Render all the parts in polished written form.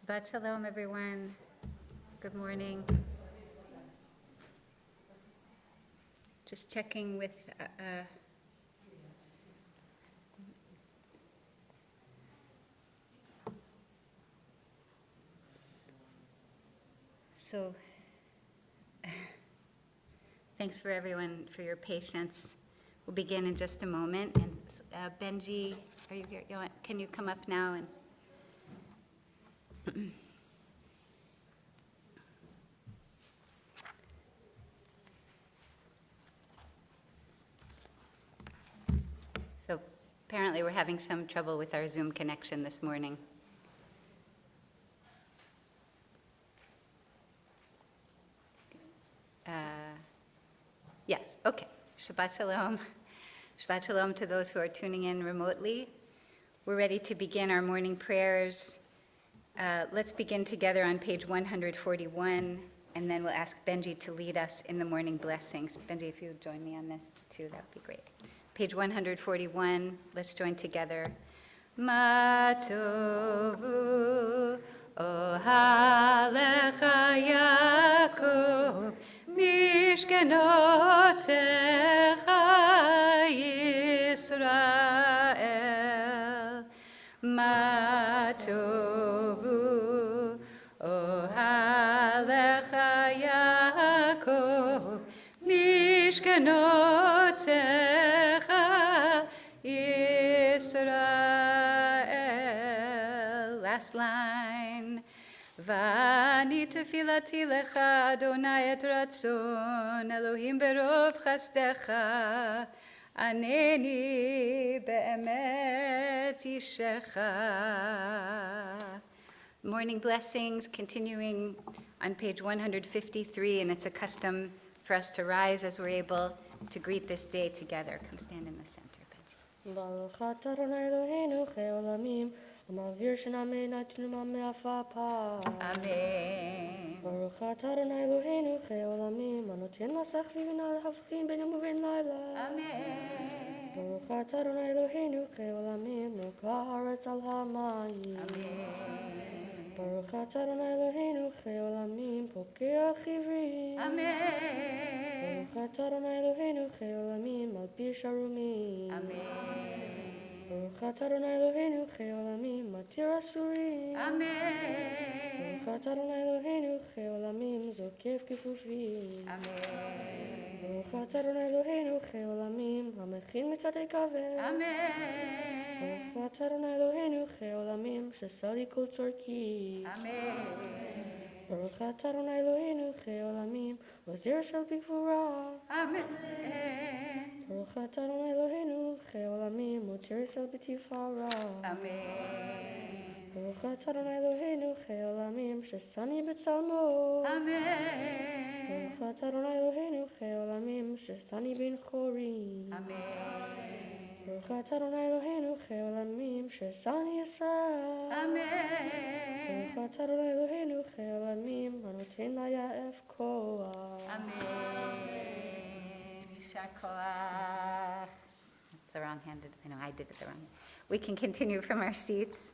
Shabbat shalom, everyone. Good morning. Just checking with so thanks for everyone for your patience. We'll begin in just a moment. And Benji, are you here? Can you come up now and So apparently we're having some trouble with our Zoom connection this morning. Yes, okay. Shabbat shalom. Shabbat shalom to those who are tuning in remotely. We're ready to begin our morning prayers. Let's begin together on page 141, and then we'll ask Benji to lead us in the morning blessings. Benji, if you would join me on this too, that would be great. Page 141, let's join together. Ma tovu ohalecha Yaakov mishkenotecha Yisrael. Ma tovu ohalecha Yaakov mishkenotecha Yisrael. Last line. Vani tefilati lecha Adonai et ratzon Elohim berov chastecha aneni be'emet yishecha. Morning blessings continuing on page 153, and it's a custom for us to rise as we're able to greet this day together. Come stand in the center, Benji. Baruch atah Adonai Eloheinu chei olamim, המעביר שנאמין התלומה מעפעפה. Amen. ברוך אתה אדוני אלוהינו חי עולמים, הנותן לשכל ובינה להבחין בין יום ובין לילה. Amen. ברוך אתה אדוני אלוהינו חי עולמים, נוקע הארץ על המים. Amen. ברוך אתה אדוני אלוהינו חי עולמים, פוקח עברים. Amen. ברוך אתה אדוני אלוהינו חי עולמים, מלביש ערומים. Amen. ברוך אתה אדוני אלוהינו חי עולמים, מתיר אסורים. Amen. ברוך אתה אדוני אלוהינו חי עולמים, זוקף כפופים. Amen. ברוך אתה אדוני אלוהינו חי עולמים, המכין מצעדי כבד. Amen. ברוך אתה אדוני אלוהינו חי עולמים, ששא לי כל צורכי. Amen. ברוך אתה אדוני אלוהינו חי עולמים, עוזר של בגבורה. Amen. ברוך אתה אדוני אלוהינו חי עולמים, מותיר של בתפארה. Amen. ברוך אתה אדוני אלוהינו חי עולמים, ששני בצלמו. Amen. ברוך אתה אדוני אלוהינו חי עולמים, ששני בן חורים. Amen. ברוך אתה אדוני אלוהינו חי עולמים, ששני ישראל. Amen. ברוך אתה אדוני אלוהינו חי עולמים, הנותן ליעף כוח. Amen. Yishar koach. That's the wrong-handed. I know I did it the wrong way. We can continue from our seats.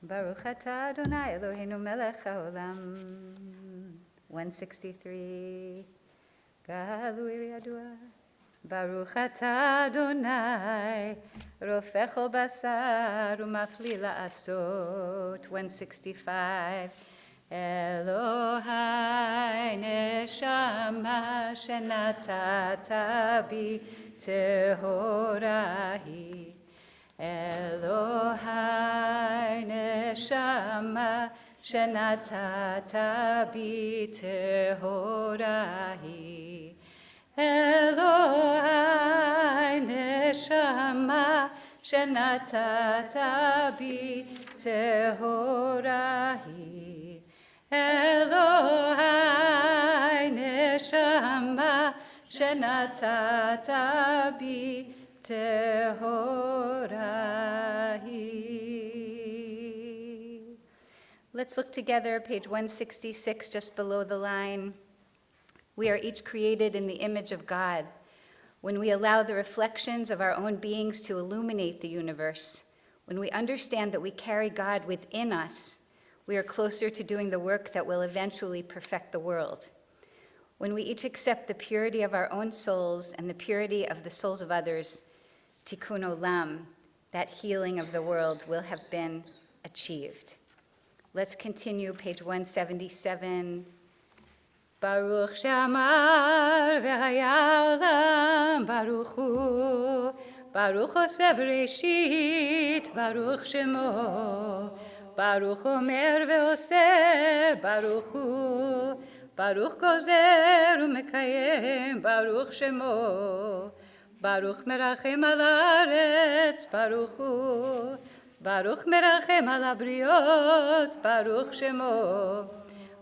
Baruch atah Adonai Eloheinu melech haolam. 163. Galui yadua. Baruch atah Adonai rofech ol basar umafli la'asot. 165. Elohai neshama shenatata bi tehorahi. Elohai neshama shenatata bi tehorahi. Elohai neshama shenatata bi tehorahi. Elohai neshama shenatata bi tehorahi. Let's look together, page 166, just below the line. We are each created in the image of God. When we allow the reflections of our own beings to illuminate the universe, when we understand that we carry God within us, we are closer to doing the work that will eventually perfect the world. When we each accept the purity of our own souls and the purity of the souls of others, tikkun olam, that healing of the world will have been achieved. Let's continue, page 177. Baruch Shamar v'haya olam, Baruch Hu, Baruch Osev Reshit, Baruch Shemo, Baruch Omer ve'oseh, Baruch Hu, Baruch Gozer u'mekayem, Baruch Shemo, Baruch Merachem al haaretz, Baruch Hu, Baruch Merachem al habriot, Baruch Shemo,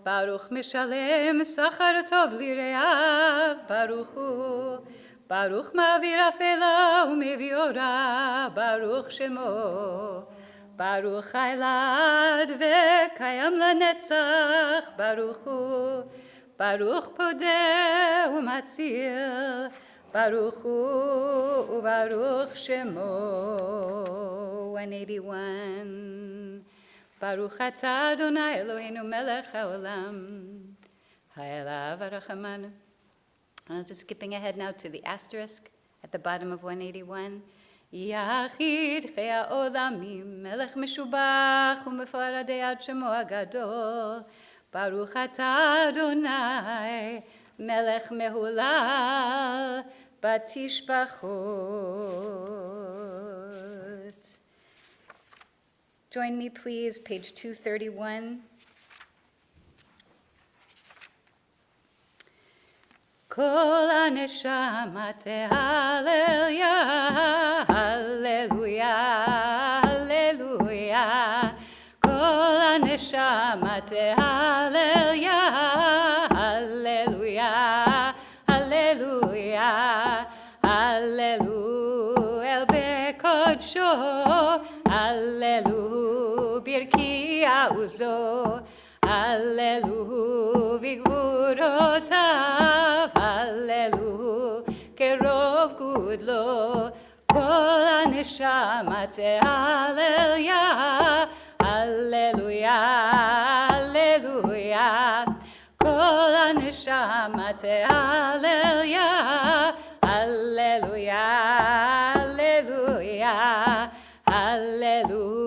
Baruch Meshalem Sachar Tov Lireav, Baruch Hu, Baruch Ma'avir Afela U'Mevi Ora, Baruch Shemo, Baruch Hailad Ve'Kayam Lanetzach, Baruch Hu, Baruch Podeh U'Matzil, Baruch Hu U'Baruch Shemo. 181. Baruch atah Adonai Eloheinu melech haolam, ha'elav harachamanu. Just skipping ahead now to the asterisk at the bottom of 181. Yachid chei ha'olamim, melech meshubach u'mefaradei ad shemo hagadol. Baruch atah Adonai, melech mehulal batishbachot. Join me, please, page 231. Kol haneshama tehalel ya, hallelujah, hallelujah. Kol haneshama tehalel ya, hallelujah, hallelujah, hallelujah. El bekodsho, hallelujah. Birki auzo, hallelujah, vigvurotav, hallelujah, kerov gudlo, kol haneshama tehalel ya, hallelujah, hallelujah, kol haneshama tehalel ya, hallelujah, hallelujah, hallelujah.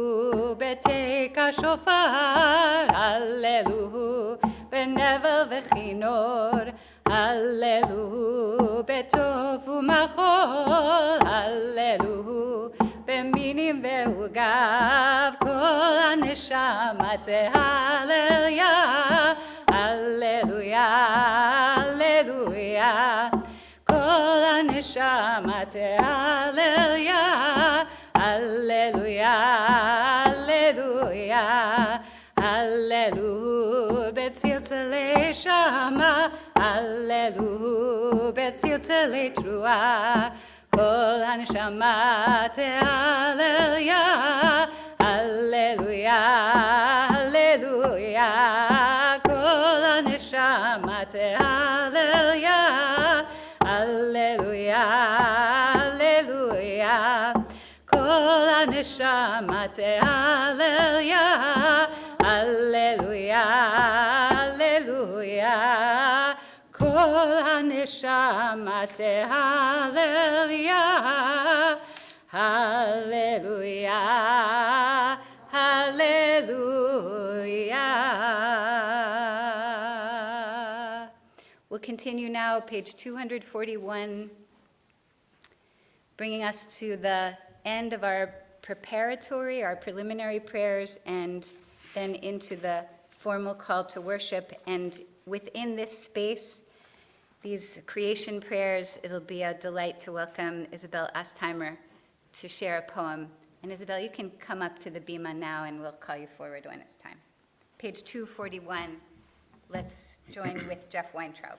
Beteka shofar, hallelujah, benevel v'chinor, hallelujah, betov u'machol, hallelujah, beminim ve'ugav, kol haneshama tehalel ya, hallelujah, hallelujah, kol haneshama tehalel ya, hallelujah, hallelujah, hallelujah, betziltzalei shama, hallelujah, betziltzalei trua, kol haneshama tehalel ya, hallelujah, hallelujah, kol haneshama tehalel ya, hallelujah, hallelujah, kol haneshama tehalel ya, hallelujah, hallelujah, kol haneshama tehalel ya, hallelujah, hallelujah. We'll continue now, page 241, bringing us to the end of our preparatory, our preliminary prayers, and then into the formal call to worship. And within this space, these creation prayers, it'll be a delight to welcome Isabel Astheimer to share a poem. And Isabel, you can come up to the bima now, and we'll call you forward when it's time. Page 241. Let's join with Jeff Weintraub.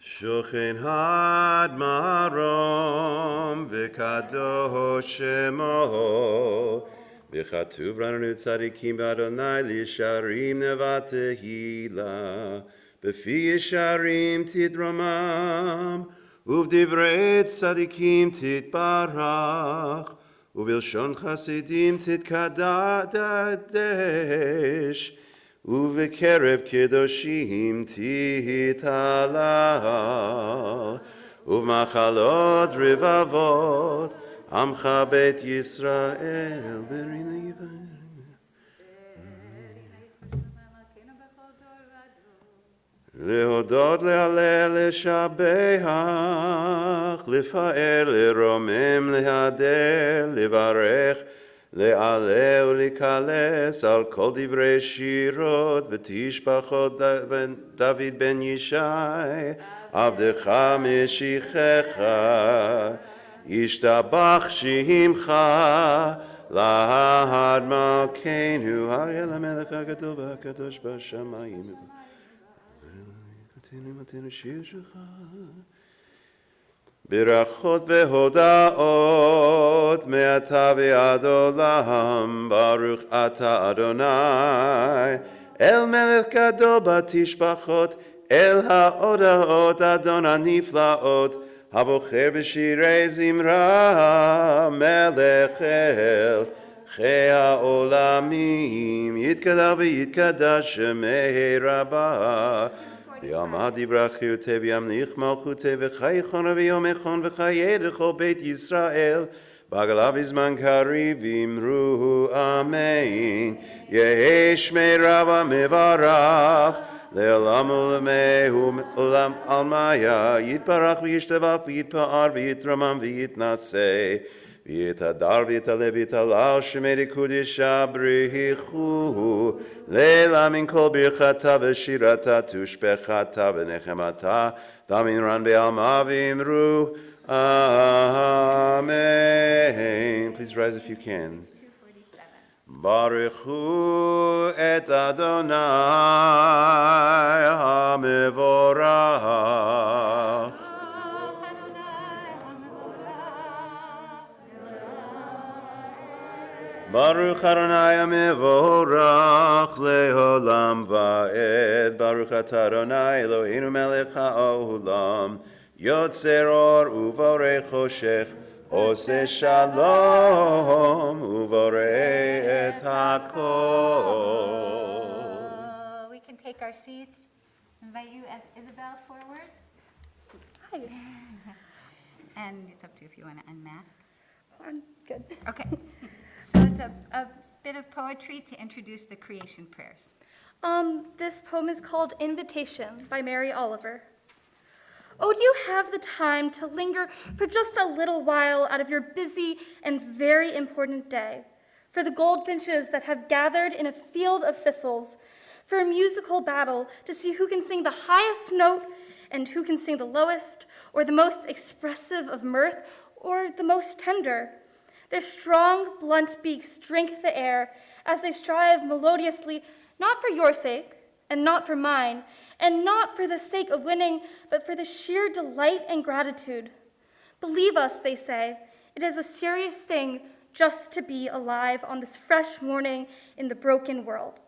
Shochen had marom v'kadosh shemo v'chatuv ranu tzadikim b'Adonai lisharim nevatehila b'fi yesharim tidramam uvdivrei tzadikim titbarach uvilshon chasidim titkadadesh ובקרב קדושים תתהלל, ובמחלות רבבות, עמך בית ישראל בריני בריני. להודות, להלל, לשבח, לפאר, לרומם, להדר, לברך, לעלה ולקלס על כל דברי שירות ותשבחות דוד בן ישי, עבדך משיחך, ישתבח שמך, להר מלכנו, האל המלך הגדול והקדוש בשמיים. מתנו שיר שלך. ברכות והודאות מעתה ועד עולם, ברוך אתה אדוני, אל מלך גדול בתשבחות, אל ההודעות אדון הנפלאות, הבוחר בשירי זמרה, מלך אל חי העולמים, יתגדל ויתקדש שמי רבה. ויעמד ברכיותי וימליך מלכותי וחי חונה ויומכון וחיי לכל בית ישראל בעגלה בזמן קריב אמרו אמן. יהי שמי רבה מברך לעולם עולמי עולם עלמיה, יתברך וישתבח ויתפאר ויתרומם ויתנשא ויתהדר ויתעלה ויתהלל שמי קודשא בריחו לילה מן כל ברכתה ושירתה תושבחתה ונחמתה דמין רן בעלמה ואמרו Amen. Please rise if you can. ברכו את אדוני המבורך. ברוך אדוני המבורך לעולם ועד. ברוך אתה אדוני אלוהינו מלך העולם, יוצר אור ובורא חושך, עושה שלום ובורא את הכל. We can take our seats. Invite you as Isabel forward. Hi. And it's up to you if you want to unmask. I'm good. Okay. So it's a bit of poetry to introduce the creation prayers. This poem is called Invitation by Mary Oliver. Oh, do you have the time to linger for just a little while out of your busy and very important day, for the goldfinches that have gathered in a field of thistles, for a musical battle to see who can sing the highest note and who can sing the lowest, or the most expressive of mirth, or the most tender? Their strong, blunt beaks drink the air as they strive melodiously, not for your sake, and not for mine, and not for the sake of winning, but for the sheer delight and gratitude. Believe us, they say, it is a serious thing just to be alive on this fresh morning in the broken world.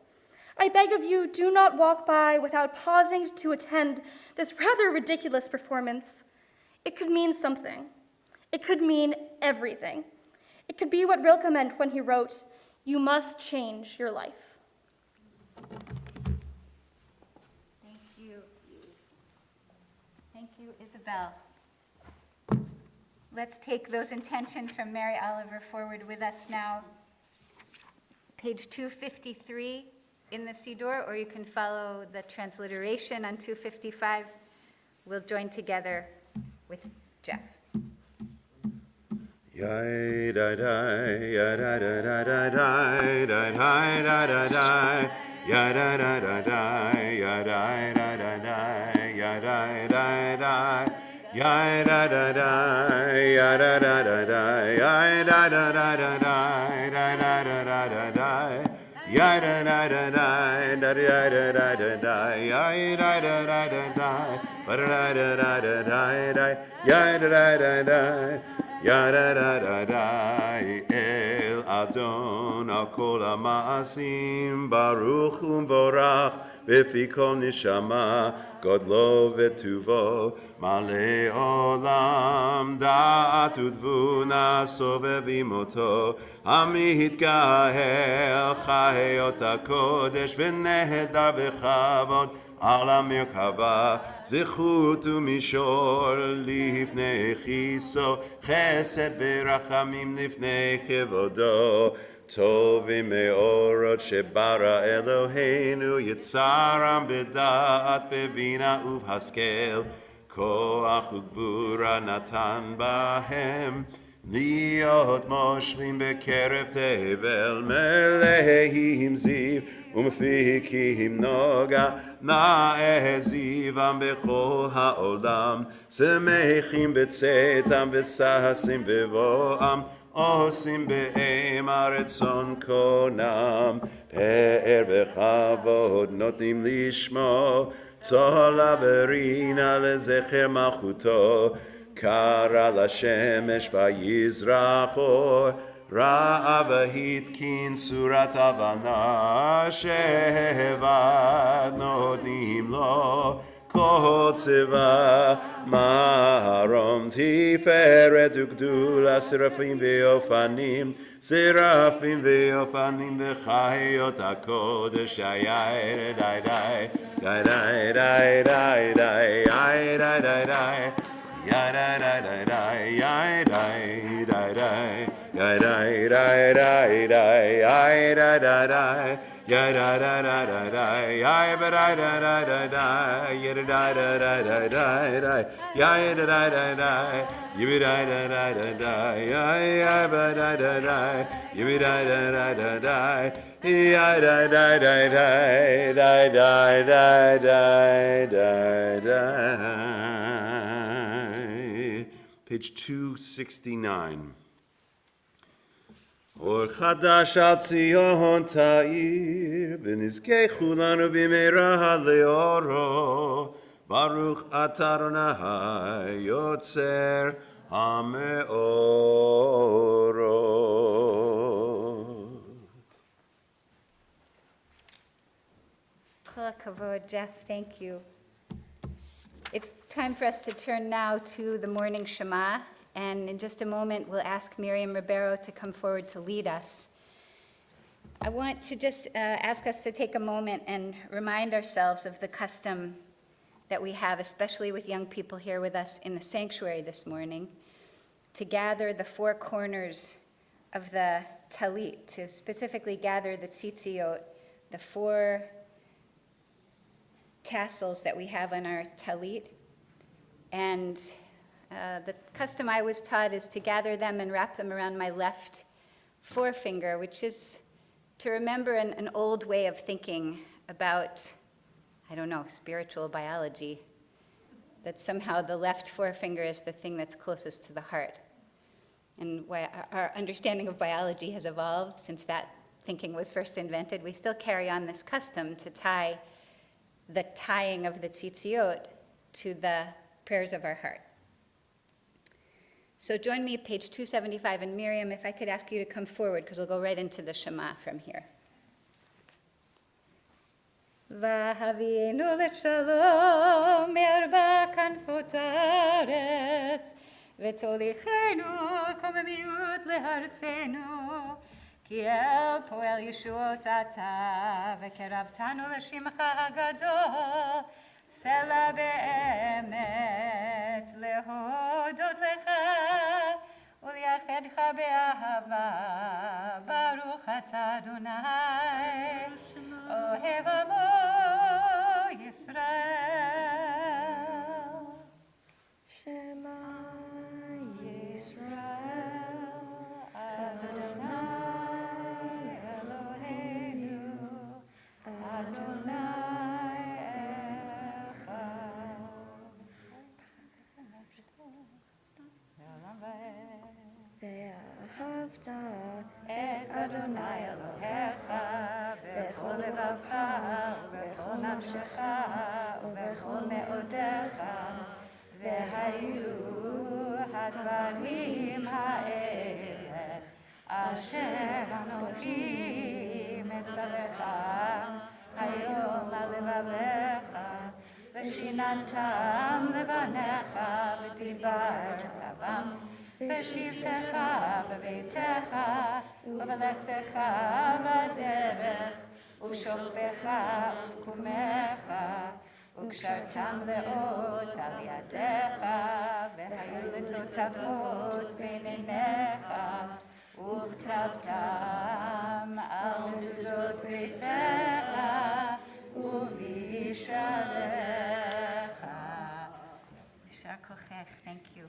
I beg of you, do not walk by without pausing to attend this rather ridiculous performance. It could mean something. It could mean everything. It could be what Rilke meant when he wrote, "You must change your life." Thank you. Thank you, Isabel. Let's take those intentions from Mary Oliver forward with us now. Page 253 in the Siddur, or you can follow the transliteration on 255. We'll join together with Jeff. Yai da da, ya da da da da da, da da da da da, ya da da da da, ya da da da da, ya da da da, ya da da da, ya da da da da, ya da da da da da, da da da da da da, ya da da da da, da da da da da da, ya da da da da da, ba da da da da da da, ya da da da da. Ya da da da da, El Adon al kol ha'ma'asim, baruch umvorach, b'fi kol nishama, godlo v'tuvo, male olam, da'at udvuna, sovevim oto, המתגאל חיות הקודש ונהדר בכבוד על המרכבה זכות ומישור לפני כיסו חסד ברחמים לפני כבודו טובים מאורות שברא אלוהינו יצרם בדעת בבינה ובהשכל כוח וגבורה נתן בהם להיות מושלים בקרב תבל מלאים זיו ומפיקים נוגה נאה זיום בכל העולם שמחים בצאתם וששים בבואם עושים באימה רצון קונם פאר וכבוד נותנים לשמו צהלה ורינה לזכר מלכותו קרא לשמש ויזרח אור, ראה והתקין צורת הבנה, שבט נותנים לו כל צבא, מרום תפארת וגדולה, שרפים ואופנים, שרפים ואופנים וחיות הקודש, די די די די די די די די די די די די ya da da da da ya da da da ya da da da da ya da da da ya da da da da da ya ba da da da da da ya da da da da da da ya da da da da you da da da da da ya ba da da da you da da da da da ya da da da da da da da da da Page 269. אור חדש על ציון תאיר, ונזכה כולנו במהרה לאורו. ברוך אתה אדוני יוצר המאורות. כל הכבוד, Jeff, thank you. It's time for us to turn now to the morning Shema, and in just a moment we'll ask Miriam Ribeiro to come forward to lead us. I want to just ask us to take a moment and remind ourselves of the custom that we have, especially with young people here with us in the sanctuary this morning, to gather the four corners of the talit, to specifically gather the tzitziot, the four tassels that we have on our talit. And the custom I was taught is to gather them and wrap them around my left forefinger, which is to remember an old way of thinking about, I don't know, spiritual biology, that somehow the left forefinger is the thing that's closest to the heart. And why our understanding of biology has evolved since that thinking was first invented. We still carry on this custom to tie the tying of the tzitziot to the prayers of our heart. So join me at page 275, and Miriam, if I could ask you to come forward, because we'll go right into the Shema from here. והביאנו לשלום מארבע כנפות הארץ, ותוליכנו קוממיות לארצנו, כי אל פועל ישועות אתה, וקרבתנו לשמך הגדול, סלע באמת להודות לך, ולייחדך באהבה, ברוך אתה אדוני, אוהב עמו ישראל. Shema Yisrael, Adonai Eloheinu, Adonai Echad. ואהבת את אדוני אלוהיך בכל לבבך ובכל נפשך ובכל מאודיך, והיו הדברים האלה אשר אנוכי מצווך היום על לבביך, ושיננתם לבניך ודיברת בם, בשבתך בביתך ובלכתך בדרך, ובשוכבך ובקומך, וקשרתם לאות על ידיך, והיו לטוטפות בין עיניך, וכתבתם על מזוזות ביתך ובשעריך. יישר כוחך. Thank you.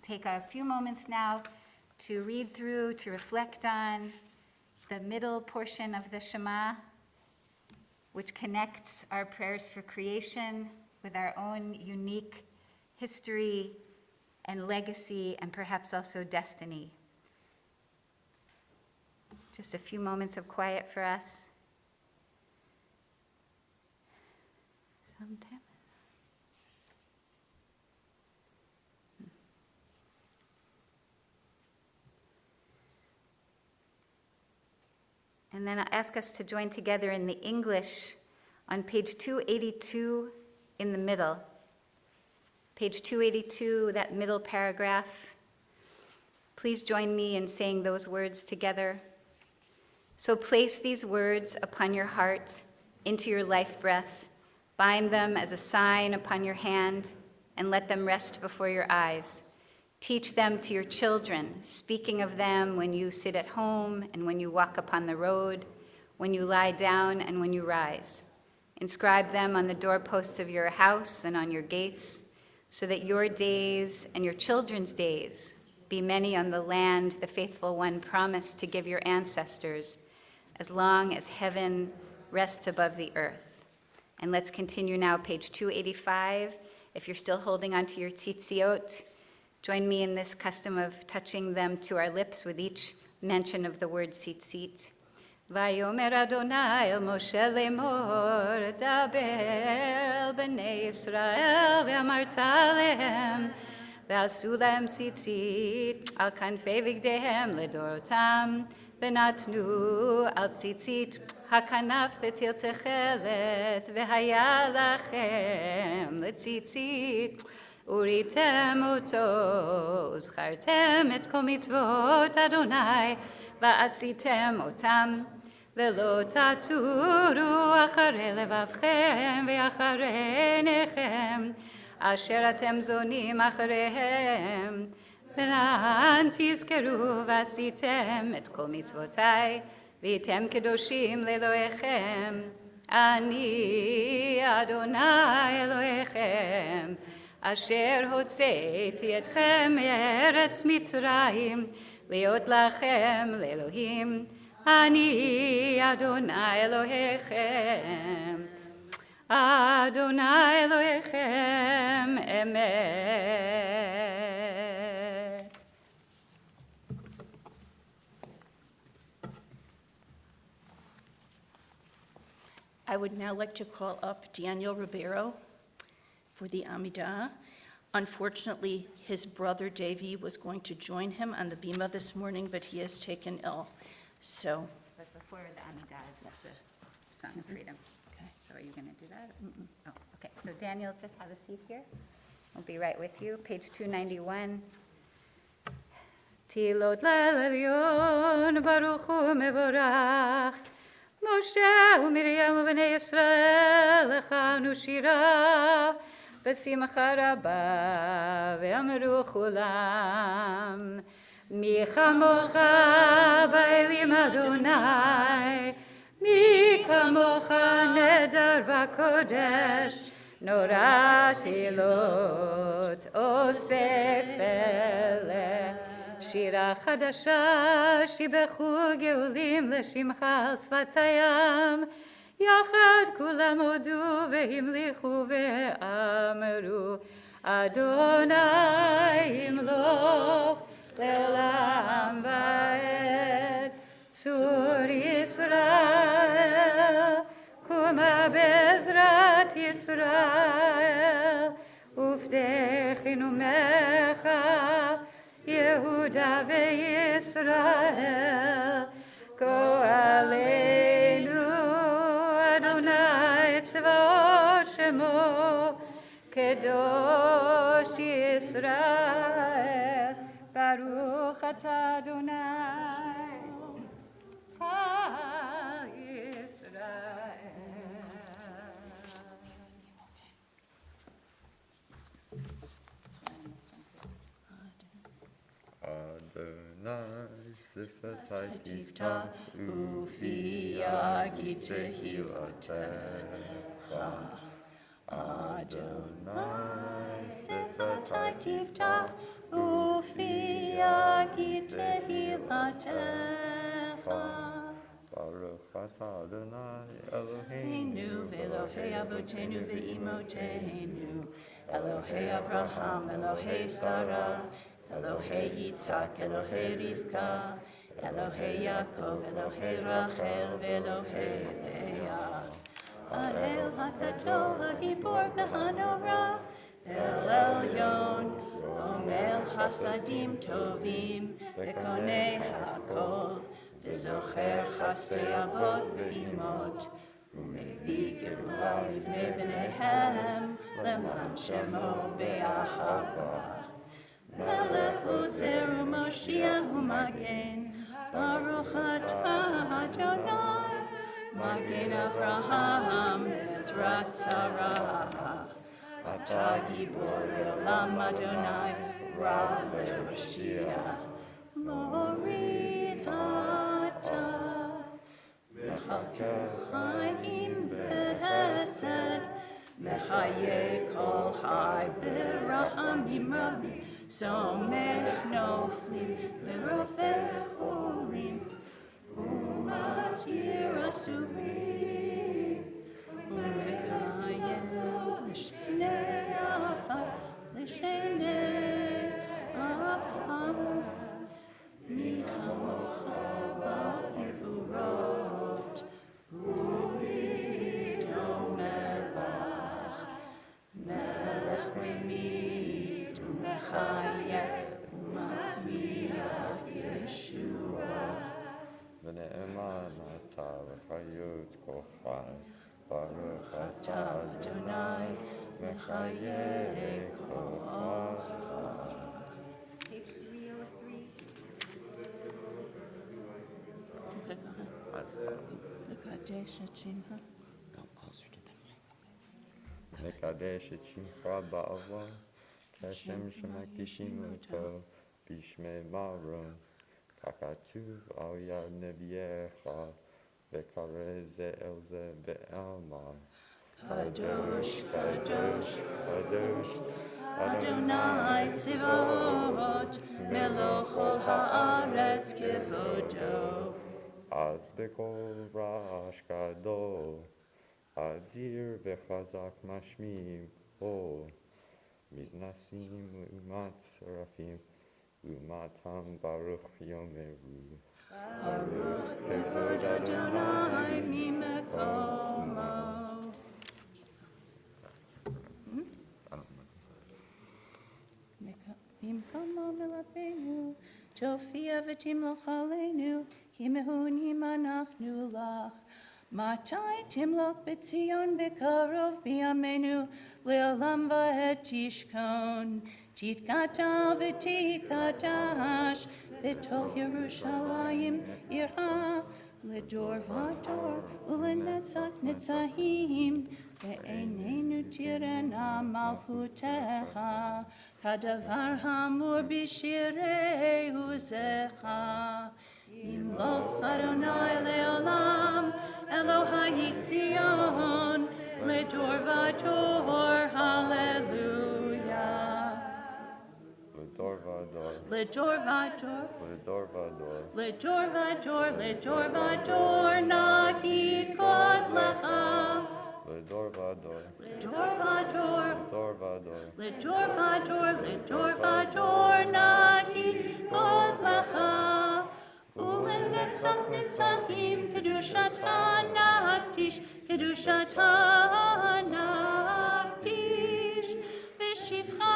Take a few moments now to read through, to reflect on the middle portion of the Shema, which connects our prayers for creation with our own unique history and legacy, and perhaps also destiny. Just a few moments of quiet for us. Sometime. And then I'll ask us to join together in the English on page 282 in the middle. Page 282, that middle paragraph. Please join me in saying those words together. So place these words upon your heart, into your life breath, bind them as a sign upon your hand, and let them rest before your eyes. Teach them to your children, speaking of them when you sit at home and when you walk upon the road, when you lie down and when you rise. Inscribe them on the doorposts of your house and on your gates, so that your days and your children's days be many on the land the faithful one promised to give your ancestors, as long as heaven rests above the earth. And let's continue now, page 285. If you're still holding onto your tzitziot, join me in this custom of touching them to our lips with each mention of the word tzitzit. Vayomer Adonai el Moshe lemor, daber el bnei Yisrael ve'amarta lehem, ve'asu lahem tzitzit al kanfei vigdehem ledorotam, ve'natnu al tzitzit hakanaf betil techelet, ve'haya lachem letzitzit, uritem oto, uzchartem et kol mitzvot Adonai, va'asitem otam, ולא תטורו אחרי לבבכם ואחרי עיניכם, אשר אתם זונים אחריהם, ולאן תזכרו ועשיתם את כל מצוותיי, והייתם קדושים לאלוהיכם, אני אדוני אלוהיכם, אשר הוצאתי אתכם מארץ מצרים, להיות לכם לאלוהים, אני אדוני אלוהיכם, אדוני אלוהיכם אמת. I would now like to call up Daniel Ribeiro for the Amidah. Unfortunately, his brother Davy was going to join him on the Bima this morning, but he has taken ill. So, But before the Amidah is the Song of Freedom. okay. So are you going to do that? Oh, okay. So Daniel, just have a seat here. We'll be right with you. Page 291. Tilot l'Elyon Baruch Hu Mevorach, Moshe uMiriam u'bnei Yisrael lechanu shira b'simcha rabba ve'amru chulam mi chamocha ba'elim Adonai mi kamocha nedar v'kodesh nora tilot osef eleh שירה חדשה שיבחו גאולים לשמך על שפת הים, יחד כולם הודו והמליכו ואמרו, אדוני ימלוך לעולם ועד. צור ישראל, קומה בעזרת ישראל, ובדחי נומך, Yehuda veYisrael, Go'aleinu Adonai Tzvaot Shemo, Kedosh Yisrael, Baruch Atah Adonai, Yisrael. Adonai Sifatai Tiftach ufi yagi tehilatecha. Adonai Sifatai tiftach ufi yagi tehilatecha. Baruch Atah Adonai Eloheinu Eloheinu ve'Elohei avotenu ve'imotenu, Elohei Avraham, Elohei Sarah, Elohei Yitzhak, Elohei Rivka, Elohei Yaakov, Elohei Rachel, ve'Elohei Leah. Ha'el ha'gadol ha'gibor v'hanora, El Elyon, Gomel chasadim tovim, ve'konei ha'kol, v'zocher chastei avot ve'imot, u'mevii gerula livnei b'neihem, leman shemo be'ahava. Melech uzer u'moshiach u'magen, Baruch atah Adonai, Magen Avraham, Ezrat Sarah. Atah gibor le'olam Adonai, Rav le'Oshiach. Morid atah, Mechalkel chayim v'hesed, Mechaye kol chai b'rachamim rabim, Somech noflim v'rofeh cholim, Umatir asurim, Umekayel l'shnei afar, l'shnei afar. Michamocha b'gevurot, U'mito melech, Melech memit u'mechayeh, U'matzmiach Yeshua. V'ne'eman atah v'chayot kol chai, Baruch Atah Adonai, Mechayeh kol chai. Page 303. Okay, go ahead. L'kadesh et Shimcha. Nekadesh et Shimcha ba'ava, Kashem shemakdishim oto, Bishmei Maron, Kakatuv al yad neviecha, V'kareh ze el ze be'alma. Kadosh, Kadosh, Kadosh, Adonai Tzivot, Melochol haaretz kevodo. Az bekol rash gadol, Adir v'chazak mashmim kol, Mitnasim u'mat serafim, U'matam baruch yomeru. Baruch kevod Adonai mimekomo. Mimkomo melapenu, Tofia v'timloch aleinu, Kimehu nimanachnu lach. Matai timloch b'tzion b'karov b'yamenu, Le'olam va'et tishkon. Titkata v'tikatash, B'toch Yerushalayim irha, L'dor v'dor, U'lenetzach netzahim, Ve'einenu tirena malchutecha, Kadavar hamur b'shirei uzecha. Yimloch Adonai le'olam, Elohai Tzion, L'dor v'dor, Hallelujah. L'dor v'dor, L'dor v'dor, L'dor v'dor, L'dor v'dor, L'dor v'dor, Nagi kodlecha. L'dor v'dor, L'dor v'dor, L'dor v'dor, L'dor v'dor, L'dor v'dor, Nagi kodlecha. U'lenetzach netzachim, Kedushata nakdish, Kedushata nakdish. V'shivcha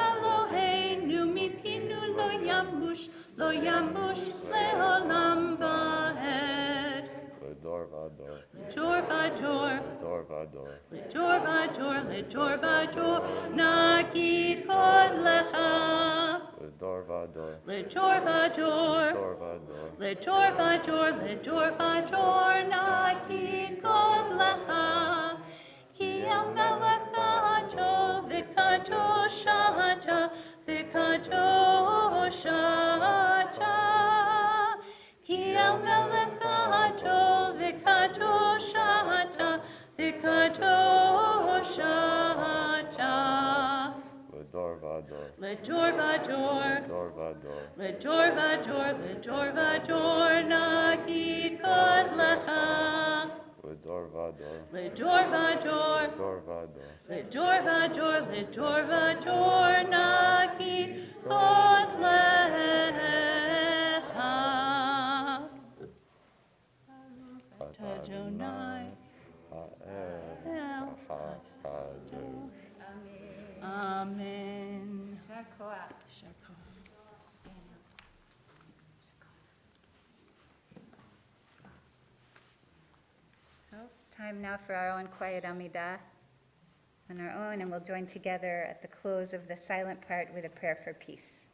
Eloheinu mipinu lo yamush, lo yamush, leolam vaed. Ledor vador. Ledor vador. Ledor vador. Ledor vador, ledor vador, nagid kod lecha. Ledor vador. Ledor vador. Ledor vador. Ledor vador, ledor vador, nagid kod lecha. Ki el melech gadol, v'kadosh ata, v'kadosh ata. Ki el melech gadol, v'kadosh ata, v'kadosh ata. Ledor vador. Ledor vador. Ledor vador. Ledor vador, ledor vador, nagid kod lecha. Ledor vador. Ledor vador. Ledor vador. Ledor vador, ledor vador, nagid kod lecha. Adonai, El HaKadosh. Amen. So, time now for our own quiet Amidah on our own, and we'll join together at the close of the silent part with a prayer for peace.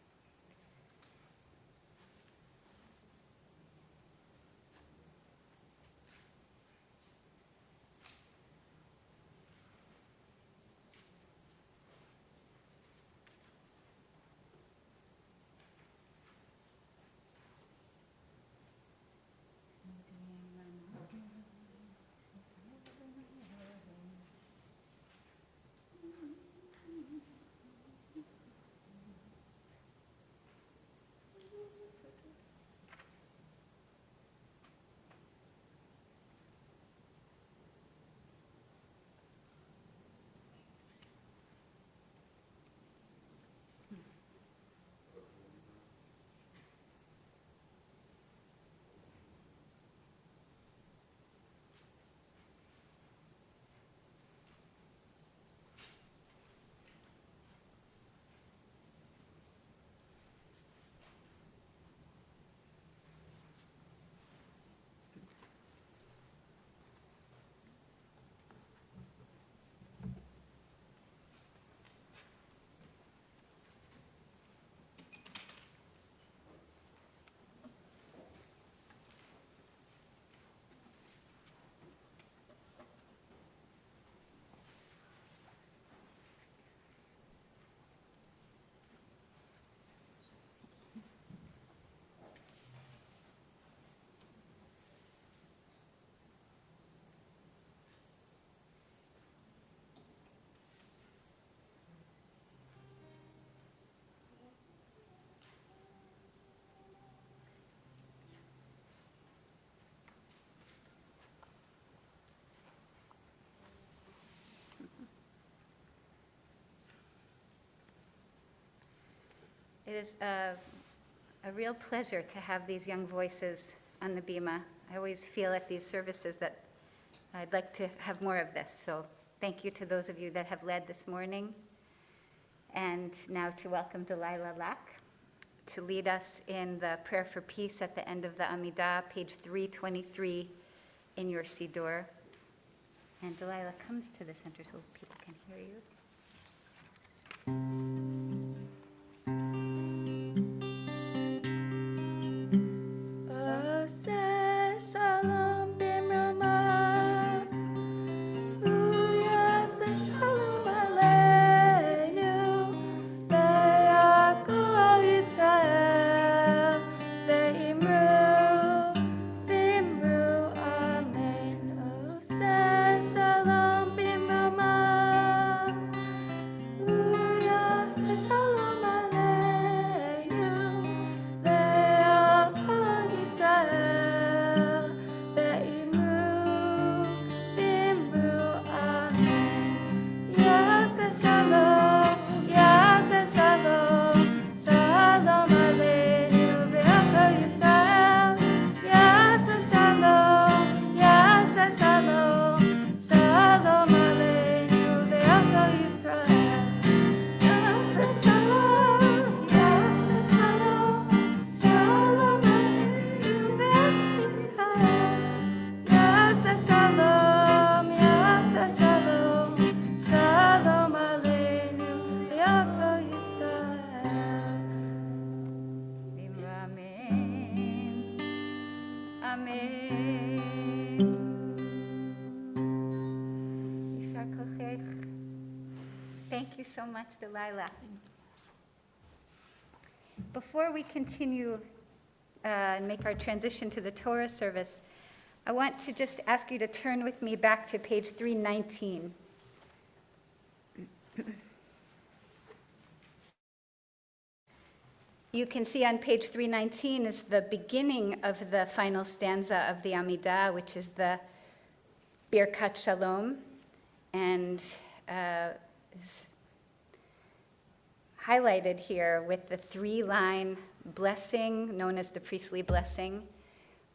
It is a real pleasure to have these young voices on the bima. I always feel at these services that I'd like to have more of this. So thank you to those of you that have led this morning. And now to welcome Delilah Lack to lead us in the prayer for peace at the end of the Amidah, page 323 in your Siddur. And Delilah comes to the center so people can hear you. Shalom bimrama, uyase shalom aleinu, ve'yakol Yisrael, ve'imru, v'imru amen. Ose shalom bimrama, uyase shalom so much, Delilah. Before we continue and make our transition to the Torah service, I want to just ask you to turn with me back to page 319. You can see on page 319 is the beginning of the final stanza of the Amidah, which is the Birkat Shalom, and is highlighted here with the three-line blessing known as the priestly blessing,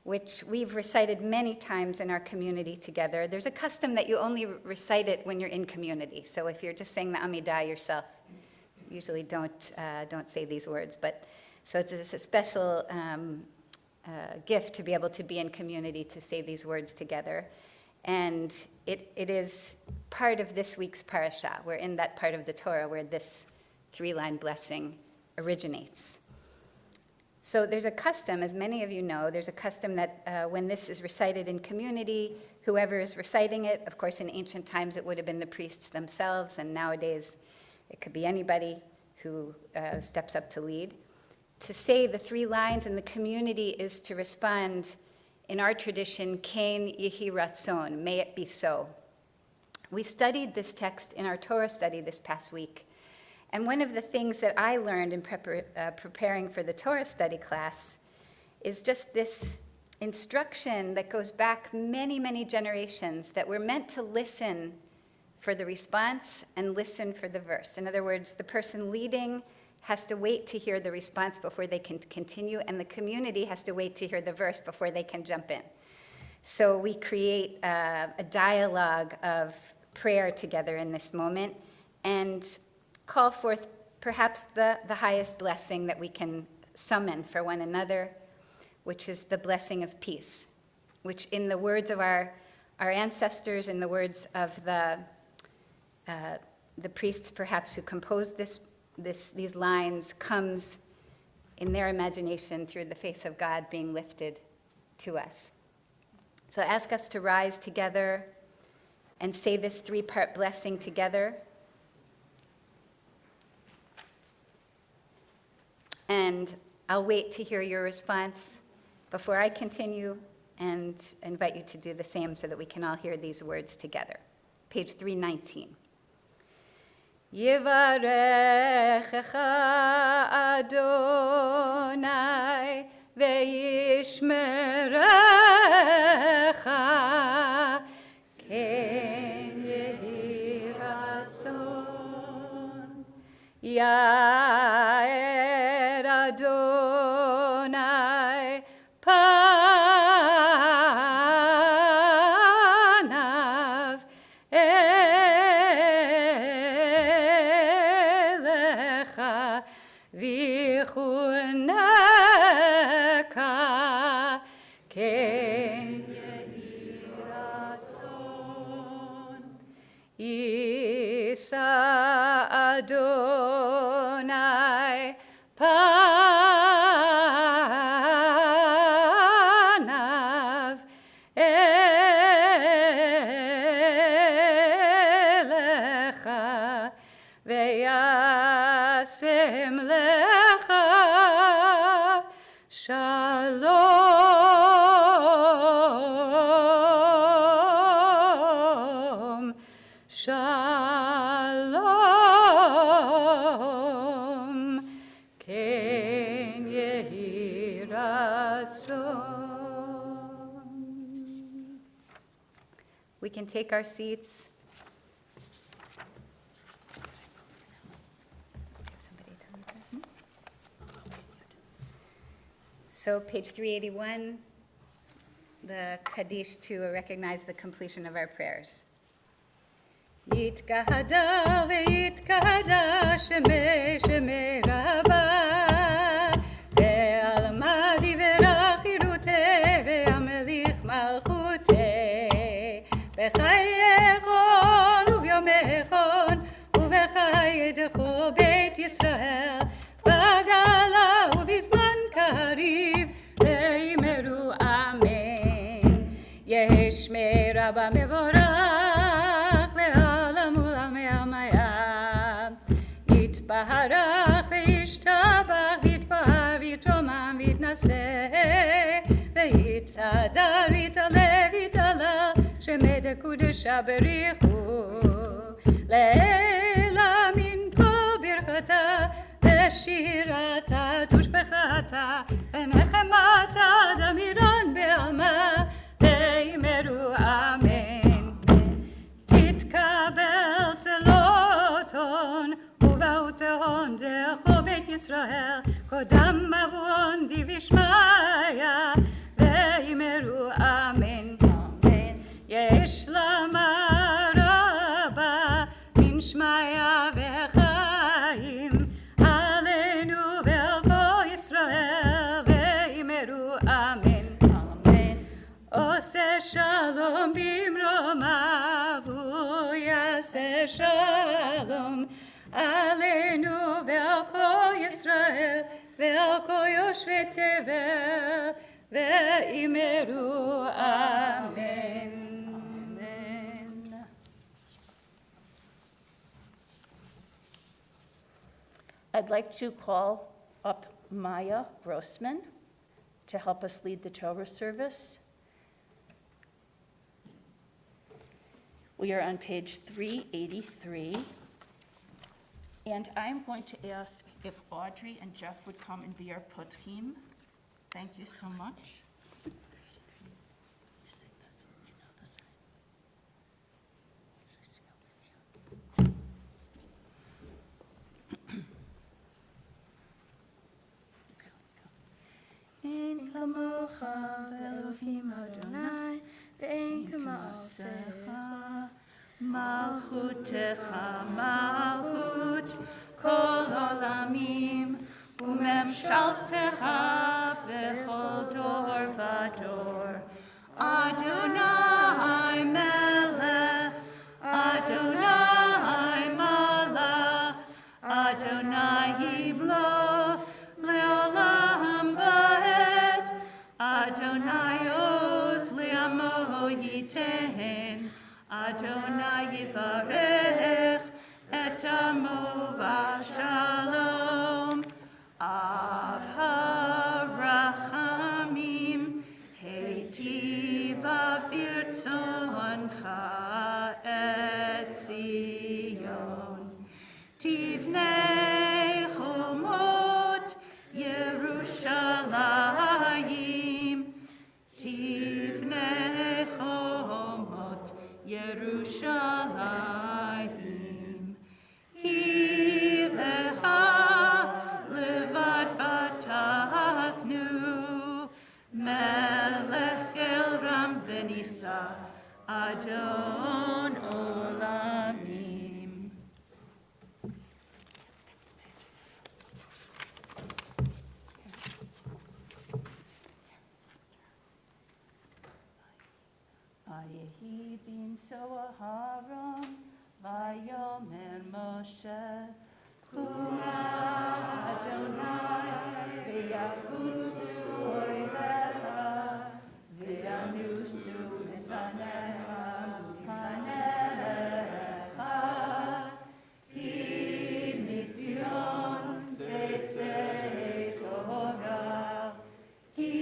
which we've recited many times in our community together. There's a custom that you only recite it when you're in community. So if you're just saying the Amidah yourself, usually don't say these words. But so it's a special gift to be able to be in community to say these words together. And it is part of this week's parasha. We're in that part of the Torah where this three-line blessing originates. So there's a custom, as many of you know, there's a custom that when this is recited in community, whoever is reciting it, of course in ancient times it would have been the priests themselves, and nowadays it could be anybody who steps up to lead. To say the three lines in the community is to respond, in our tradition, Ken Yehi Ratzon, may it be so. We studied this text in our Torah study this past week. And one of the things that I learned in preparing for the Torah study class is just this instruction that goes back many, many generations, that we're meant to listen for the response and listen for the verse. In other words, the person leading has to wait to hear the response before they can continue, and the community has to wait to hear the verse before they can jump in. So we create a dialogue of prayer together in this moment, and call forth perhaps the highest blessing that we can summon for one another, which is the blessing of peace, which in the words of our ancestors, in the words of the priests perhaps who composed these lines, comes in their imagination through the face of God being lifted to us. So I ask us to rise together and say this three-part blessing together. And I'll wait to hear your response before I continue and invite you to do the same so that we can all hear these words together. Page 319. Yivarechecha Adonai ve'yishmerecha ken yehi ratzon Yair Adonai panav elecha vichuneka ken yehi ratzon Yisa Adonai panav elecha ve'yasem lecha shalom shalom ken yehi ratzon. We can take our seats. Somebody to lead this. So page 381, the Kaddish to recognize the completion of our prayers. Yitkahada ve'yitkahada shemei shemei rabba ve'almadi ve'rachirute ve'amelich malchute v'chayechon uvyomechon uv'chayedecho beit Yisrael b'gala u'bizman kariv ve'imeru amen yeshmei rabba mevorach le'alam u'lamei amayam שמד קודשה בריחו לילה מן כה ברכתה ושירתה תושבחתה ונחמתה דמירן בעלמה ואמרו אמן תתקבל צלותון ובאותהון דרכו בית ישראל קודם מבואון דיבי שמיה ואמרו אמן יש למה רבה מן שמיה וחיים עלינו ועל כל ישראל ואמרו אמן עושה שלום במרומיו הוא יעשה שלום עלינו ועל כל ישראל ועל כל יושבי תבל ואמרו אמן. I'd like to call up Maya Grossman to help us lead the Torah service. We are on page 383. And I'm going to ask if Audrey and Jeff would come and be our potchim. Thank you so much. אין כמוך אלוהים אדוני, ואין כמעשיך. מלכותך מלכות כל עולמים, וממשלתך בכל דור ודור. אדוני מלך, אדוני מלך, אדוני ימלוך לעולם ועד. אדוני עוז לעמו ייתן, אדוני יברך את עמו בשלום. אב הרחמים, היטיב ברצונך את ציון. תבנה חומות ירושלים, תבנה חומות ירושלים. כי לך לבד בטחנו, מלך אל רם ונישא, אדון עולמים. ויהי בנשוא אהרון, ויאמר משה, קרא אדוני, ויפוצו אויביך, וינוסו משנאיך מפניך. כי מציון תצא תורה, כי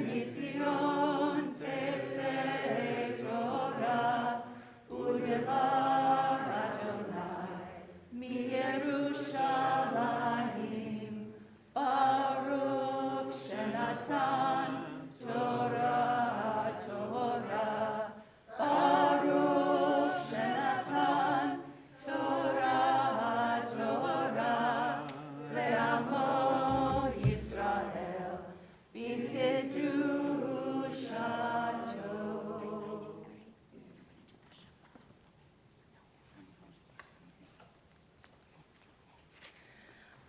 מציון תצא תורה, ודבר אדוני מירושלים. ברוך שנתן תורה תורה, ברוך שנתן תורה תורה, לעמו ישראל בקדושתו.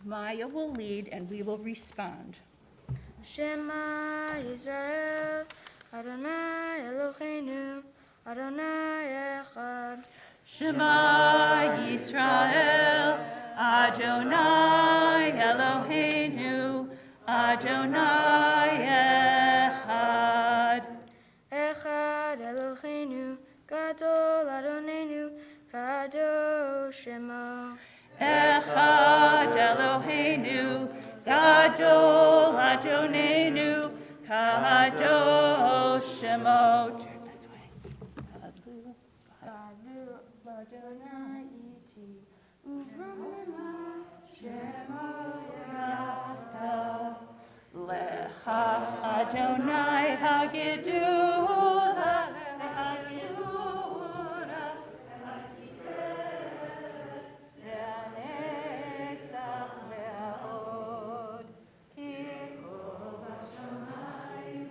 Maya will lead and we will respond. Shema Yisrael, Adonai Eloheinu, Adonai Echad. Shema Yisrael, Adonai Eloheinu, Adonai Echad. Echad Eloheinu, Gadol Adonenu, Kadosh Shema. Echad Eloheinu, Gadol Adonenu, Kadosh Shemo. Turn this way. Lecha Adonai Hagidula, Hagidula, Le'anetzach le'od, Ki chol hashamayim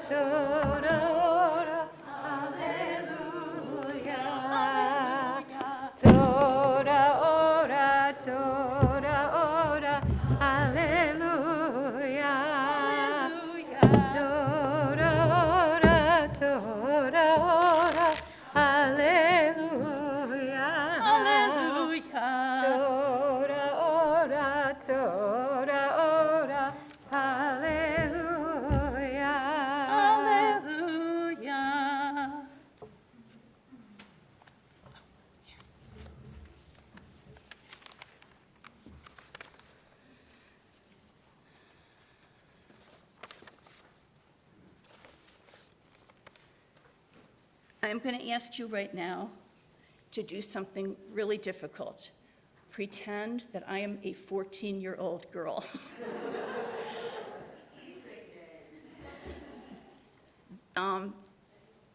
Torah, Hallelujah. Torah, ora, Torah, ora, Hallelujah. Torah, ora, Torah, ora, Hallelujah. Torah, ora, Torah, ora, Hallelujah. Hallelujah. I'm going to ask you right now to do something really difficult. Pretend that I am a 14-year-old girl.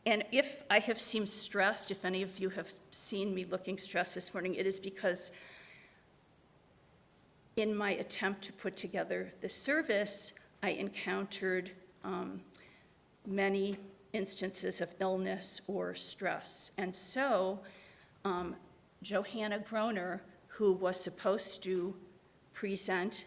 And if I have seemed stressed, if any of you have seen me looking stressed this morning, it is because in my attempt to put together the service, I encountered many instances of illness or stress. And so Johanna Groner, who was supposed to present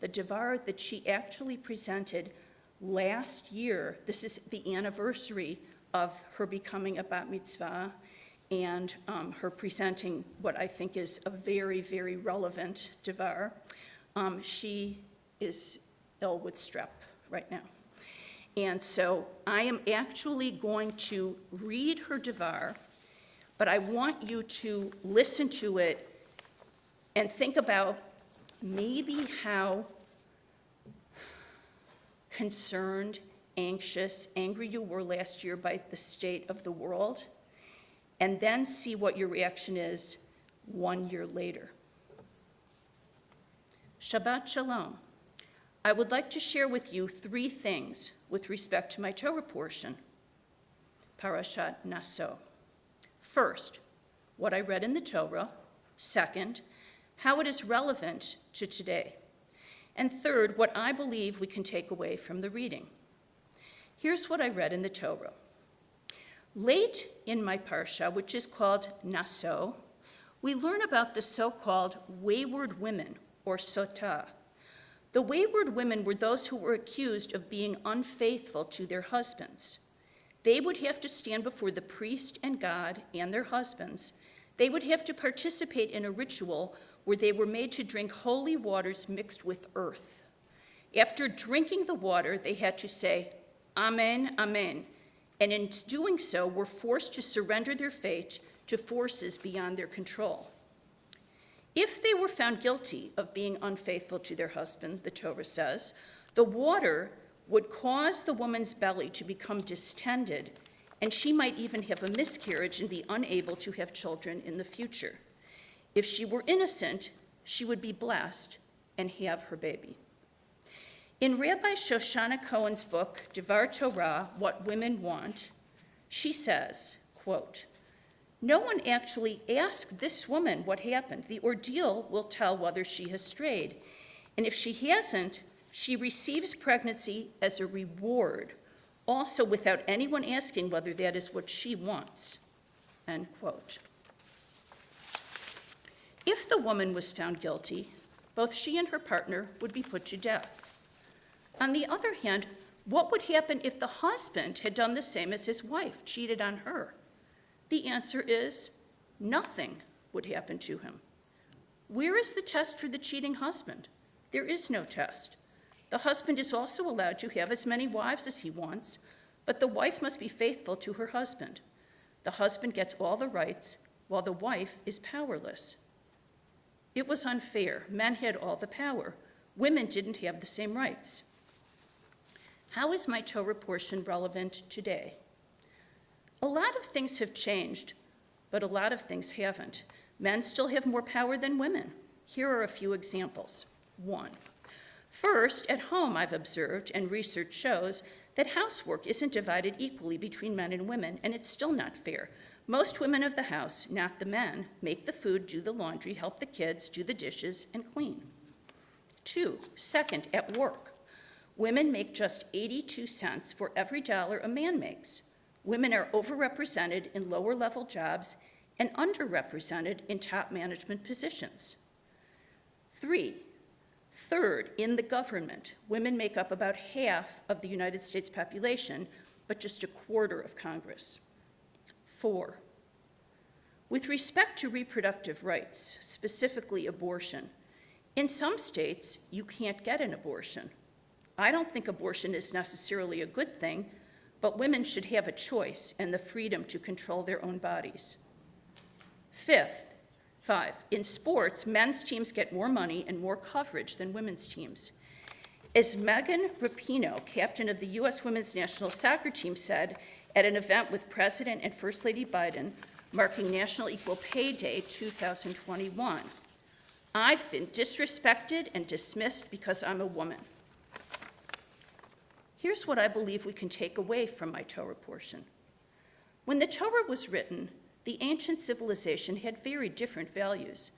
the Devar that she actually presented last year, this is the anniversary of her becoming a bat mitzvah and her presenting what I think is a very, very relevant Devar. She is ill with strep right now. And so I am actually going to read her Devar, but I want you to listen to it and think about maybe how concerned, anxious, angry you were last year by the state of the world, and then see what your reaction is 1 year later. Shabbat Shalom. I would like to share with you 3 things with respect to my Torah portion, Parashat Naso. First, what I read in the Torah. Second, how it is relevant to today. And third, what I believe we can take away from the reading. Here's what I read in the Torah. Late in my parsha, which is called Naso, we learn about the so-called wayward women, or sotah. The wayward women were those who were accused of being unfaithful to their husbands. They would have to stand before the priest and God and their husbands. They would have to participate in a ritual where they were made to drink holy waters mixed with earth. After drinking the water, they had to say, Amen, Amen, and in doing so were forced to surrender their fate to forces beyond their control. If they were found guilty of being unfaithful to their husband, the Torah says, the water would cause the woman's belly to become distended, and she might even have a miscarriage and be unable to have children in the future. If she were innocent, she would be blessed and have her baby. In Rabbi Shoshana Cohen's book, Devar Torah, What Women Want, she says, quote, "No one actually asked this woman what happened. The ordeal will tell whether she has strayed. And if she hasn't, she receives pregnancy as a reward, also without anyone asking whether that is what she wants," end quote. If the woman was found guilty, both she and her partner would be put to death. On the other hand, what would happen if the husband had done the same as his wife, cheated on her? The answer is nothing would happen to him. Where is the test for the cheating husband? There is no test. The husband is also allowed to have as many wives as he wants, but the wife must be faithful to her husband. The husband gets all the rights, while the wife is powerless. It was unfair. Men had all the power. Women didn't have the same rights. How is my Torah portion relevant today? A lot of things have changed, but a lot of things haven't. Men still have more power than women. Here are a few examples. 1. First, at home, I've observed, and research shows, that housework isn't divided equally between men and women, and it's still not fair. Most women of the house, not the men, make the food, do the laundry, help the kids, do the dishes, and clean. 2. Second, at work. Women make just 82 cents for every dollar a man makes. Women are overrepresented in lower-level jobs and underrepresented in top management positions. 3. Third, in the government, women make up about half of the United States population, but just a quarter of Congress. 4. With respect to reproductive rights, specifically abortion, in some states, you can't get an abortion. I don't think abortion is necessarily a good thing, but women should have a choice and the freedom to control their own bodies. 5, in sports, men's teams get more money and more coverage than women's teams. As Megan Rapinoe, captain of the U.S. women's national soccer team, said at an event with President and First Lady Biden marking National Equal Pay Day 2021, "I've been disrespected and dismissed because I'm a woman." Here's what I believe we can take away from my Torah portion. When the Torah was written, the ancient civilization had very different values.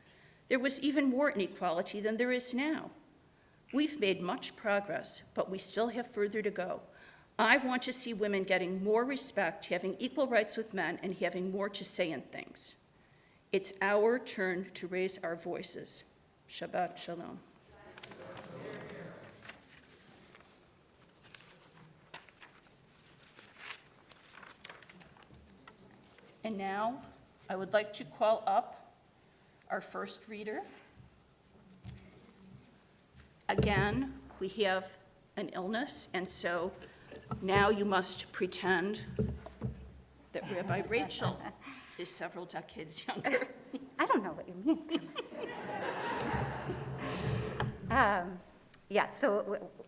There was even more inequality than there is now. We've made much progress, but we still have further to go. I want to see women getting more respect, having equal rights with men, and having more to say in things. It's our turn to raise our voices. Shabbat Shalom. And now, I would like to call up our first reader. Again, we have an illness, and so now you must pretend that Rabbi Rachel is several decades younger. I don't know what you mean.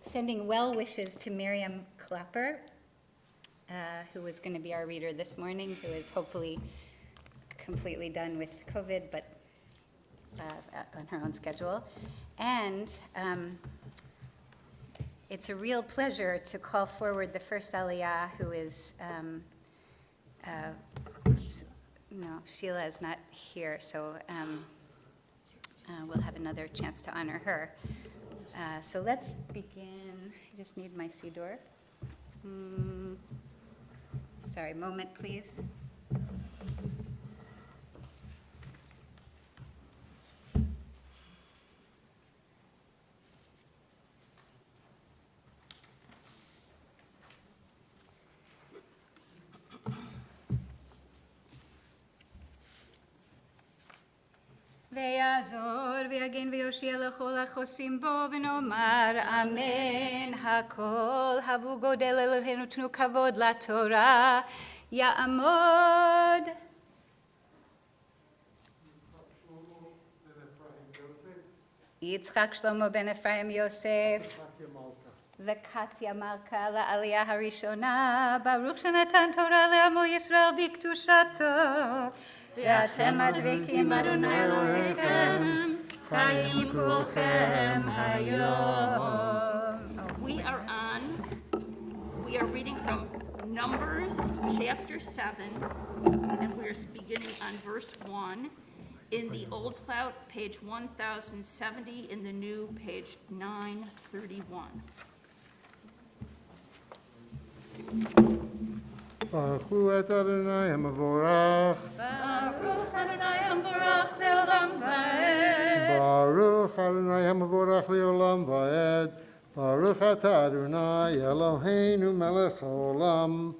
Sending well wishes to Miriam Clapper, who is going to be our reader this morning, who is hopefully completely done with COVID, but on her own schedule. And it's a real pleasure to call forward the first Aliyah, who is, Sheila is not here, so we'll have another chance to honor her. So let's begin. I just need my Siddur. Sorry, moment, please. ויעזור ויגן ויושיע לכל החוסים בו ונאמר אמן הכל הבו גודל אלוהינו תנו כבוד לתורה יעמוד יצחק שלמה בן אפרים יוסף וקטיה מלכה לעלייה הראשונה ברוך שנתן תורה לעמו ישראל בקדושתו ואתם הדבקים אדוני אלוהיכם, חיים כולכם היום. We are reading from Numbers chapter 7, and we're beginning on verse 1. In the Old Plout, page 1070, in the New, page 931. ברכו את אדוני המבורך, ברוך אדוני המבורך לעולם ועד. ברוך אדוני המבורך לעולם ועד, ברוך אתה אדוני אלוהינו מלך העולם,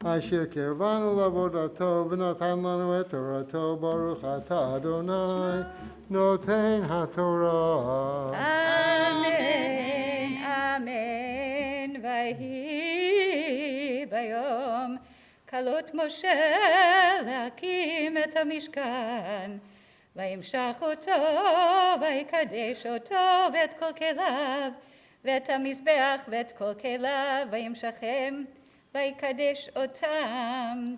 אשר קרבנו לעבודתו ונתן לנו את תורתו, ברוך אתה אדוני נותן התורה. אמן, אמן, ויהי ביום כלות משה להקים את המשכן, וימשך אותו, ויקדש אותו ואת כל כליו, ואת המזבח ואת כל כליו, וימשכם, ויקדש אותם,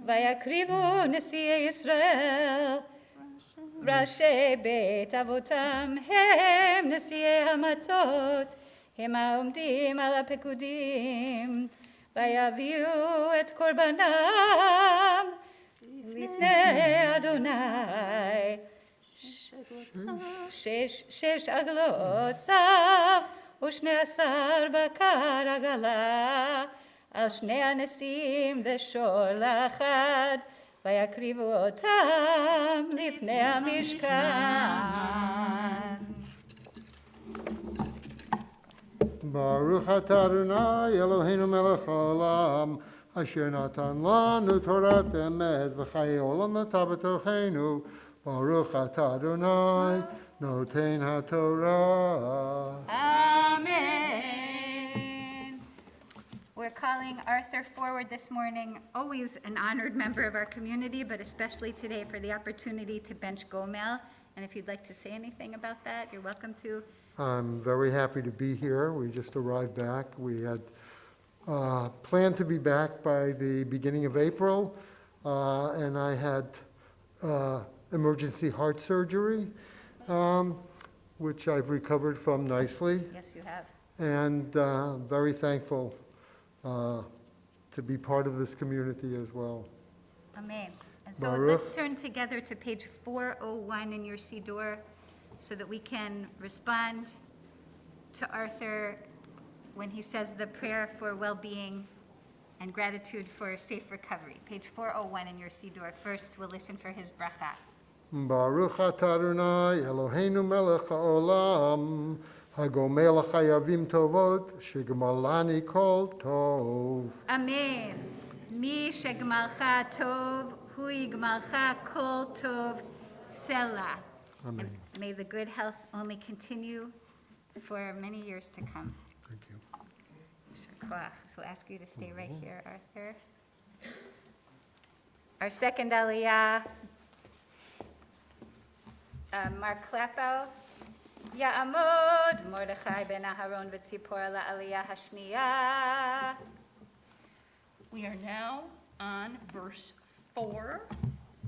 ויקריבו נשיאי ישראל, ראשי בית אבותם, הם נשיאי המטות, הם העומדים על הפקודים, ויביאו את קורבנם לפני אדוני. שש עגלות צב ו12 בקר עגלה, על 2 הנסים ושול אחד, ויקריבו אותם לפני המשכן. ברוך אתה אדוני אלוהינו מלך העולם, אשר נתן לנו תורת אמת וחיי עולם נטע בתוכנו, ברוך אתה אדוני נותן התורה. Amen. We're calling Arthur forward this morning, always an honored member of our community, but especially today for the opportunity to bench Gomel. And if you'd like to say anything about that, you're welcome to. I'm very happy to be here. We just arrived back. We had planned to be back by the beginning of April, and I had emergency heart surgery, which I've recovered from nicely, Yes, you have. and very thankful to be part of this community as well. Amen. And so Baruch. let's turn together to page 401 in your Siddur so that we can respond to Arthur when he says the prayer for well-being and gratitude for safe recovery. Page 401 in your Siddur. First, we'll listen for his bracha. Baruch atah Adonai Eloheinu melech haolam, הגומל לחייבים טובות, שגמלני כל טוב. Amen. Mi shegmalcha tov, hu yigmalcha kol tov, Selah. Amen. And may the good health only continue for many years to come. Thank you. יישר כוח. So we'll ask you to stay right here, Arthur. Our second aliyah, Mark Klapow. Ya'amod Mordechai ben Aharon v'tzipor la'aliyah hashniya. We are now on verse 4,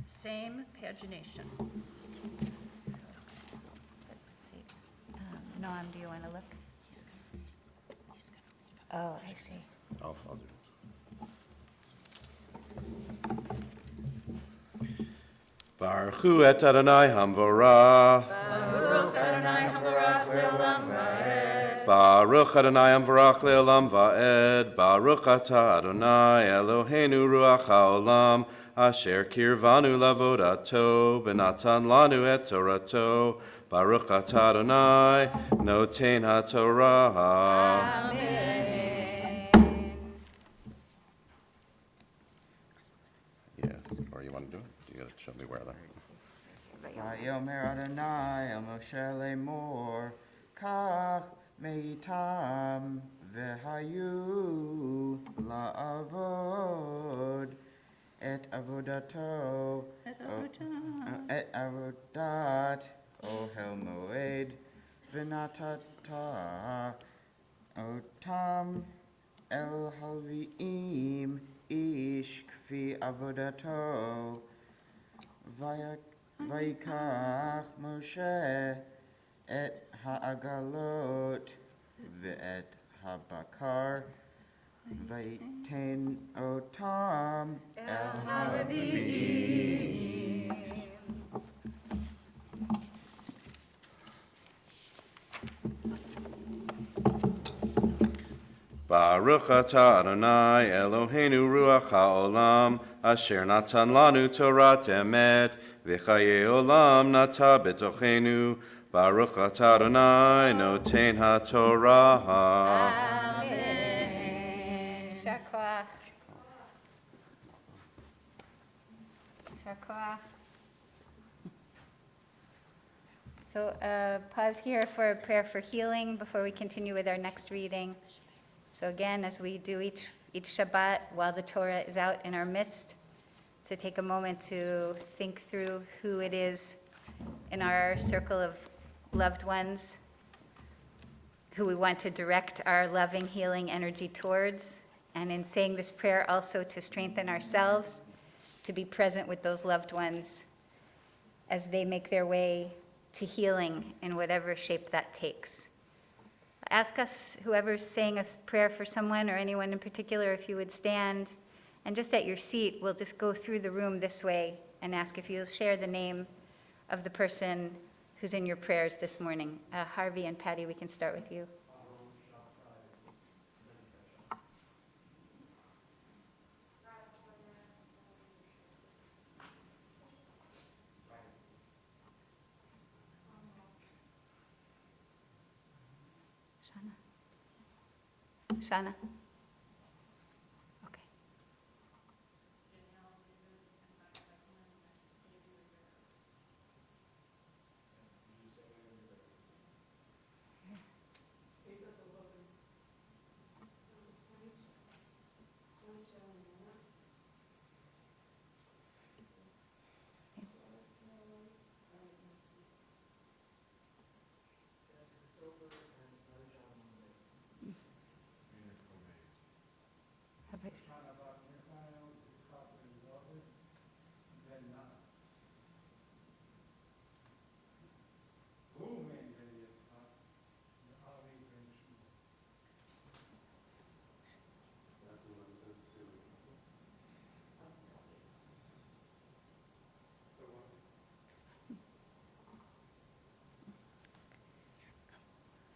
same pagination. Let's see. Noam, do you want to look? He's gonna Oh, I see. I'll do it. Baruch et Adonai Hamvorach. Baruch Adonai Hamvorach le'olam va'ed. Baruch atah Adonai Eloheinu ruach haolam, asher kirvanu lavodato, benatan lanu et torato. Baruch atah Adonai noten haTorah. Yeah, or you want to do it? You gotta show me where that. ויאמר אדוני אל משה לאמור, קח מאיתם והיו לעבוד את עבודתו, את עבודת אוהל מועד, ונתת אותם אל הלוויים איש כפי עבודתו, ויקח משה את העגלות ואת הבקר ויתן אותם אל הלוויים. Baruch atah Adonai Eloheinu ruach haolam asher natan lanu Torat emet v'chaye olam nata betochenu Baruch atah Adonai noten haTorah. Amen. יישר כוח. יישר כוח. So pause here for a prayer for healing before we continue with our next reading. So again, as we do each Shabbat while the Torah is out in our midst, to take a moment to think through who it is in our circle of loved ones who we want to direct our loving, healing energy towards, and in saying this prayer also to strengthen ourselves, to be present with those loved ones as they make their way to healing in whatever shape that takes. Ask us, whoever's saying a prayer for someone or anyone in particular, if you would stand, and just at your seat, we'll just go through the room this way and ask if you'll share the name of the person who's in your prayers this morning. Harvey and Patty, we can start with you. Shana? Okay.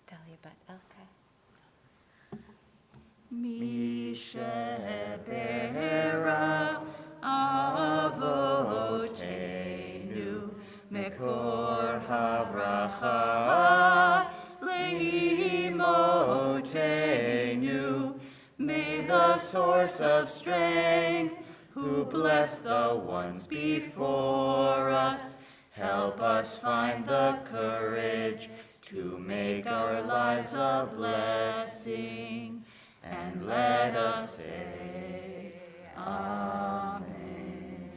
Dalia bat Elka. Mishabera avotenu mekor habracha leimotenu. May the source of strength, who bless the ones before us, help us find the courage to make our lives a blessing, and let us say, Amen.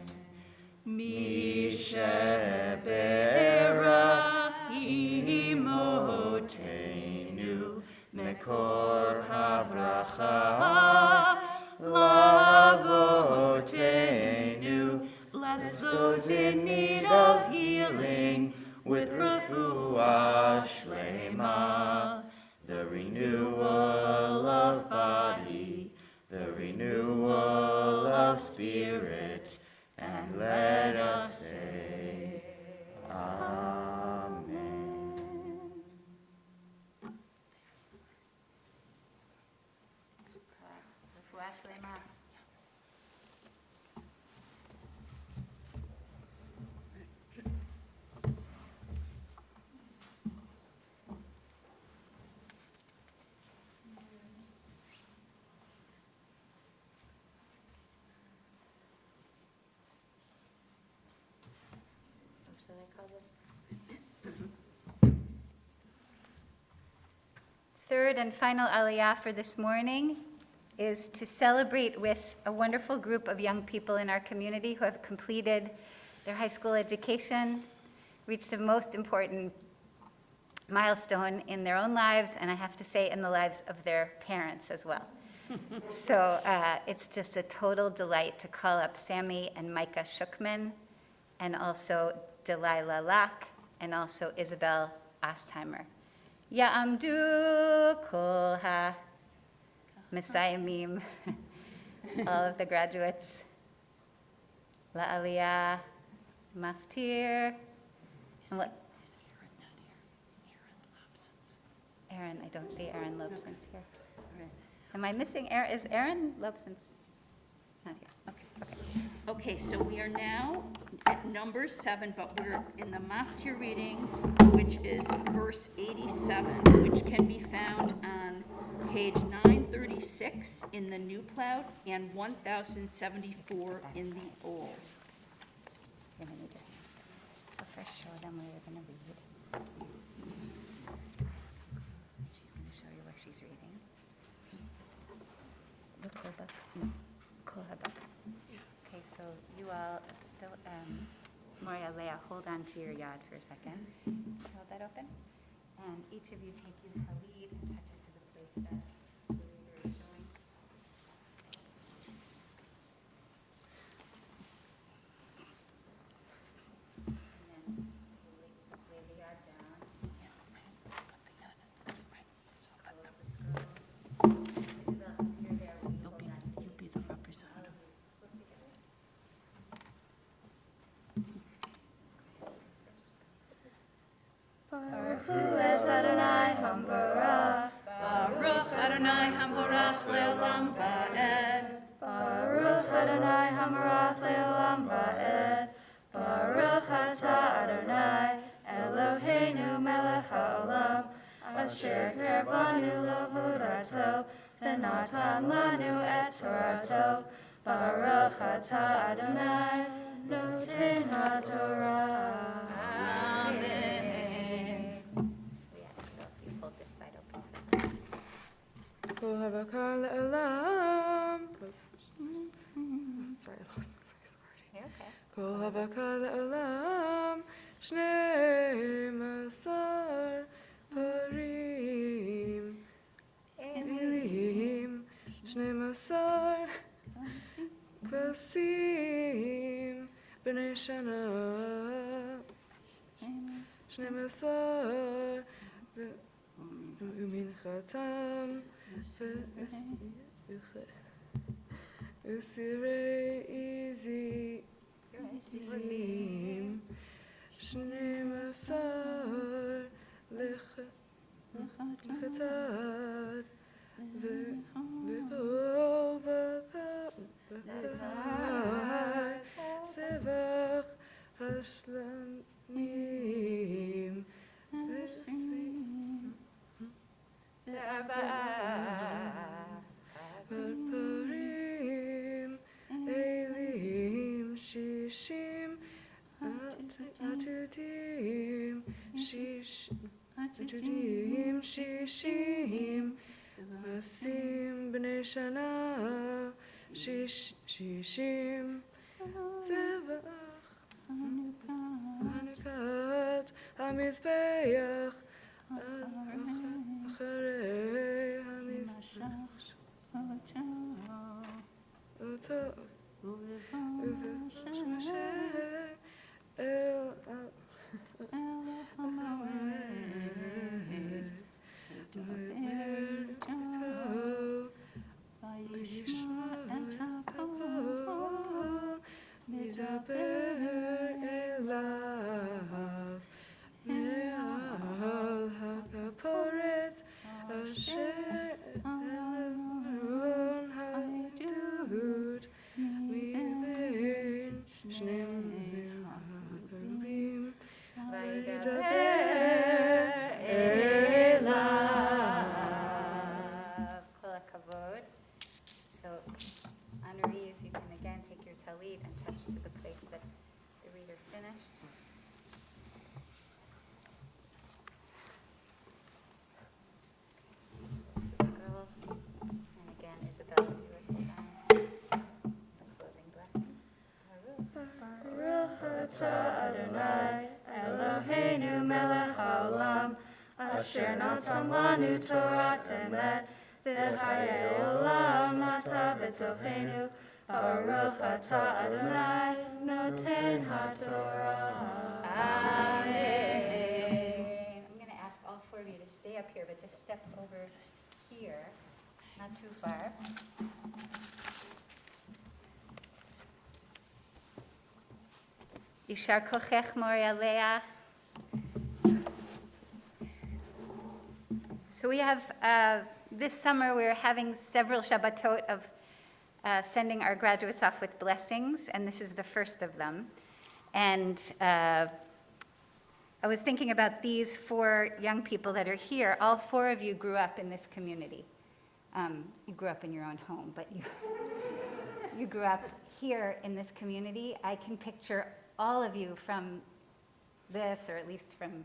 Mishabera imotenu mekor habracha lavotenu. Bless those in need of healing with refuah shlema, the renewal of body, the renewal of spirit, and let us say, Amen. Refuah shlema. Third and final aliyah for this morning is to celebrate with a wonderful group of young people in our community who have completed their high school education, reached a most important milestone in their own lives, and I have to say in the lives of their parents as well. So it's just a total delight to call up Sammy and Micah Shookman and also Delilah Lach, and also Isabel Ostheimer. Ya'amdu kol ha-Messiahim, all of the graduates. La'aliyah, Maftir. And what- Aaron, I don't see Aaron Lobson's here. Am I missing Aaron? Is Aaron Lobson's not here? Okay, so we are now at number 7, but we're in the Maftir reading, which is verse 87, which can be found on page 936 in the New Cloud and 1074 in the Old. You're gonna need to- So first show them where you're gonna read. She's gonna show you where she's reading. The Kolbuk, no, Kolhabuk. Okay, so you all, Moria, Leah, hold on to your yad for a second. Hold that open. And each of you take your talid and touch it to the place that the reader is showing. And then lay the yad down. Close the scroll. Isabel, since you're there, will you hold on to You'll be the representative. Baruch Hu et Adonai Hamborach. Baruch Adonai Hamborach le'olam va'ed. Baruch Adonai Hamborach le'olam va'ed. Baruch atah Adonai Eloheinu melech haolam. Asher ker banu l'avodato v'natan lanu et torato. Baruch atah Adonai noten haTorah. So yeah, you hold this side open. Kol habakar le'olam. Sorry, I lost my place already. You're okay. Kol habakar le'olam. Shnei masar parim. Elim. Shnei masar kvasim. B'nei shana. Shnei masar. ומנחתם וסירי עזים 12 לחטאת וכל בקר סבך השלמים פרפרים אלים 60 עתודים 60 כבשים בני שנה 60 זבח חנוכת המזבח אחרי המזבח אותו ובשמשה אל מדבר אליו מעל הכפורת אשר אלון העדות מבין שני הכרבים וידבר אליו. כל הכבוד. So, honorees, you can again take your talid and touch to the place that the reader finished. Close the scroll. And again, Isabel, if you would hold on. The closing blessing. Baruch atah Adonai Eloheinu melech haolam asher natan lanu Torat emet v'chayei olam nata b'tocheinu Baruch atah Adonai, noten haTorah. Amen. I'm going to ask all four of you to stay up here, but just step over here, not too far. Yishar kochech Moria Leah. So we have, this summer, we're having several Shabbatot of sending our graduates off with blessings, and this is the first of them. And I was thinking about these 4 young people that are here. All 4 of you grew up in this community. You grew up in your own home, but you grew up here in this community. I can picture all of you from this, or at least from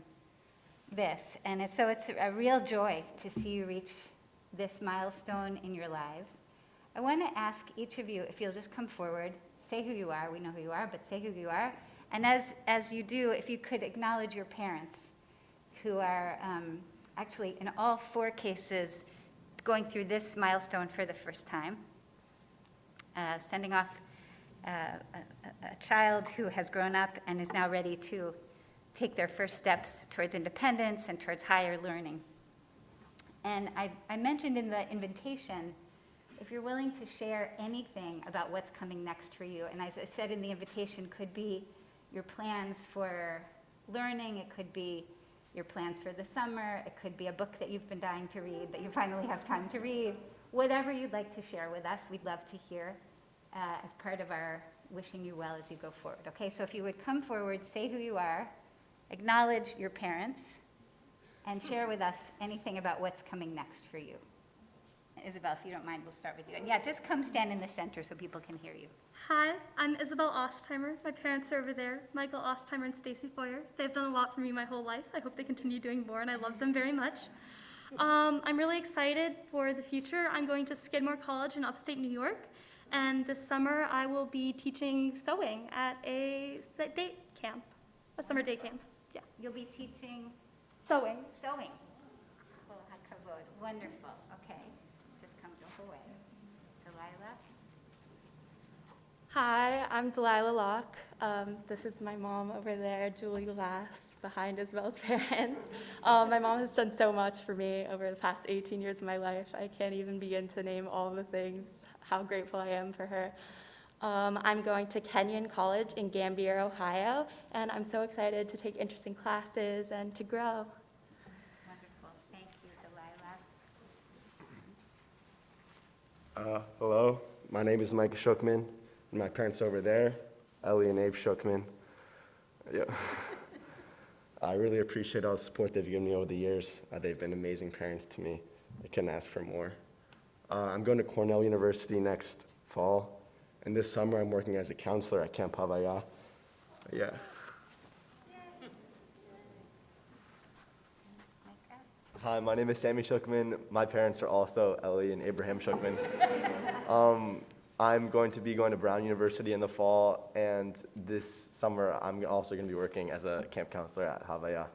this. And it's a real joy to see you reach this milestone in your lives. I want to ask each of you, if you'll just come forward, say who you are. We know who you are, but say who you are. And as you do, if you could acknowledge your parents, who are actually, in all 4 cases, going through this milestone for the first time. Sending off a child who has grown up and is now ready to take their first steps towards independence and towards higher learning. And I mentioned in the invitation, if you're willing to share anything about what's coming next for you, and as I said in the invitation, could be your plans for learning, it could be your plans for the summer, it could be a book that you've been dying to read that you finally have time to read. Whatever you'd like to share with us, we'd love to hear as part of our wishing you well as you go forward. Okay, so if you would come forward, say who you are, acknowledge your parents, and share with us anything about what's coming next for you. Isabel, if you don't mind, we'll start with you. And yeah, just come stand in the center so people can hear you. Hi, I'm Isabel Ostheimer. My parents are over there, Michael Ostheimer and Stacy Foyer. They've done a lot for me my whole life. I hope they continue doing more, and I love them very much. I'm really excited for the future. I'm going to Skidmore College in upstate New York, and this summer I will be teaching sewing at a day camp, a summer day camp. Yeah, You'll be teaching sewing. sewing. Kol hakavod. Wonderful. Okay. Just come to away. Delilah. Hi, I'm Delilah Locke. This is my mom over there, Julie Lass, behind Isabel's parents. My mom has done so much for me over the past 18 years of my life. I can't even begin to name all the things, how grateful I am for her. I'm going to Kenyon College in Gambier, Ohio, and I'm so excited to take interesting classes and to grow. Wonderful. Thank you, Delilah. Hello, my name is Mike Shookman, and my parents over there, Ellie and Abe Shookman. Yeah. I really appreciate all the support they've given me over the years. They've been amazing parents to me. I couldn't ask for more. I'm going to Cornell University next fall, and this summer I'm working as a counselor at Camp Havaya. Yeah. Hi, my name is Sammy Shookman. My parents are also Ellie and Abraham Shookman. I'm going to be going to Brown University in the fall, and this summer I'm also going to be working as a camp counselor at Havaya.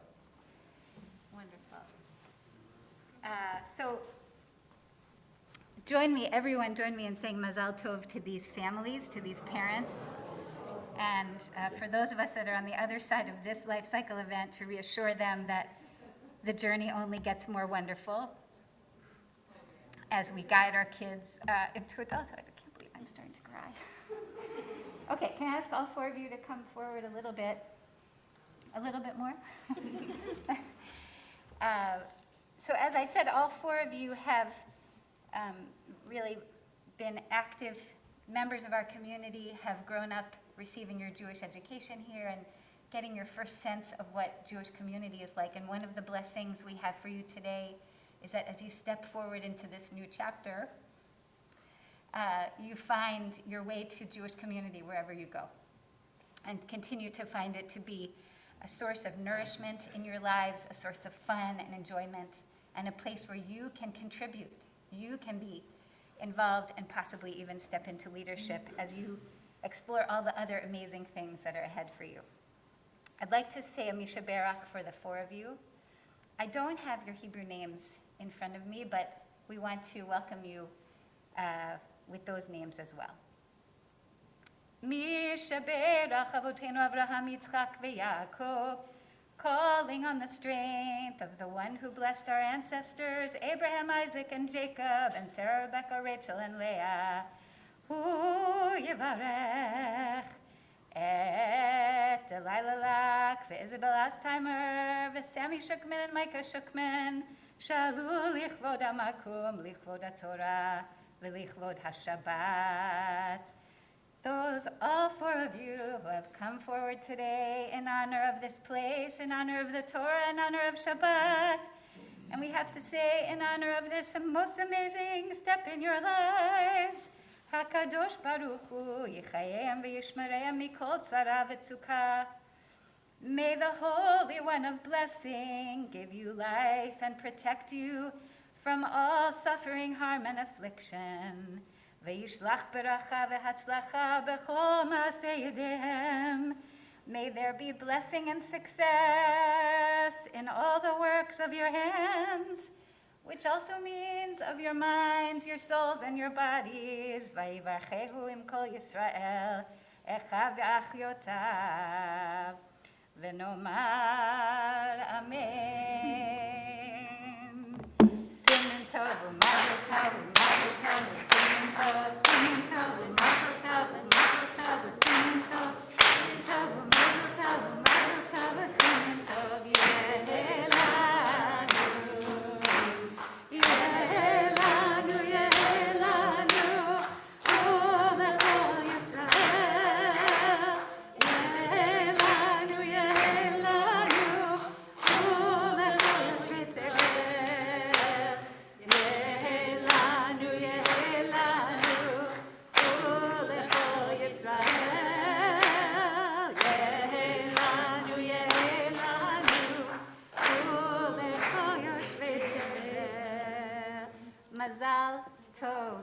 Wonderful. So everyone join me in saying Mazal Tov to these families, to these parents. And for those of us that are on the other side of this life cycle event, to reassure them that the journey only gets more wonderful as we guide our kids into adulthood. I can't believe I'm starting to cry. Okay, can I ask all 4 of you to come forward a little bit more? So as I said, all 4 of you have really been active members of our community, have grown up receiving your Jewish education here and getting your first sense of what Jewish community is like. And one of the blessings we have for you today is that as you step forward into this new chapter, you find your way to Jewish community wherever you go, and continue to find it to be a source of nourishment in your lives, a source of fun and enjoyment, and a place where you can contribute. You can be involved and possibly even step into leadership as you explore all the other amazing things that are ahead for you. I'd like to say a Misha Berach for the 4 of you. I don't have your Hebrew names in front of me, but we want to welcome you with those names as well. Mi sheberach avotenu Avraham, Yitzchak, veYaakov, calling on the strength of the one who blessed our ancestors, Abraham, Isaac, and Jacob, and Sarah, Rebecca, Rachel, and Leah, Hu Yivarech et Delilah Lack, veIsabel Astheimer, veSammy Shukman, and Micah Shukman, Shalu lichvod hamakum, lichvod haTorah, velichvod haShabbat. Those, all four of you who have come forward today in honor of this place, in honor of the Torah, in honor of Shabbat. And we have to say, in honor of this most amazing step in your lives, HaKadosh Baruch Hu, Yichayim v'yishmereim mikol tzara v'tzukah. May the Holy One of Blessing give you life and protect you from all suffering, harm, and affliction. V'yishlach beracha v'hatzlacha b'chol ma'aseh yedehem. May there be blessing and success in all the works of your hands, which also means of your minds, your souls, and your bodies. Vayivarchehu im kol Yisrael, echa v'achyotav, v'nomar amen. Singing tov, u'mazel tov, u'mazel tov, singing tov, singing tov, u'mazel tov, u'mazel tov, singing tov, singing tov, u'mazel tov, u'mazel tov, singing tov, Yehelanu, Yehelanu, Yehelanu, Olechol Yisrael, Yehelanu, Yehelanu, Olechol Yisrael, Yehelanu, Yehelanu, Olechol Yisrael, Yehelanu, Yehelanu, Olechol Yisrael. Mazal Tov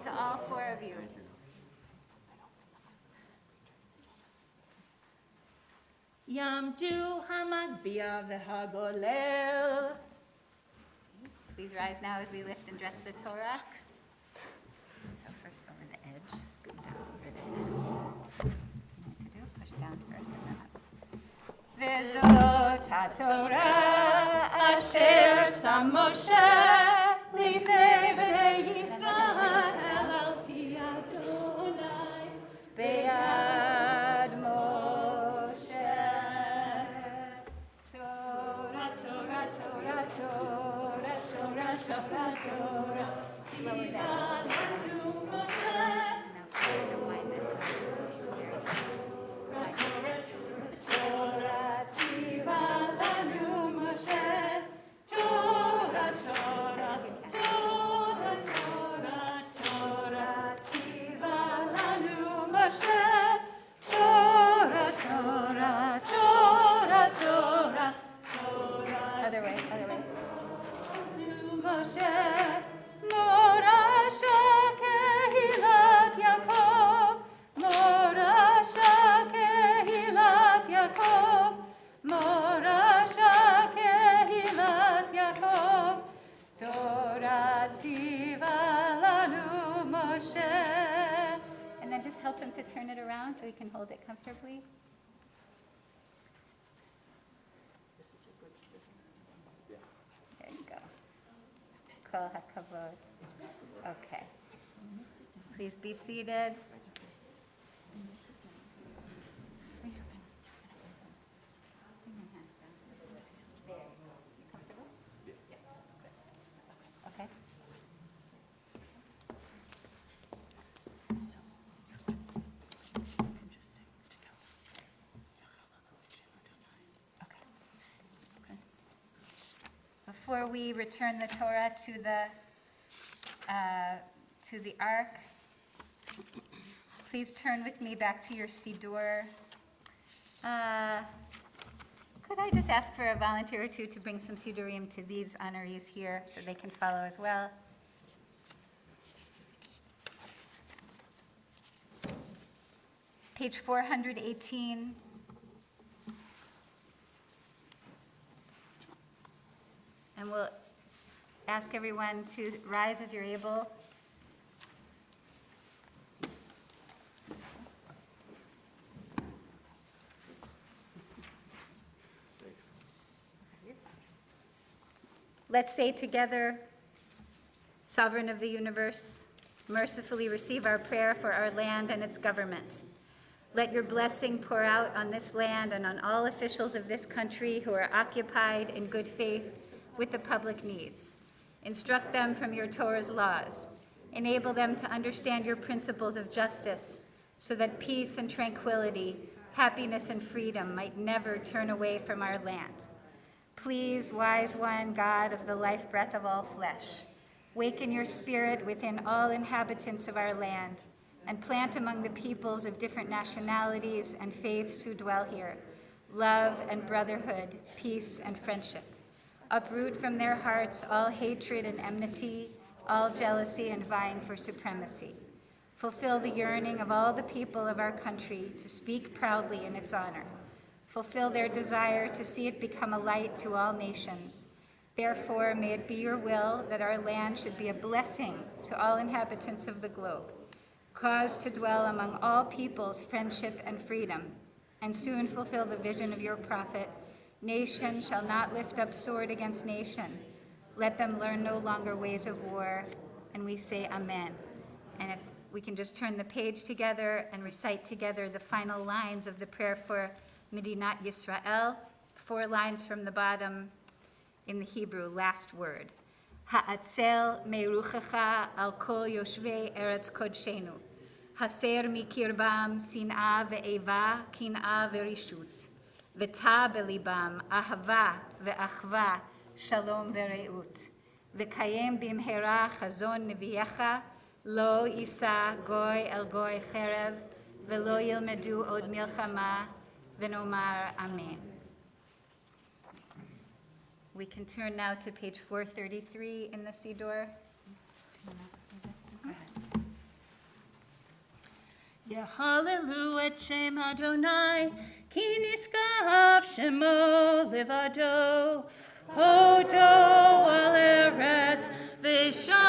to all four of you. Yamdu Hamagbia v'Hagolel. Please rise now as we lift and dress the Torah. So first over the edge, go down over the edge. What to do? Push down first and then up. V'zot haTorah asher sam Moshe lifnei bnei Yisrael al pi Adonai be'ad Moshe. Torah, Torah, Torah, Torah, Torah, Torah, Torah. Siva lanu Moshe. Now try to wind it. Torah, Siva lanu Moshe. Torah, Torah, Torah, Torah, Torah, Siva lanu Moshe. Torah, Torah, Torah, Torah, Torah. Other way, other way. Moshe, Morasha kehilat Yaakov, Morasha kehilat Yaakov, Morasha kehilat Yaakov, Torah tziva lanu Moshe. And then just help him to turn it around so he can hold it comfortably. There you go. Kol hakavod. Okay. Please be seated. Okay. Before we return the Torah to the ark, please turn with me back to your Siddur. Could I just ask for a volunteer or two to bring some Siddurim to these honorees here so they can follow as well? Page 418. And we'll ask everyone to rise as you're able. Let's say together, Sovereign of the universe, mercifully receive our prayer for our land and its government. Let your blessing pour out on this land and on all officials of this country who are occupied in good faith with the public needs. Instruct them from your Torah's laws. Enable them to understand your principles of justice so that peace and tranquility, happiness and freedom might never turn away from our land. Please, wise one, God of the life breath of all flesh, waken your spirit within all inhabitants of our land and plant among the peoples of different nationalities and faiths who dwell here love and brotherhood, peace and friendship. Uproot from their hearts all hatred and enmity, all jealousy and vying for supremacy. Fulfill the yearning of all the people of our country to speak proudly in its honor. Fulfill their desire to see it become a light to all nations. Therefore, may it be your will that our land should be a blessing to all inhabitants of the globe. Cause to dwell among all peoples friendship and freedom, and soon fulfill the vision of your prophet. Nation shall not lift up sword against nation. Let them learn no longer ways of war. And we say amen. And if we can just turn the page together and recite together the final lines of the prayer for Medinat Yisrael, 4 lines from the bottom in the Hebrew, last word. Ha'atzel meruchacha al kol yoshvei eretz kodshenu. Haser mikirbam sin'a ve'eva kin'a ve'rishut. V'ta belibam ahava ve'achva shalom ve'reut. V'kayem bimhera chazon neviyecha lo yisa goy el goy cherev ve'lo yilmedu od milchama v'nomar amen. We can turn now to page 433 in the Siddur. Yehallelu et Shem Adonai, ki niskav shemo levado, hodo al eretz v'shamayim,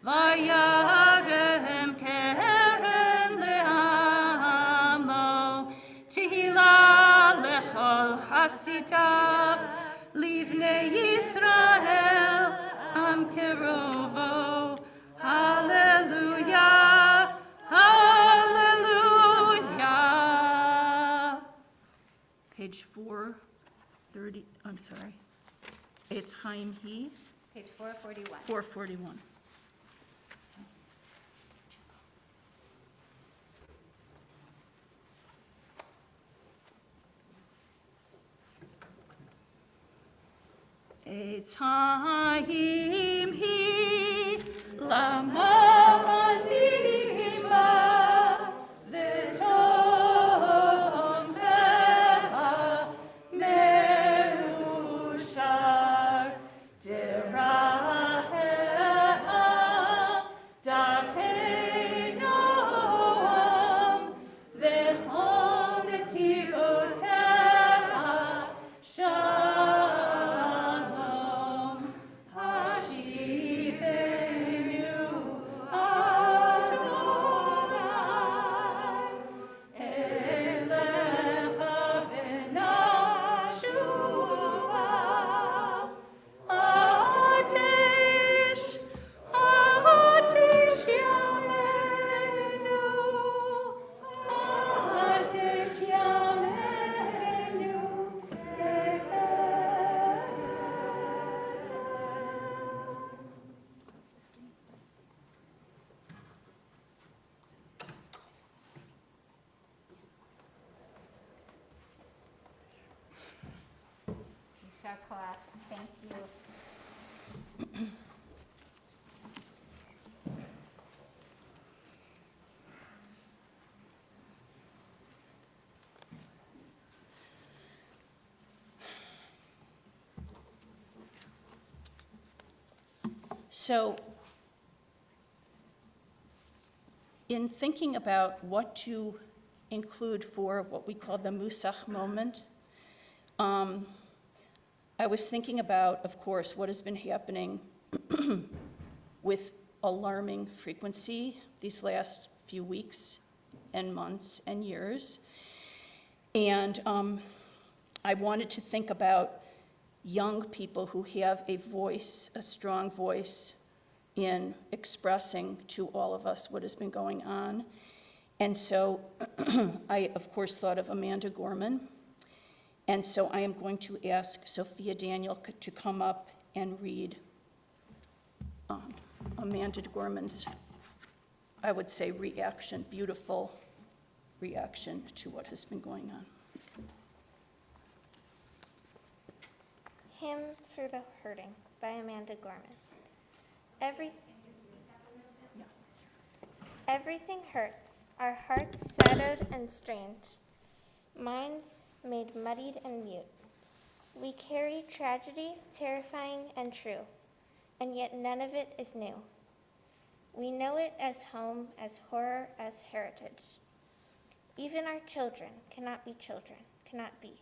vayarem keren le'amo, tehila lechol chasidav, livnei Yisrael, am kerovo. Hallelujah, hallelujah. Page 430, I'm sorry. It's Chaim He, Page 441. 441. It's Chaim He, Lama Hasidima, V'tom Vecha Merushar, Derachecha, Dachenoam, V'chol Netivotecha, Shalom, Hashivenu Adonai, Elecha v'nashua, Atesh, Atesh Yameinu, Atesh Yameinu, Yishar koach. Thank you. So, in thinking about what to include for what we call the Musach moment, I was thinking about, of course, what has been happening with alarming frequency these last few weeks and months and years. And I wanted to think about, young people who have a voice, a strong voice in expressing to all of us what has been going on. And so I, of course, thought of Amanda Gorman. And so I am going to ask Sophia Daniel to come up and read Amanda Gorman's, I would say, beautiful reaction to what has been going on. Hymn for the Hurting by Amanda Gorman. Everything hurts, our hearts shadowed and strange, minds made muddied and mute. We carry tragedy, terrifying and true, and yet none of it is new. We know it as home, as horror, as heritage. Even our children cannot be children, cannot be.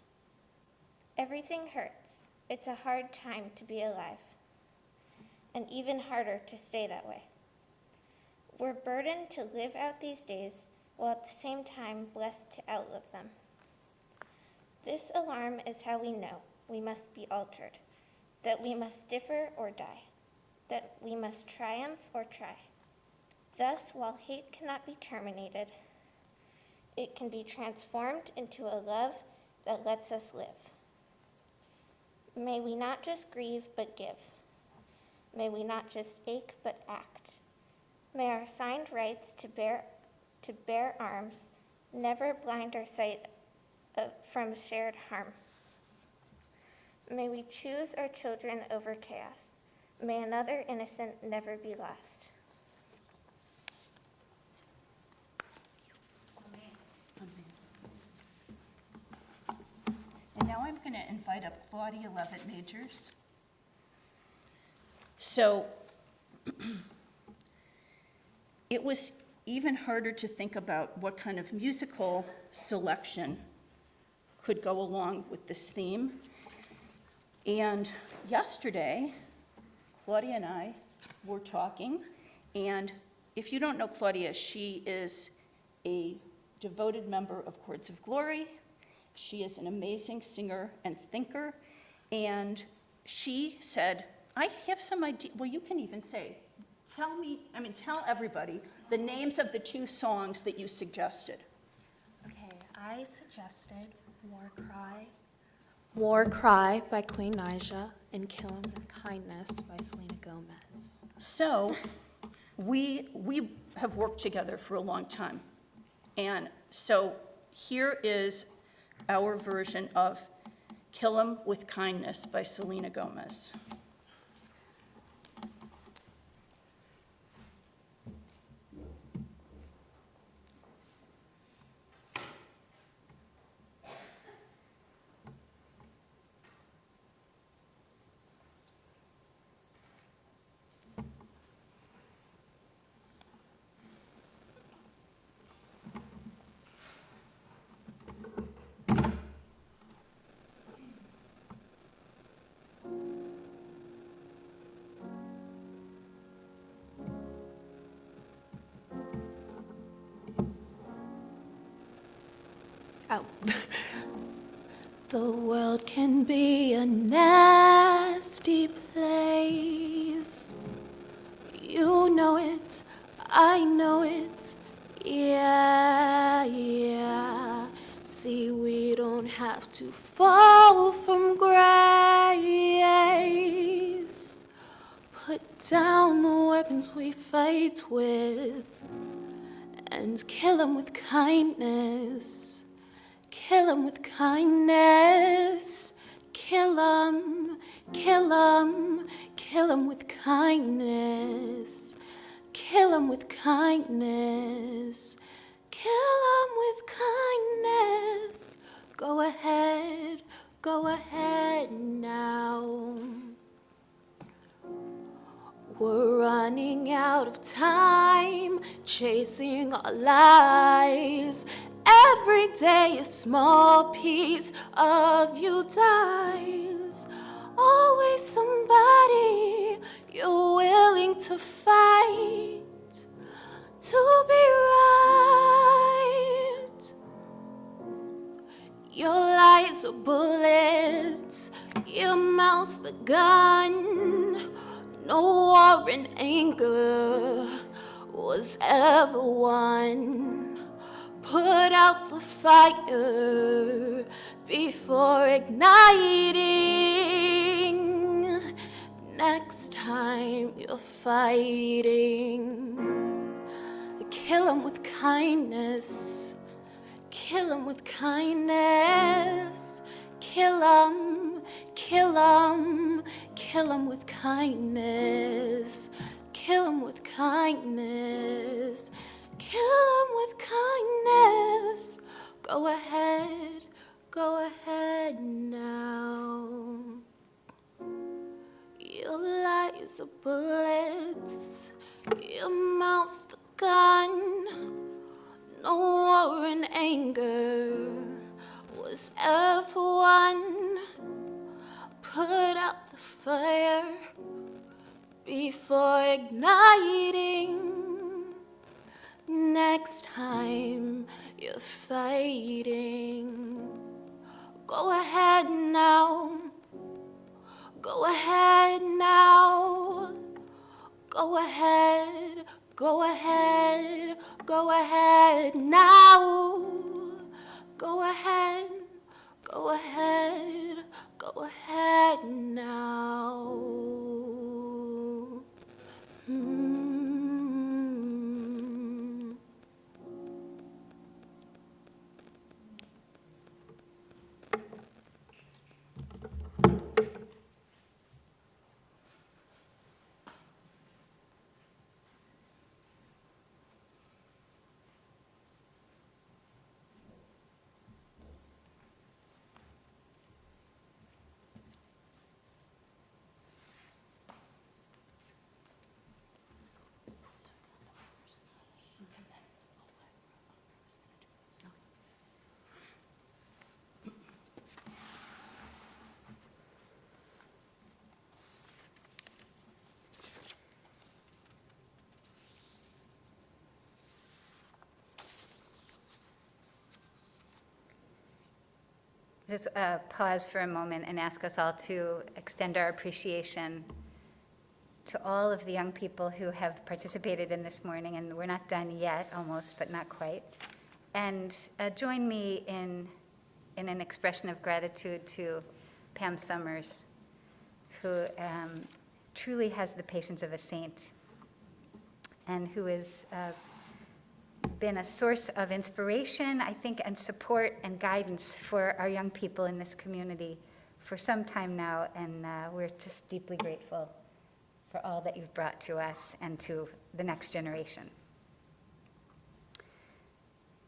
Everything hurts. It's a hard time to be alive, and even harder to stay that way. We're burdened to live out these days while at the same time blessed to outlive them. This alarm is how we know we must be altered, that we must differ or die, that we must triumph or try. Thus, while hate cannot be terminated, it can be transformed into a love that lets us live. May we not just grieve but give. May we not just ache but act. May our signed rights to bear arms never blind our sight from shared harm. May we choose our children over chaos. May another innocent never be lost. And now I'm going to invite up Claudia Levitt Majors. So it was even harder to think about what kind of musical selection could go along with this theme. And yesterday, Claudia and I were talking, and if you don't know Claudia, she is a devoted member of Chords of Glory. She is an amazing singer and thinker, and she said, I have some idea, well, you can even say, tell everybody the names of the two songs that you suggested. Okay, I suggested War Cry by Queen Naija and Kill 'Em with Kindness by Selena Gomez. So we have worked together for a long time. And so here is our version of Kill 'Em with Kindness by Selena Gomez. Oh. The world can be a nasty place. You know it, I know it, yeah, yeah. See, we don't have to fall from grace. Put down the weapons we fight with and kill 'em with kindness. Kill 'em with kindness. Kill 'em, kill 'em, kill 'em with kindness. Kill 'em with kindness. Kill 'em with kindness. Go ahead now. We're running out of time, chasing our lies. Every day a small piece of you dies. Always somebody you're willing to fight to be right. Your lies are bullets, your mouth mouths the gun. No war and anger was ever won. Put out the fire before igniting. Next time you're fighting, kill 'em with kindness. Kill 'em with kindness. Kill 'em, kill 'em, kill 'em with kindness. Kill 'em with kindness. Kill 'em with kindness. Go ahead now. Your lies are bullets, your mouth's the gun. No war and anger was ever won. Put out the fire before igniting. Next time you're fighting, go ahead now. Go ahead now. Go ahead. Go ahead. Go ahead now. Go ahead. Go ahead. Go ahead now. Just pause for a moment and ask us all to extend our appreciation to all of the young people who have participated in this morning, and we're not done yet, almost, but not quite. And join me in an expression of gratitude to Pam Summers, who truly has the patience of a saint, and who has been a source of inspiration, I think, and support and guidance for our young people in this community for some time now, and we're just deeply grateful for all that you've brought to us and to the next generation.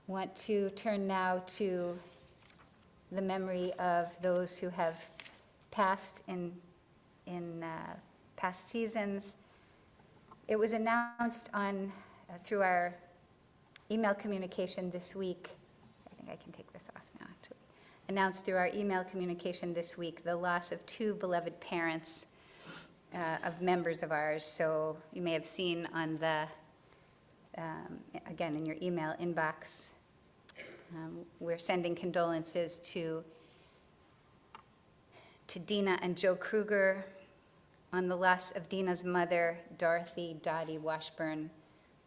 Want to turn now to the memory of those who have passed in past seasons. It was announced on through our email communication this week. I think I can take this off now, actually. Announced through our email communication this week the loss of two beloved parents of members of ours. So you may have seen on the, again, in your email inbox, we're sending condolences to Dina and Joe Kruger on the loss of Dina's mother, Dorothy Dottie Washburn.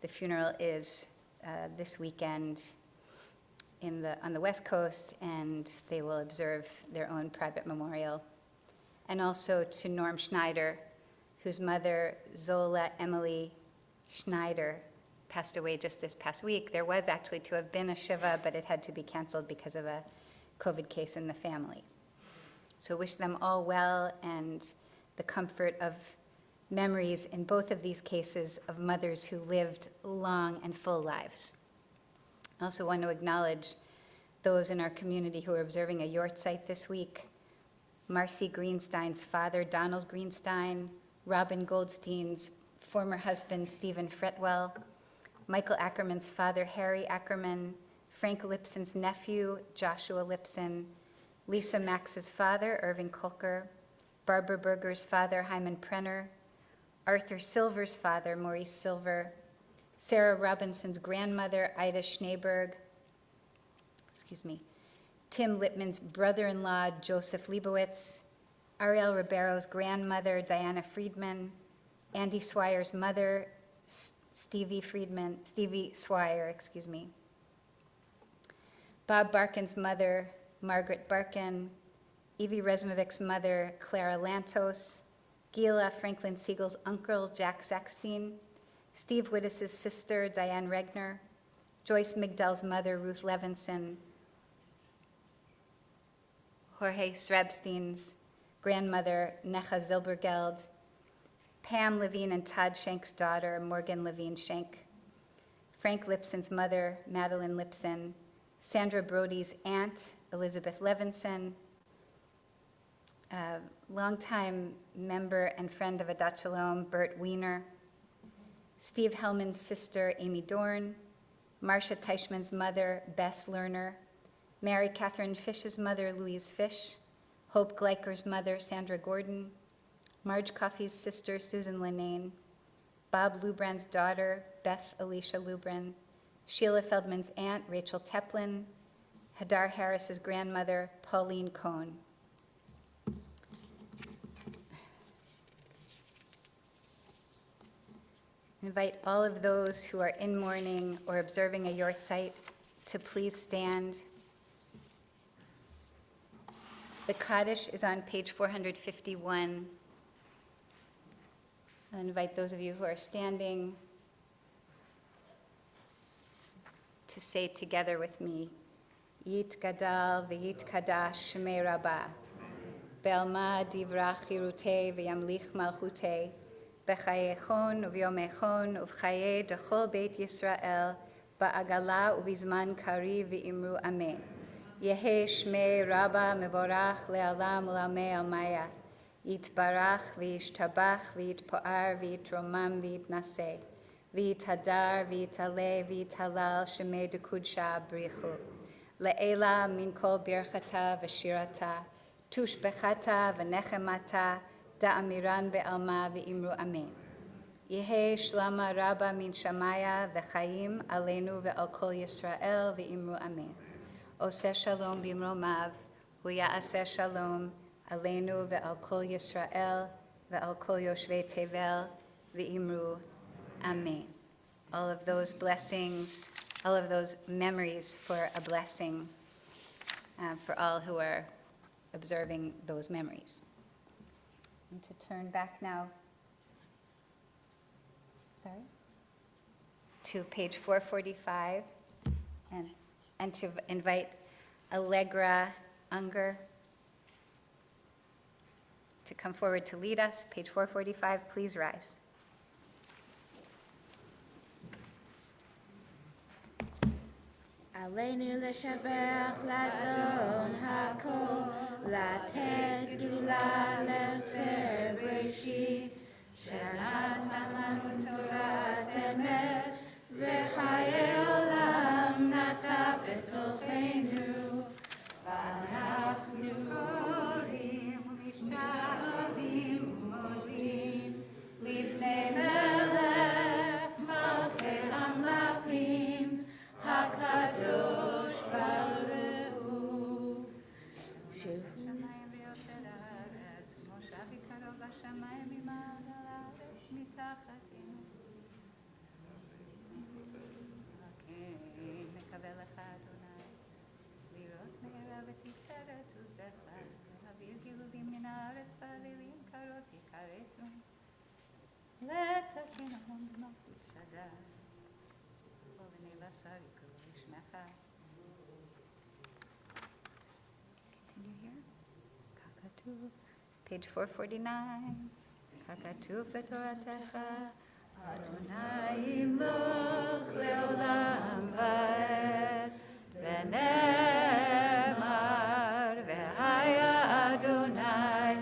The funeral is this weekend on the West Coast, and they will observe their own private memorial. And also to Norm Schneider, whose mother, Zola Emily Schneider, passed away just this past week. There was actually to have been a Shiva, but it had to be canceled because of a COVID case in the family. So wish them all well and the comfort of memories in both of these cases of mothers who lived long and full lives. I also want to acknowledge those in our community who are observing a Yortzeit this week. Marcy Greenstein's father, Donald Greenstein, Robin Goldstein's former husband, Stephen Fretwell, Michael Ackerman's father, Harry Ackerman, Frank Lipson's nephew, Joshua Lipson, Lisa Max's father, Irving Kolker, Barbara Berger's father, Hyman Prenner, Arthur Silver's father, Maurice Silver, Sarah Robinson's grandmother, Ida Schneeberg, Tim Lippman's brother-in-law, Joseph Leibowitz, Ariel Ribeiro's grandmother, Diana Friedman, Andy Swire's mother, Stevie Swire, Bob Barkin's mother, Margaret Barkin, Evie Resmovic's mother, Clara Lantos, Gila Franklin Siegel's uncle, Jack Sackstein, Steve Wittes' sister, Diane Regner, Joyce Migdal's mother, Ruth Levinson, Jorge Srebstein's grandmother, Necha Zilbergeld, Pam Levine and Todd Schenk's daughter, Morgan Levine Schenk, Frank Lipson's mother, Madeline Lipson, Sandra Brody's aunt, Elizabeth Levinson, longtime member and friend of Adat Shalom, Bert Wiener, Steve Hellman's sister, Amy Dorn, Marcia Teichman's mother, Bess Lerner, Mary Catherine Fish's mother, Louise Fish, Hope Gleiker's mother, Sandra Gordon, Marge Coffey's sister, Susan Linane, Bob Lubrand's daughter, Beth Alicia Lubran, Sheila Feldman's aunt, Rachel Teplin, Hadar Harris's grandmother, Pauline Cohn. Invite all of those who are in mourning or observing a yortzeit to please stand. The Kaddish is on page 451. I invite those of you who are standing to say together with me, Yit Gadal v'Yit Kadash Shemei Rabbah, Be'alma divrach Hirutei v'yamlich Malchutei, B'chayechon u'v'yomechon u'v'chayei dechol Beit Yisrael, ba'agala u'vizman kari v'imru Amen. Yehe Shmei Rabbah mevorach le'alam u'lamei almaya, Yitbarach v'yishtabach v'yitpo'ar v'yitromam v'yitnaseh, v'yithadar v'yitale v'yithalal shemei dekudsha brichu. Le'ela min kol birchata v'shirata, tushbechata v'nechemata, da'amiran be'alma v'imru amen. Yehe shlama rabba min shamaya v'chaim aleinu ve'al kol Yisrael v'imru amen. Oseh shalom b'imromav, v'ya'aseh shalom, Aleinu ve'al kol Yisrael ve'al kol yoshvei tevel v'imru amen. All of those blessings, all of those memories for a blessing for all who are observing those memories. And to turn back now, to page 445 and to invite Allegra Unger to come forward to lead us. Page 445, please rise. Aleinu l'shabach l'adon hakol, latet gila l'ser breshit, shenatan lanu Torat emet, v'chayei olam nata b'tochenu, v'anachnu korim u'mishtabim u'modim, lifnei melech malchei hamlachim, HaKadosh Baruch Hu. השמיים ויוסד הארץ, כמו שאבי קרוב בשמיים ממעל הארץ מתחתנו. כן, מקבל לך אדוני, לראות מהרה ותפארת עוזך, להעביר גילויים מן הארץ ועלילים קרות יכרתו. לתקנם במלכות שדי, ובני בשר יקראו לשמך. Continue here. Kakatuv, page 449. Kakatuv b'toratecha, Adonai yimloch leolam va'ed, v'ne'emar v'haya Adonai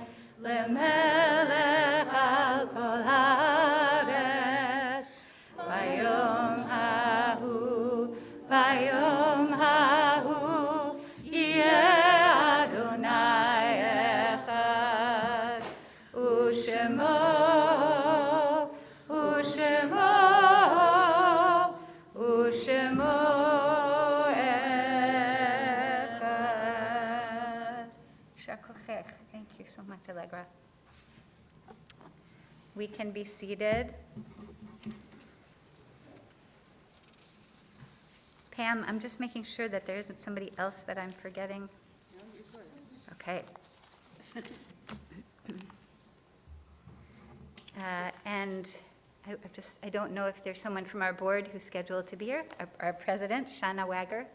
lemelech al kol haaretz, bayom hahu, bayom hahu, yeh Adonai echad, u'shemo, u'shemo, u'shemo echad. יישר כוחך. Thank you. you so much, Allegra. We can be seated. Pam, I'm just making sure that there isn't somebody else that I'm forgetting. Okay. And I don't know if there's someone from our board who's scheduled to be here. Our president, Shana Wagger.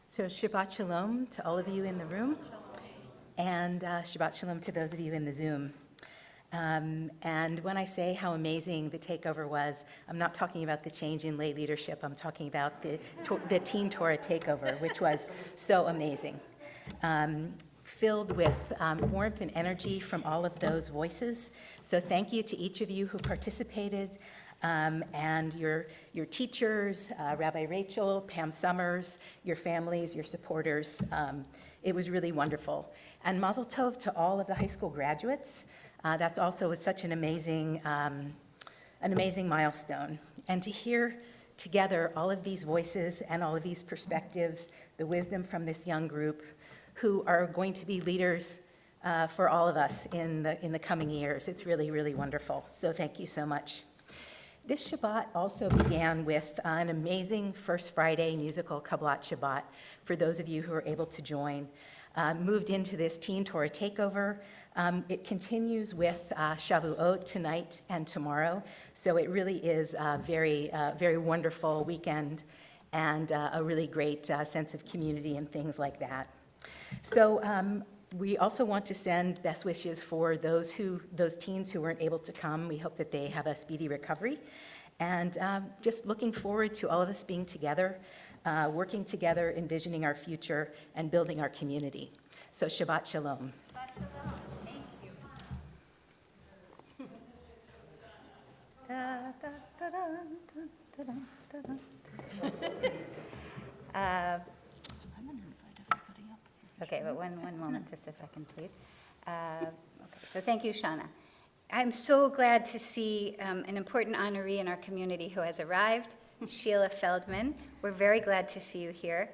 So Shabbat Shalom to all of you in the room, and Shabbat Shalom to those of you in the Zoom. And when I say how amazing the takeover was, I'm not talking about the change in lay leadership. I'm talking about the Teen Torah takeover, which was so amazing. Filled with warmth and energy from all of those voices. So thank you to each of you who participated. And your teachers, Rabbi Rachel, Pam Summers, your families, your supporters. It was really wonderful. And Mazel Tov to all of the high school graduates. That's also such an amazing milestone. And to hear together all of these voices and all of these perspectives, the wisdom from this young group who are going to be leaders for all of us in the coming years. It's really, really wonderful. So thank you so much. This Shabbat also began with an amazing First Friday musical Kabbalat Shabbat for those of you who are able to join. Moved into this Teen Torah takeover. It continues with Shavuot tonight and tomorrow. So it really is a very wonderful weekend and a really great sense of community and things like that. So we also want to send best wishes for those teens who weren't able to come. We hope that they have a speedy recovery. And just looking forward to all of us being together, working together, envisioning our future, and building our community. So Shabbat Shalom. Shabbat Shalom. Thank you. Okay, but one moment, just a second, please. Okay, so thank you, Shana. I'm so glad to see an important honoree in our community who has arrived, Sheila Feldman. We're very glad to see you here.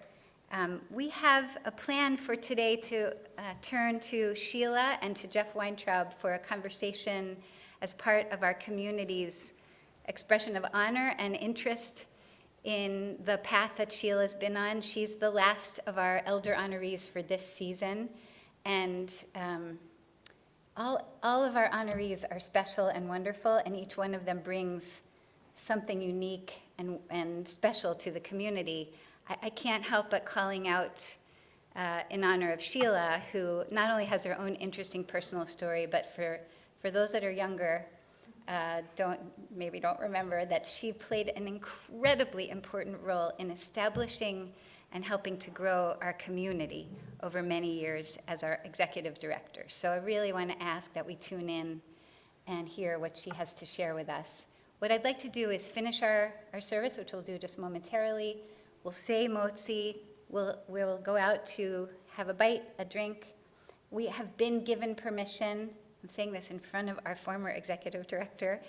We have a plan for today to turn to Sheila and to Jeff Weintraub for a conversation as part of our community's expression of honor and interest in the path that Sheila's been on. She's the last of our elder honorees for this season, and all of our honorees are special and wonderful, and each one of them brings something unique and special to the community. I can't help but calling out in honor of Sheila, who not only has her own interesting personal story, but for those that are younger, maybe don't remember that she played an incredibly important role in establishing and helping to grow our community over many years as our executive director. So I really want to ask that we tune in and hear what she has to share with us. What I'd like to do is finish our service, which we'll do just momentarily. We'll say motzi, we'll go out to have a bite, a drink. We have been given permission. I'm saying this in front of our former executive director.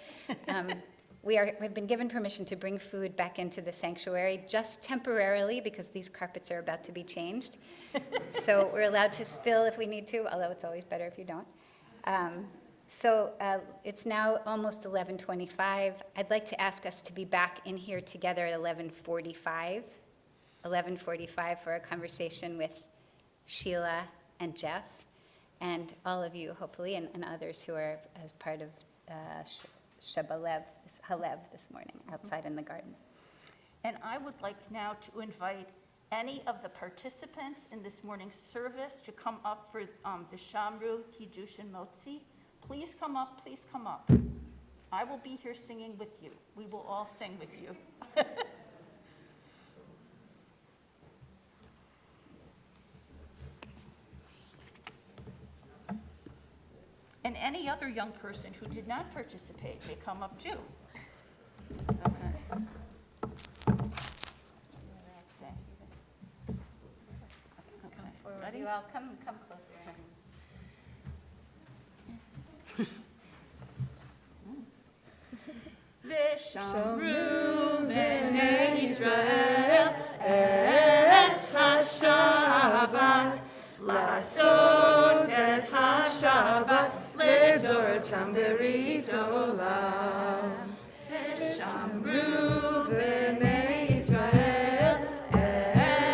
We've been given permission to bring food back into the sanctuary just temporarily because these carpets are about to be changed. So we're allowed to spill if we need to, although it's always better if you don't. It's now almost 11:25. I'd like to ask us to be back in here together at 11:45 for a conversation with Sheila and Jeff. And all of you, hopefully, and others who are as part of Halev this morning, outside in the garden. And I would like now to invite any of the participants in this morning's service to come up for the Shamru, Kiddush, and Motzi. Please come up, please come up. I will be here singing with you. We will all sing with you. And any other young person who did not participate may come up too. Okay. Ready? You all come closer. V'shamru b'nei Yisrael et ha-Shabbat, לעשות את השבת לדורתם ברית עולם. ושמרו בני ישראל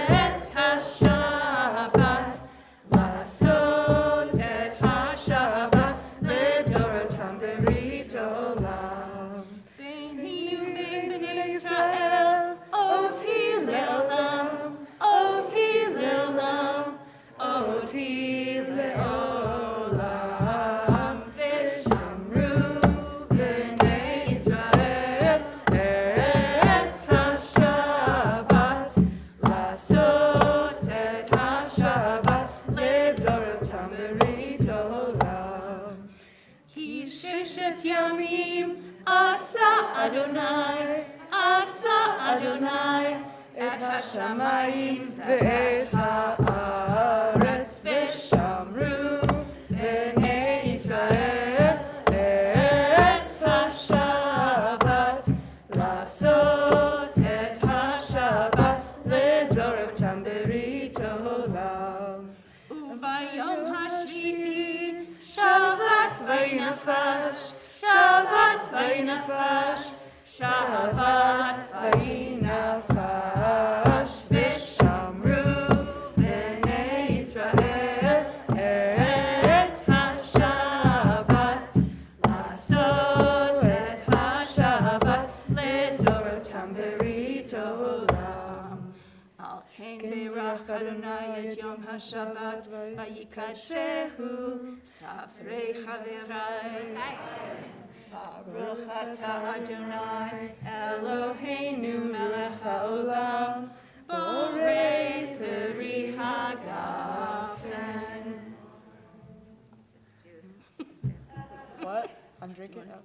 את השבת, לעשות את השבת לדורתם ברית עולם. ביני ובין בני ישראל אותי לעולם, אותי לעולם, אותי לעולם. ושמרו בני ישראל את השבת, לעשות את השבת לדורתם ברית עולם. כי ששת ימים עשה אדוני את השמיים ואת הארץ, ושמרו בני ישראל את השבת, לעשות את השבת לדורתם ברית עולם. וביום השביעי שבת וינפש, שבת וינפש, שבת וינפש. ושמרו בני ישראל את השבת, לעשות את השבת לדורתם ברית עולם. על כן בירך אדוני את יום השבת ויקדשהו ספרי חבריי. ברוך אתה אדוני אלוהינו מלך העולם, בורא פרי הגפן. What? I'm drinking it.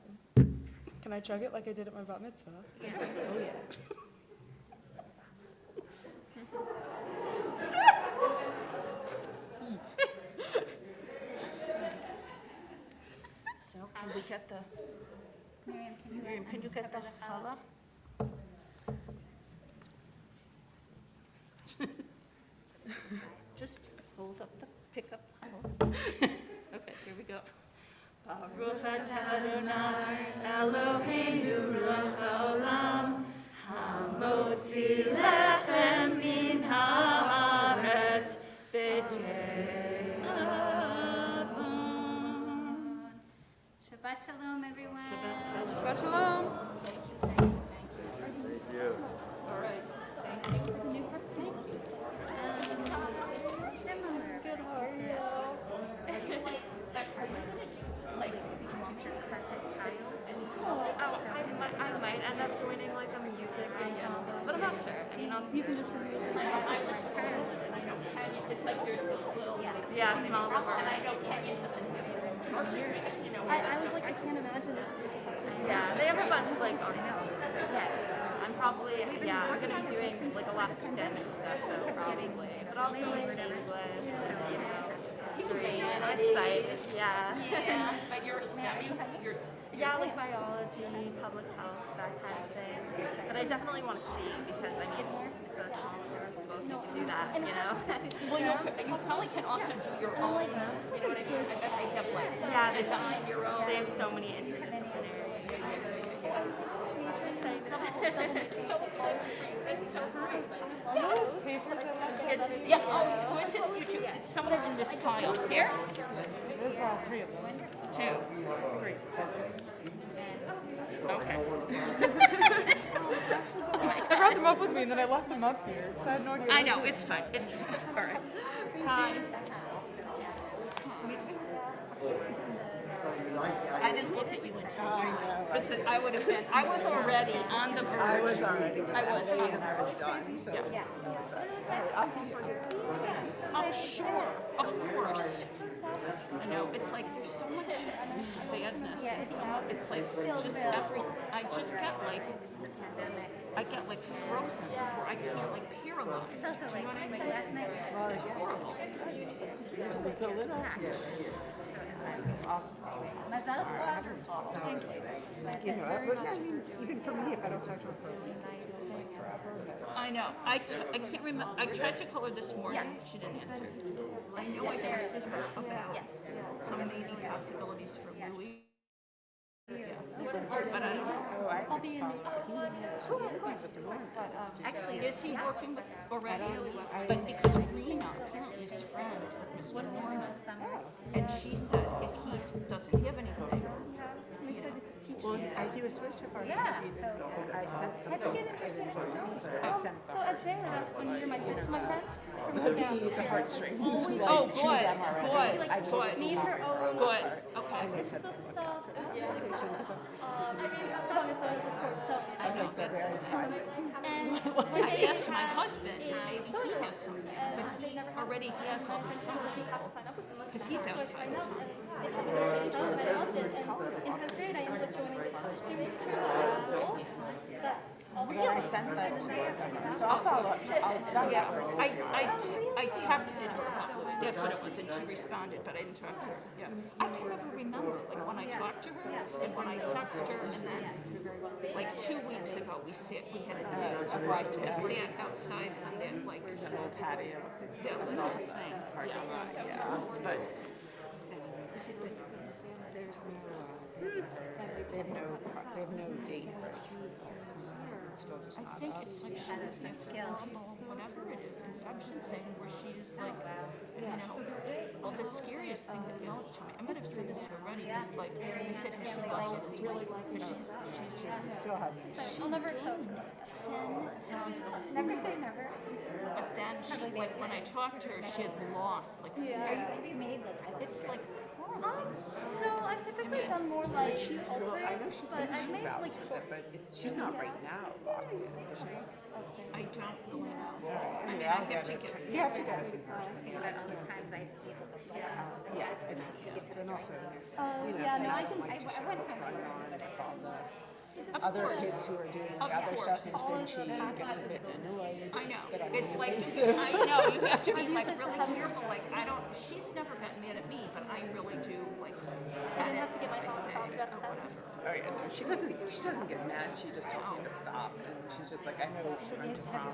Can I chug it like I did at my bat mitzvah? Yeah. Oh, yeah. So can we get the, Miriam, can you get the challah? Just hold up the, pick up. Okay, here we go. Baruch atah Adonai Eloheinu melech haolam, hamotzi lechem min haaretz b'te'avon. Shabbat shalom, everyone. Shabbat shalom. All right, thank you. Good, how are you? I might end up joining like a music ensemble, but I'm not sure. I mean, you can just remove it. It's like there's those little, Yeah, small rubber. and I know Kenya's just in you know. I was like, I can't imagine this. Yeah, they have a bunch of like ensembles. I'm probably, I'm gonna be doing like a lot of STEM and stuff though, probably, but also like English, you know, history and psych, Yeah, but you're STEM, you're. Yeah, like biology, public health, that kind of thing. But I definitely want to see because I mean, it's a small school, so you can do that, you know. Well, you probably can also do your own, you know what I mean? I bet they have like, design your own. They have so many interdisciplinary. So excited for you, it's so great. Those papers I left It's good to see. Yeah, oh, it's just you two, it's somewhere in this pile. Here? There's all three of them. 2, 3. Okay. I brought them up with me and then I left them up here because I had no idea. I know, it's fine, it's fine. All right. Hi. I didn't look at you until listen, I would have been, I was already on the verge. I was already. I was on the verge. done. So Yeah. Oh, sure, of course. I know, it's like there's so much sadness and so much, it's like just I just get like, I get like frozen or I feel like paralyzed. It's also like last night. It's horrible. the little. Awesome. Mazal tov. Thank you. You know, but I mean, even for me, if I don't talk to her for a week, it's like forever. I know. I can't remember. I tried to call her this morning. She didn't answer. I know I texted her about some maybe possibilities for Louis. Yeah. But I don't know. I'll be in. Actually, is he working with already? But because Rena apparently is friends with Mr. Norman. And she said if he doesn't have anything, Well, he was supposed to have already interviewed, and I sent How'd you something. get interested in I sent So at Sheridan, when you're my friend, so my friend from the heartstrings. oh, good, good, I just good, me and her own good, okay. the stuff. It was really cool. Of course. So I was like, they're very fun. and I asked my husband if maybe he has something, but he already has all these summer people, because he's outside the time. I loved it. And in 10th grade, I ended up joining the costume school at school. So that's all Then I sent that to her. So I'll follow up. I'll follow Yeah, up. I texted her, that's what it was, and she responded, but I didn't talk to her, yeah. I can never remember, like, when I talked to her, and when I texted her, and then, like, 2 weeks ago, we had a dinner, we sat outside on that, like, Little patio. that little thing, Yeah, but they have no date. It's still just I not think up. it's like she has some skill, whatever it is, infection thing, where she's like, you know, well, the scariest thing that Alice told me, I might have said this to her already, is like, I said, has she lost all this weight? Because she's Still hasn't. I'll never accept 10 pounds of food. Never say never. But then she, like, when I talked to her, she had lost, like, Have you made it's like, No, I've typically done more like Well, I know she's but I've been made out like with it, but she's not right now locked in, is she? I don't really know. I mean, I'll I have to it. get it. You have to get it in person. But all the times I've been able to play Yeah, I just can't. And also, you know, yeah, no, I I just can. like to show one what's time I going learned, on but with all the Of other course. kids who are doing Of the other course. stuff, and then she gets a bit annoyed. I know. that I'm It's being like, evasive. I know, you have to be like really careful. Like, she's never gotten mad at me, but I really do, like, I didn't have to get my I phone say stopped or about that. whatever. Oh yeah, no, she doesn't get mad. She just told me to stop, and she's just like, I know it's time to prom.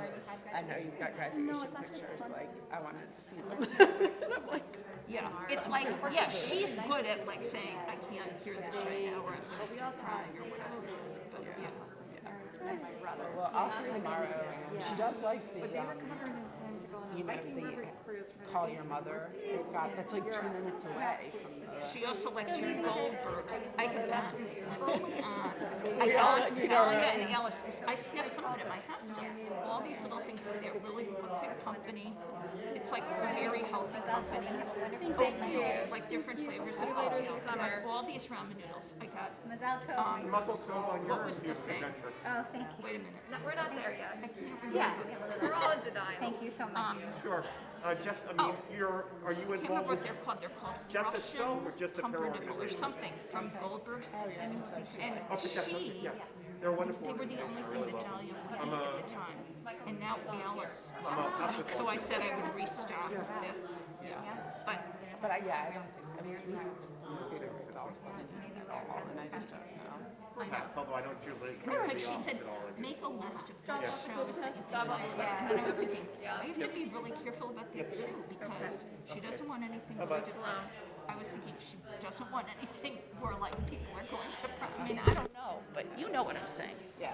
I know you've got graduation pictures. Like, I wanted to see them. And I'm like, Yeah, it's like, yeah, she's good at like saying, I can't hear this right now, or I'm going to start crying, or whatever it is, but yeah. well, I'll see her tomorrow. And she does like the, you know, the call your mother. They've got that's like 2 minutes away from the. She also likes her Goldbergs. I have left early on. I got Dahlia and Alice. I have some of it at my house still. All these little things that they're really, what's it, company? It's like a very healthy company. Oatmeals, like different flavors of oatmeal. Like all these ramen noodles. I got. Mazal tov. What was the thing? Oh, thank you. Wait a minute. We're not there yet. Yeah. We're all in denial. Thank you so much. Sure. Jess, I mean, are you I can't remember involved what with they're called. They're called Jess Russian itself or just the pumpernickel or organization? something from Goldberg's. And Okay, Jess, okay, she, yes. They're wonderful. they were the only thing that Dahlia wanted at the time. And now Alice I'm lost a- it. So I said I would restock. That's, yeah. But But I don't think. I mean, at least Peter Sedals wasn't at all, and I just don't know. Perhaps, although I don't usually. it's like she said, make a list of the shows that you've done. And I was thinking, I have to be really careful about that too, because she doesn't want anything ridiculous. I was thinking she doesn't want anything where like people are going to, I mean, I don't know, but you know what I'm saying. Yeah.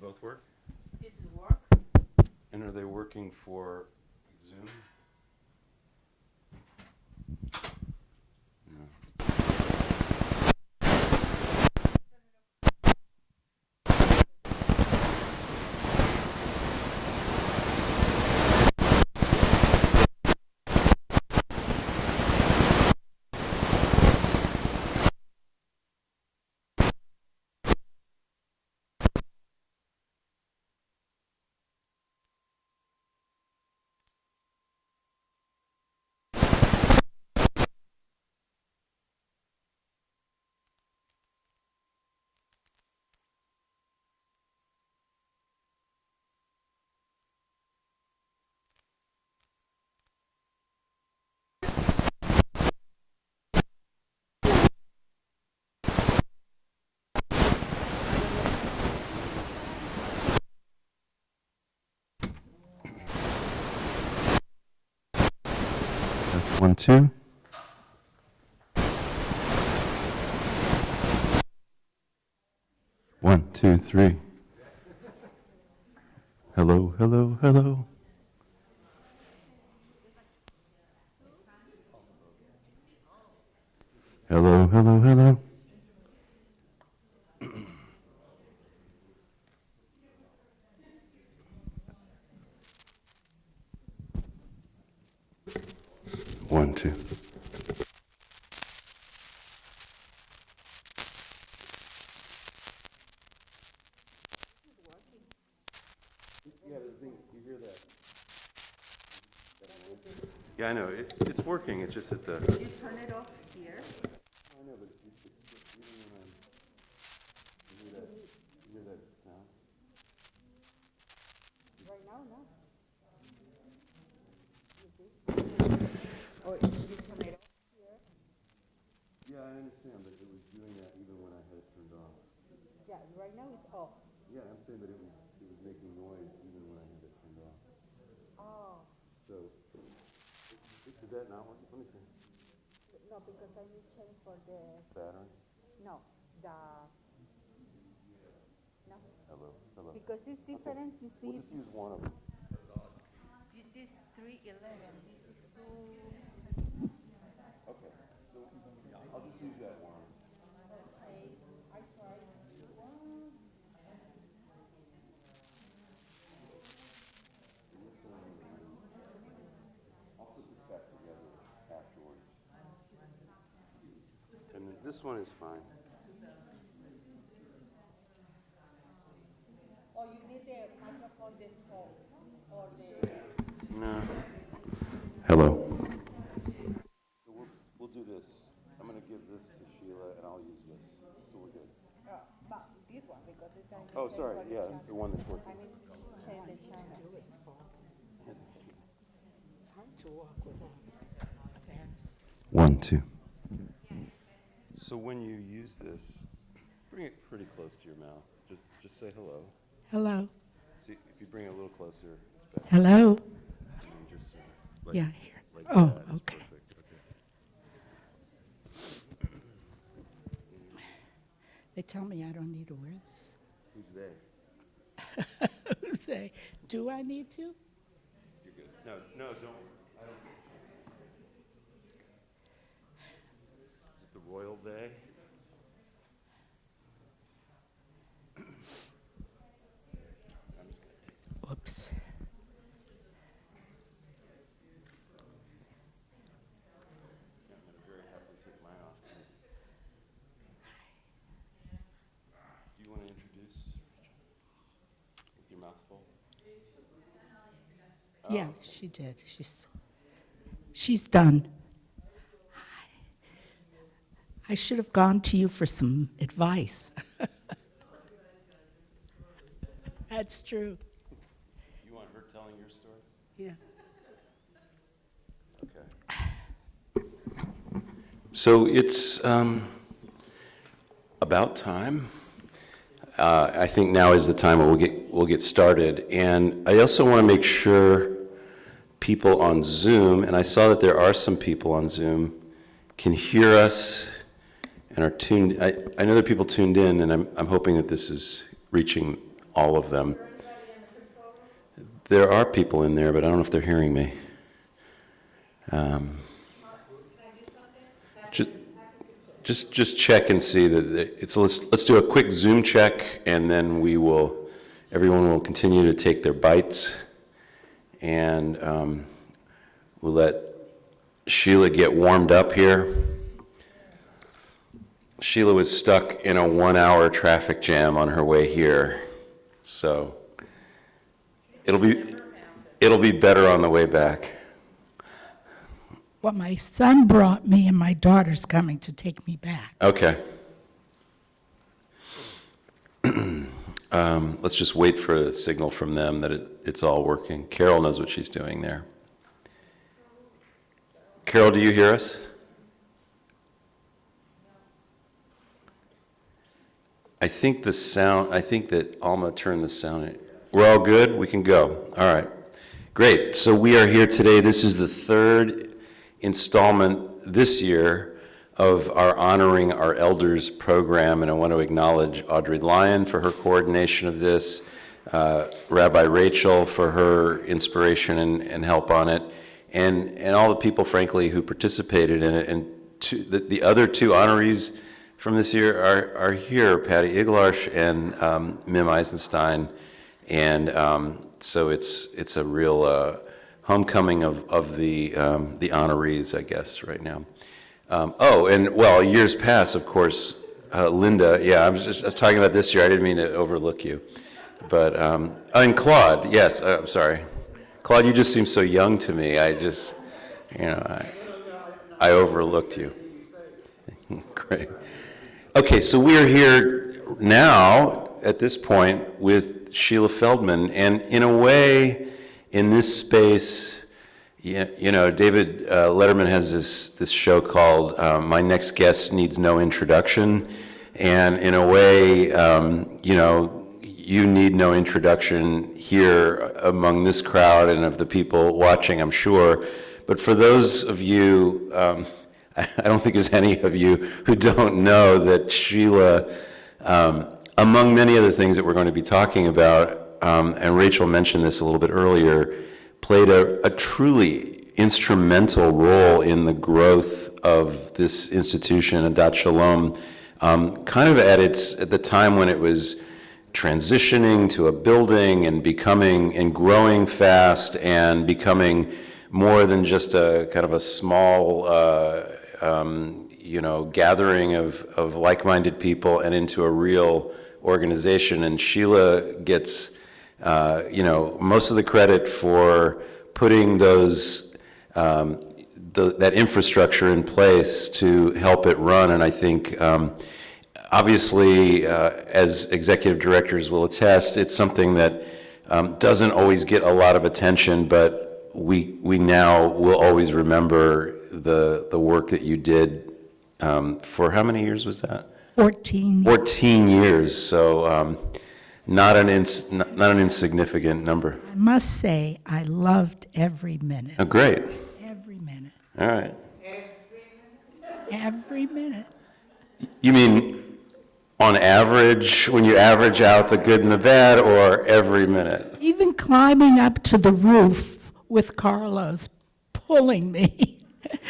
both work? This is work. And are they working for Zoom? That's 1, 2. One, two, three. Hello, hello, hello. Hello, hello, hello. One, two. Yeah, I know. It's working. It's just at the. You turn it off here. I know, but it's even when you hear that sound. Right now, no. Or you turn it off here. Yeah, I understand, but it was doing that even when I had it turned off. Yeah, right now it's off. Yeah, I'm saying that it was making noise even when I had it turned off. Oh. So, is that not working? Let me see. No, because I need change for the, Battery? no, the, no. Hello, hello. Because it's different, you see. We'll just use one of them. This is 311. This is 2. Okay, so I'll just use that one. Okay, I tried. I'll put this back together afterwards. And this one is fine. Or you need the microphone, the top, or the. No. Hello. So we'll do this. I'm going to give this to Sheila, and I'll use this. So we're good. But this one, because this I need Oh, change sorry. for the Yeah, channel. the one that's working. I need to change the channel. It's hard to walk without bands. 1, 2. So when you use this, bring it pretty close to your mouth. Just say hello. Hello. See, if you bring it a little closer, it's better. Hello. And then just like, Yeah, here. like Oh, that is okay. perfect. Okay. They tell me I don't need to wear this. Who's they? Who's they? Do I need to? You're good. No, don't. I don't. Is it the royal they? I'm just going to take this. Whoops. Yeah, I'm going to very happily take mine off. Do you want to introduce with your mouth full? Yeah, she did. She's done. I should have gone to you for some advice. That's true. You want her telling your story? Yeah. Okay. So it's about time. I think now is the time when we'll get started. And I also want to make sure people on Zoom, and I saw that there are some people on Zoom, can hear us and are tuned. I know there are people tuned in, and I'm hoping that this is reaching all of them. There are people in there, but I don't know if they're hearing me. Just check and see that it's. Let's do a quick Zoom check, and then everyone will continue to take their bites, and we'll let Sheila get warmed up here. Sheila was stuck in a 1-hour traffic jam on her way here, so it'll be better on the way back. Well, my son brought me, and my daughter's coming to take me back. Okay. Let's just wait for a signal from them that it's all working. Carol knows what she's doing there. Carol, do you hear us? I think that Alma turned the sound. We're all good? We can go. All right. Great. So we are here today. This is the third installment this year of our Honoring Our Elders program, and I want to acknowledge Audrey Lyon for her coordination of this, Rabbi Rachel for her inspiration and help on it, and all the people, frankly, who participated in it. And the other two honorees from this year are here, Patty Iglarsh and Mim Eisenstein, and so it's a real homecoming of the honorees, I guess, right now. Years past, of course, Linda, I was talking about this year, I didn't mean to overlook you. But, and Claude, yes, I'm sorry. Claude, you just seem so young to me, I overlooked you. Great. Okay, so we are here now, at this point, with Sheila Feldman, and in a way, in this space, David Letterman has this show called My Next Guest Needs No Introduction, and in a way, you need no introduction here among this crowd and of the people watching, I'm sure. But for those of you, I don't think there's any of you who don't know that Sheila, among many other things that we're going to be talking about, and Rachel mentioned this a little bit earlier, played a truly instrumental role in the growth of this institution, Adat Shalom, kind of at the time when it was transitioning to a building and becoming and growing fast and becoming more than just a kind of a small, gathering of like-minded people and into a real organization. And Sheila gets, most of the credit for putting that infrastructure in place to help it run. And I think, obviously, as executive directors will attest, it's something that doesn't always get a lot of attention, but we now will always remember the work that you did for how many years was that? 14. 14 years, so not an insignificant number. I must say, I loved every minute. Oh, great. Every minute. All right. Every minute. You mean on average, when you average out the good and the bad, or every minute? Even climbing up to the roof with Carlos pulling me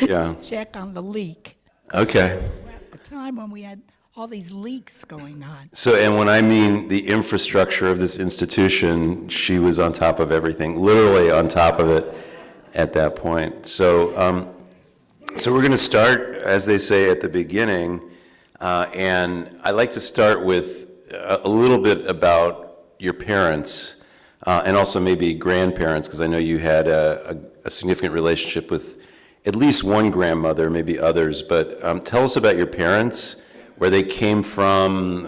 Yeah. to check on the leak. Okay. At the time when we had all these leaks going on. So, and when I mean the infrastructure of this institution, she was on top of everything, literally on top of it at that point. So, so we're going to start, as they say, at the beginning, and I like to start with a little bit about your parents, and also maybe grandparents, because I know you had a significant relationship with at least one grandmother, maybe others, but tell us about your parents, where they came from,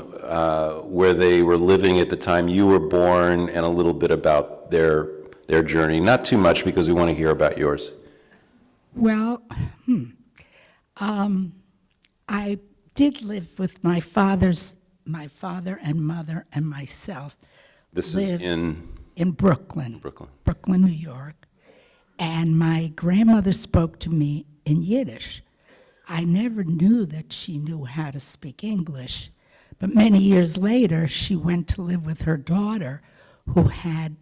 where they were living at the time you were born, and a little bit about their journey. Not too much, because we want to hear about yours. Well, I did live with my father and mother and myself. This is in Brooklyn. Brooklyn, New York. And my grandmother spoke to me in Yiddish. I never knew that she knew how to speak English, But many years later, she went to live with her daughter, who had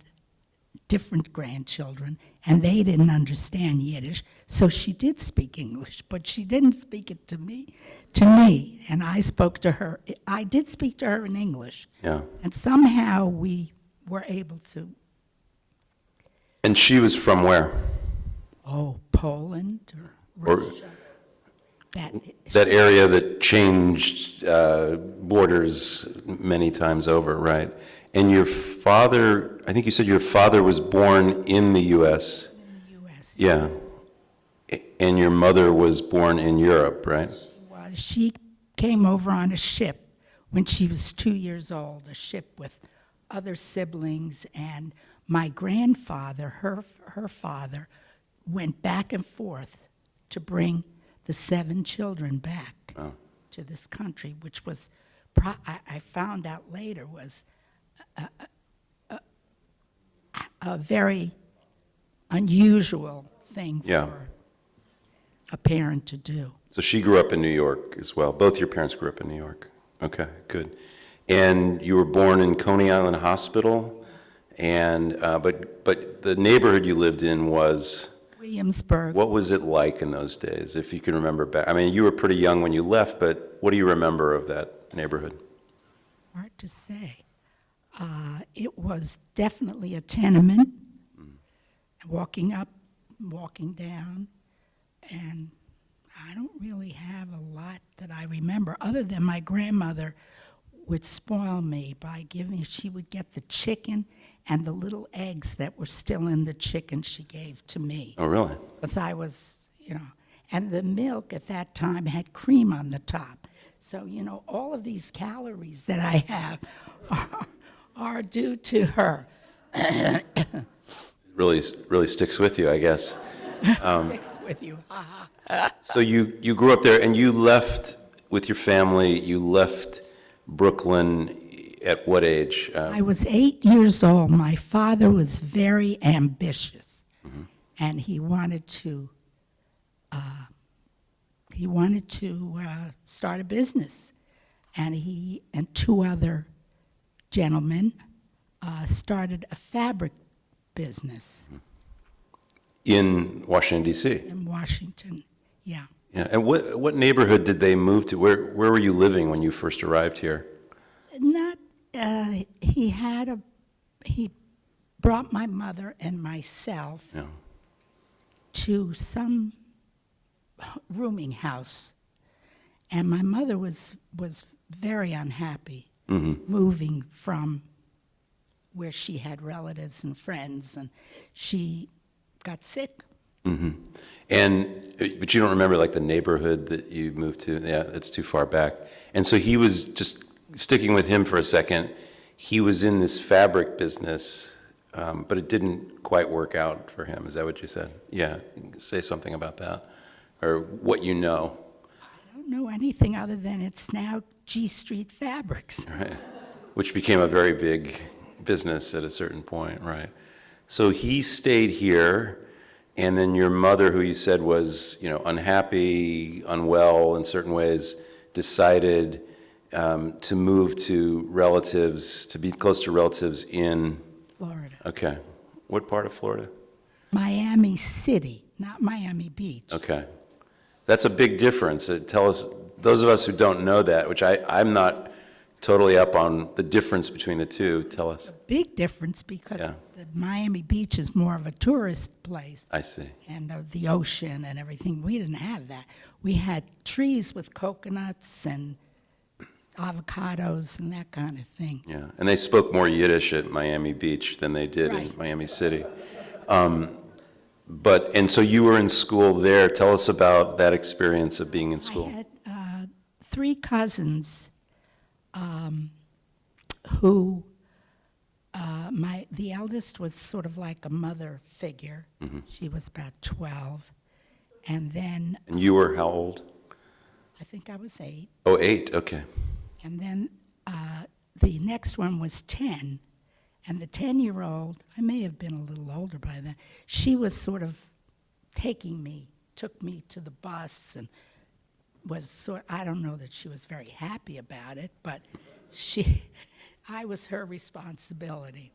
different grandchildren, and they didn't understand Yiddish, so she did speak English, but she didn't speak it to me, and I spoke to her. I did speak to her in English, Yeah. and somehow we were able to. And she was from where? Oh, Poland or Or Russia. that area that changed borders many times over, right? And your father, I think you said your father was born in the U.S. In the U.S. Yeah. And your mother was born in Europe, right? She came over on a ship when she was 2 years old, a ship with other siblings, and my grandfather, her father, went back and forth to bring the 7 children back to this country, which was, I found out later, was a very unusual thing for a parent to do. So she grew up in New York as well. Both your parents grew up in New York. Okay, good. And you were born in Coney Island Hospital, and but the neighborhood you lived in was Williamsburg. What was it like in those days, if you can remember back? I mean, you were pretty young when you left, but what do you remember of that neighborhood? Hard to say. It was definitely a tenement, walking up, walking down, and I don't really have a lot that I remember, other than my grandmother would spoil me by she would get the chicken and the little eggs that were still in the chicken she gave to me. Oh, really? Because I was, and the milk at that time had cream on the top. So, all of these calories that I have are due to her. Really sticks with you, I guess. Sticks with you. So you grew up there, and you left with your family. You left Brooklyn at what age? I was 8 years old. My father was very ambitious, and he wanted to start a business. And he and 2 other gentlemen started a fabric business. In Washington, D.C.? In Washington, yeah. Yeah. And what neighborhood did they move to? Where were you living when you first arrived here? He brought my mother and myself to some rooming house, and my mother was very unhappy moving from where she had relatives and friends, and she got sick. But you don't remember like the neighborhood that you moved to? Yeah, it's too far back. And so he was, just sticking with him for a second, he was in this fabric business, but it didn't quite work out for him. Is that what you said? Yeah, say something about that, or what you know. I don't know anything other than it's now G Street Fabrics. Right, which became a very big business at a certain point, right? So he stayed here. And then your mother, who you said was, unhappy, unwell in certain ways, decided to move to relatives, to be close to relatives in Florida. Okay. What part of Florida? Miami City, not Miami Beach. Okay. That's a big difference. Tell us, those of us who don't know that, which I'm not totally up on the difference between the two, tell us. Big difference because the Miami Beach is more of a tourist place. I see. And the ocean and everything. We didn't have that. We had trees with coconuts and avocados and that kind of thing. Yeah, and they spoke more Yiddish at Miami Beach than they did in Miami City. And so you were in school there. Tell us about that experience of being in school. I had 3 cousins who, the eldest was sort of like a mother figure. She was about 12. And then... And you were how old? I think I was 8. Oh, 8, okay. And then the next one was 10. And the 10-year-old, I may have been a little older by then, she was sort of took me to the bus and I don't know that she was very happy about it, but I was her responsibility.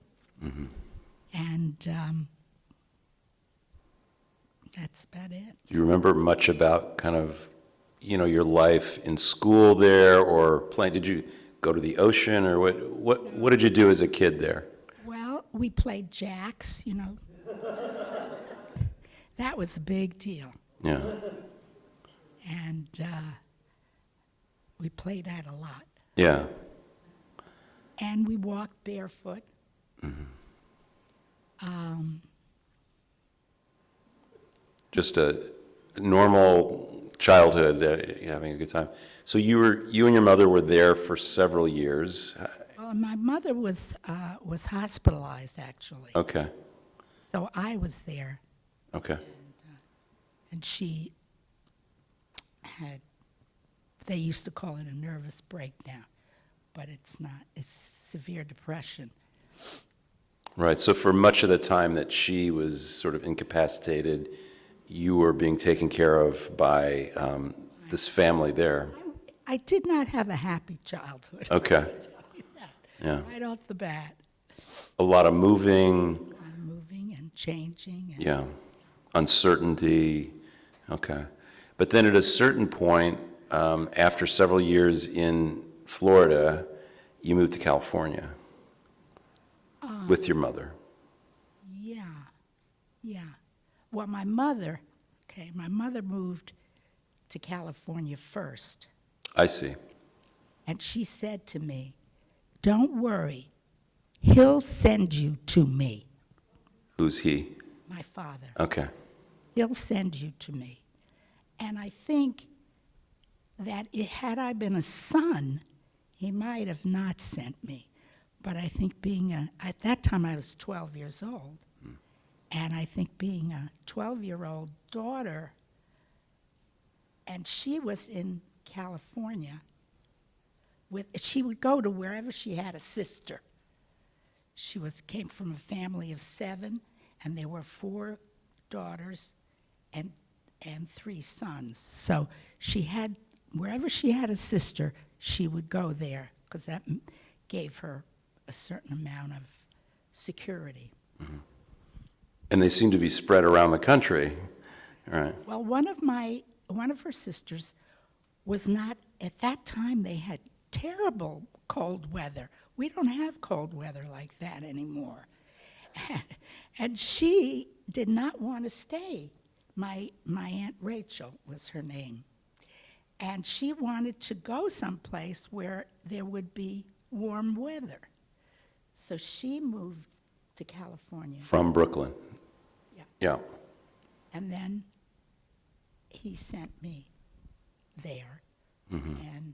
And that's about it. Do you remember much about kind of, your life in school there, or did you go to the ocean, or what did you do as a kid there? Well, we played jacks, That was a big deal. Yeah. And we played that a lot. Yeah. And we walked barefoot. Just a normal childhood, having a good time. So you and your mother were there for several years. Well, my mother was hospitalized, actually. Okay. So I was there. Okay. And she they used to call it a nervous breakdown, but it's not. It's severe depression. Right. So for much of the time that she was sort of incapacitated, you were being taken care of by this family there. I did not have a happy childhood. Okay. Yeah. Right off the bat. A lot of moving. Moving and changing. And Yeah. Uncertainty. Okay. But then at a certain point, after several years in Florida, you moved to California with your mother. Yeah. Well, my mother moved to California first. I see. And she said to me, "Don't worry, he'll send you to me." Who's he? My father. Okay. He'll send you to me. And I think that had I been a son, he might have not sent me. But I think at that time I was 12 years old. And I think being a 12-year-old daughter, and she was in California, she would go to wherever she had a sister. She came from a family of 7, and there were 4 daughters and 3 sons. So wherever she had a sister, she would go there, because that gave her a certain amount of security. Mm-hmm. And they seem to be spread around the country, right? Well, one of her sisters was not, at that time they had terrible cold weather. We don't have cold weather like that anymore. And she did not want to stay. My Aunt Rachel was her name. And she wanted to go someplace where there would be warm weather. So she moved to California. From Brooklyn. Yeah. And then he sent me there, and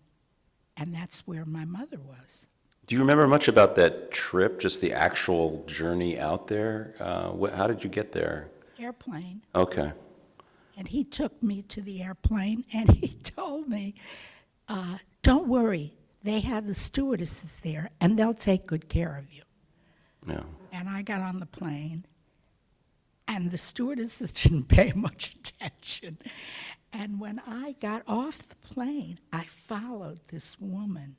that's where my mother was. Do you remember much about that trip, just the actual journey out there? How did you get there? Airplane. Okay. And he took me to the airplane, and he told me, "Don't worry, they have the stewardesses there, and they'll take good care of you." Yeah. And I got on the plane, and the stewardesses didn't pay much attention. And when I got off the plane, I followed this woman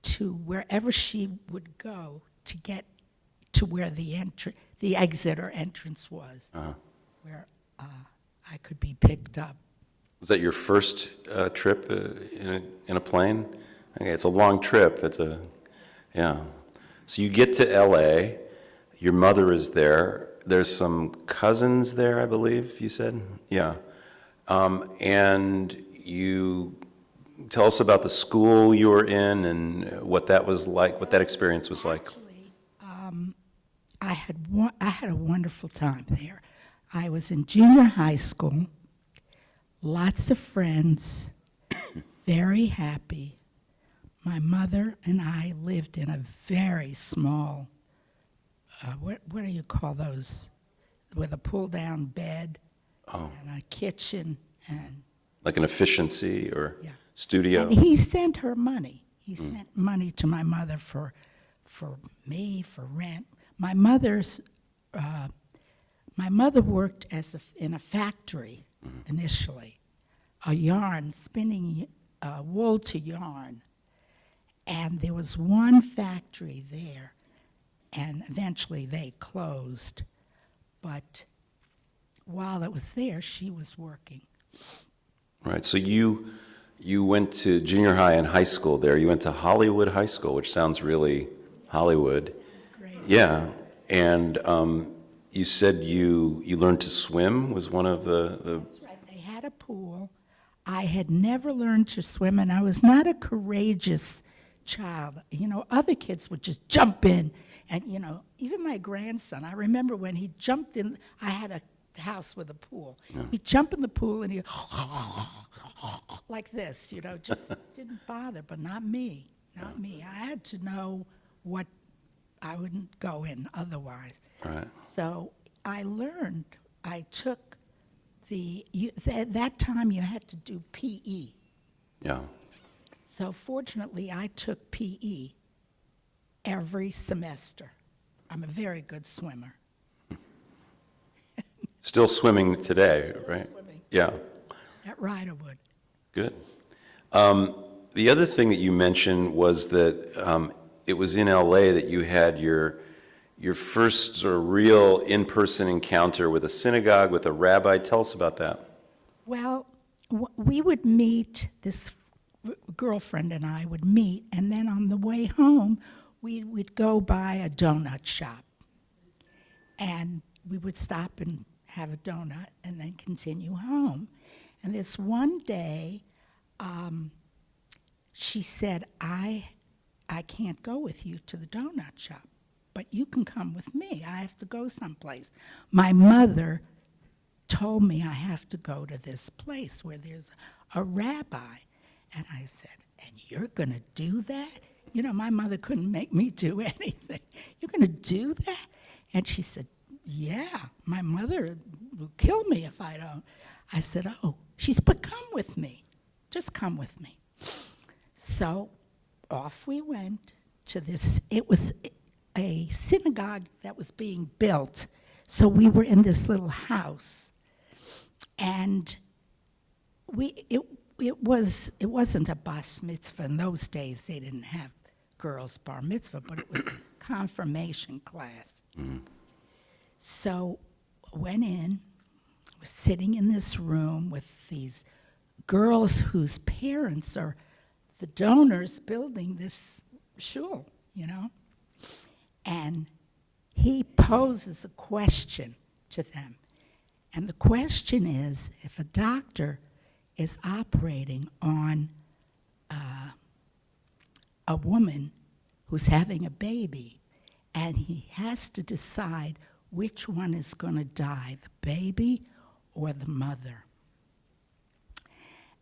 to wherever she would go to get to where the exit or entrance was, where I could be picked up. Was that your first trip in a plane? Okay, it's a long trip. Yeah. So you get to L.A., your mother is there. There's some cousins there, I believe you said? Yeah. And you tell us about the school you were in and what that was like, what that experience was like. Actually, I had a wonderful time there. I was in junior high school, lots of friends, very happy. My mother and I lived in a very small, what do you call those, with a pull-down bed and a kitchen and... Like an efficiency or Yeah. studio? And he sent her money. He sent money to my mother for me, for rent. My mother worked in a factory initially, a yarn, spinning wool to yarn. And there was one factory there, and eventually they closed. But while it was there, she was working. Right, so you went to junior high and high school there. You went to Hollywood High School, which sounds really Hollywood. It's great. Yeah, and you said you learned to swim was one of the That's right. They had a pool. I had never learned to swim, and I was not a courageous child. You know, other kids would just jump in, and, you know, even my grandson, I remember when he jumped in, I had a house with a pool. Yeah. He'd jump in the pool, and he'd like this, you know, just didn't bother, but not me, not me. I had to know what I wouldn't go in otherwise. right. So I learned, I took that time you had to do PE. Yeah. So fortunately, I took PE every semester. I'm a very good swimmer. Still swimming today, right? swimming. Yeah. At Riderwood. Good. The other thing that you mentioned was that it was in LA that you had your first sort of real in-person encounter with a synagogue, with a rabbi. Tell us about that. Well, we would meet, this girlfriend and I would meet, and then on the way home, we'd go by a donut shop. And we would stop and have a donut and then continue home. And this one day, she said, I can't go with you to the donut shop, but you can come with me. I have to go someplace. My mother told me I have to go to this place where there's a rabbi. And I said, and you're going to do that? You know, my mother couldn't make me do anything. You're going to do that? And she said, yeah, my mother will kill me if I don't. I said, oh. She said, but come with me. Just come with me. So off we went to this. It was a synagogue that was being built. So we were in this little house. And it wasn't a bas mitzvah. In those days, they didn't have girls' bar mitzvah, but it was confirmation class. Mm-hmm. So went in, was sitting in this room with these girls whose parents are the donors building this shul, you know? And he poses a question to them. And the question is, if a doctor is operating on a woman who's having a baby, and he has to decide which one is going to die, the baby or the mother.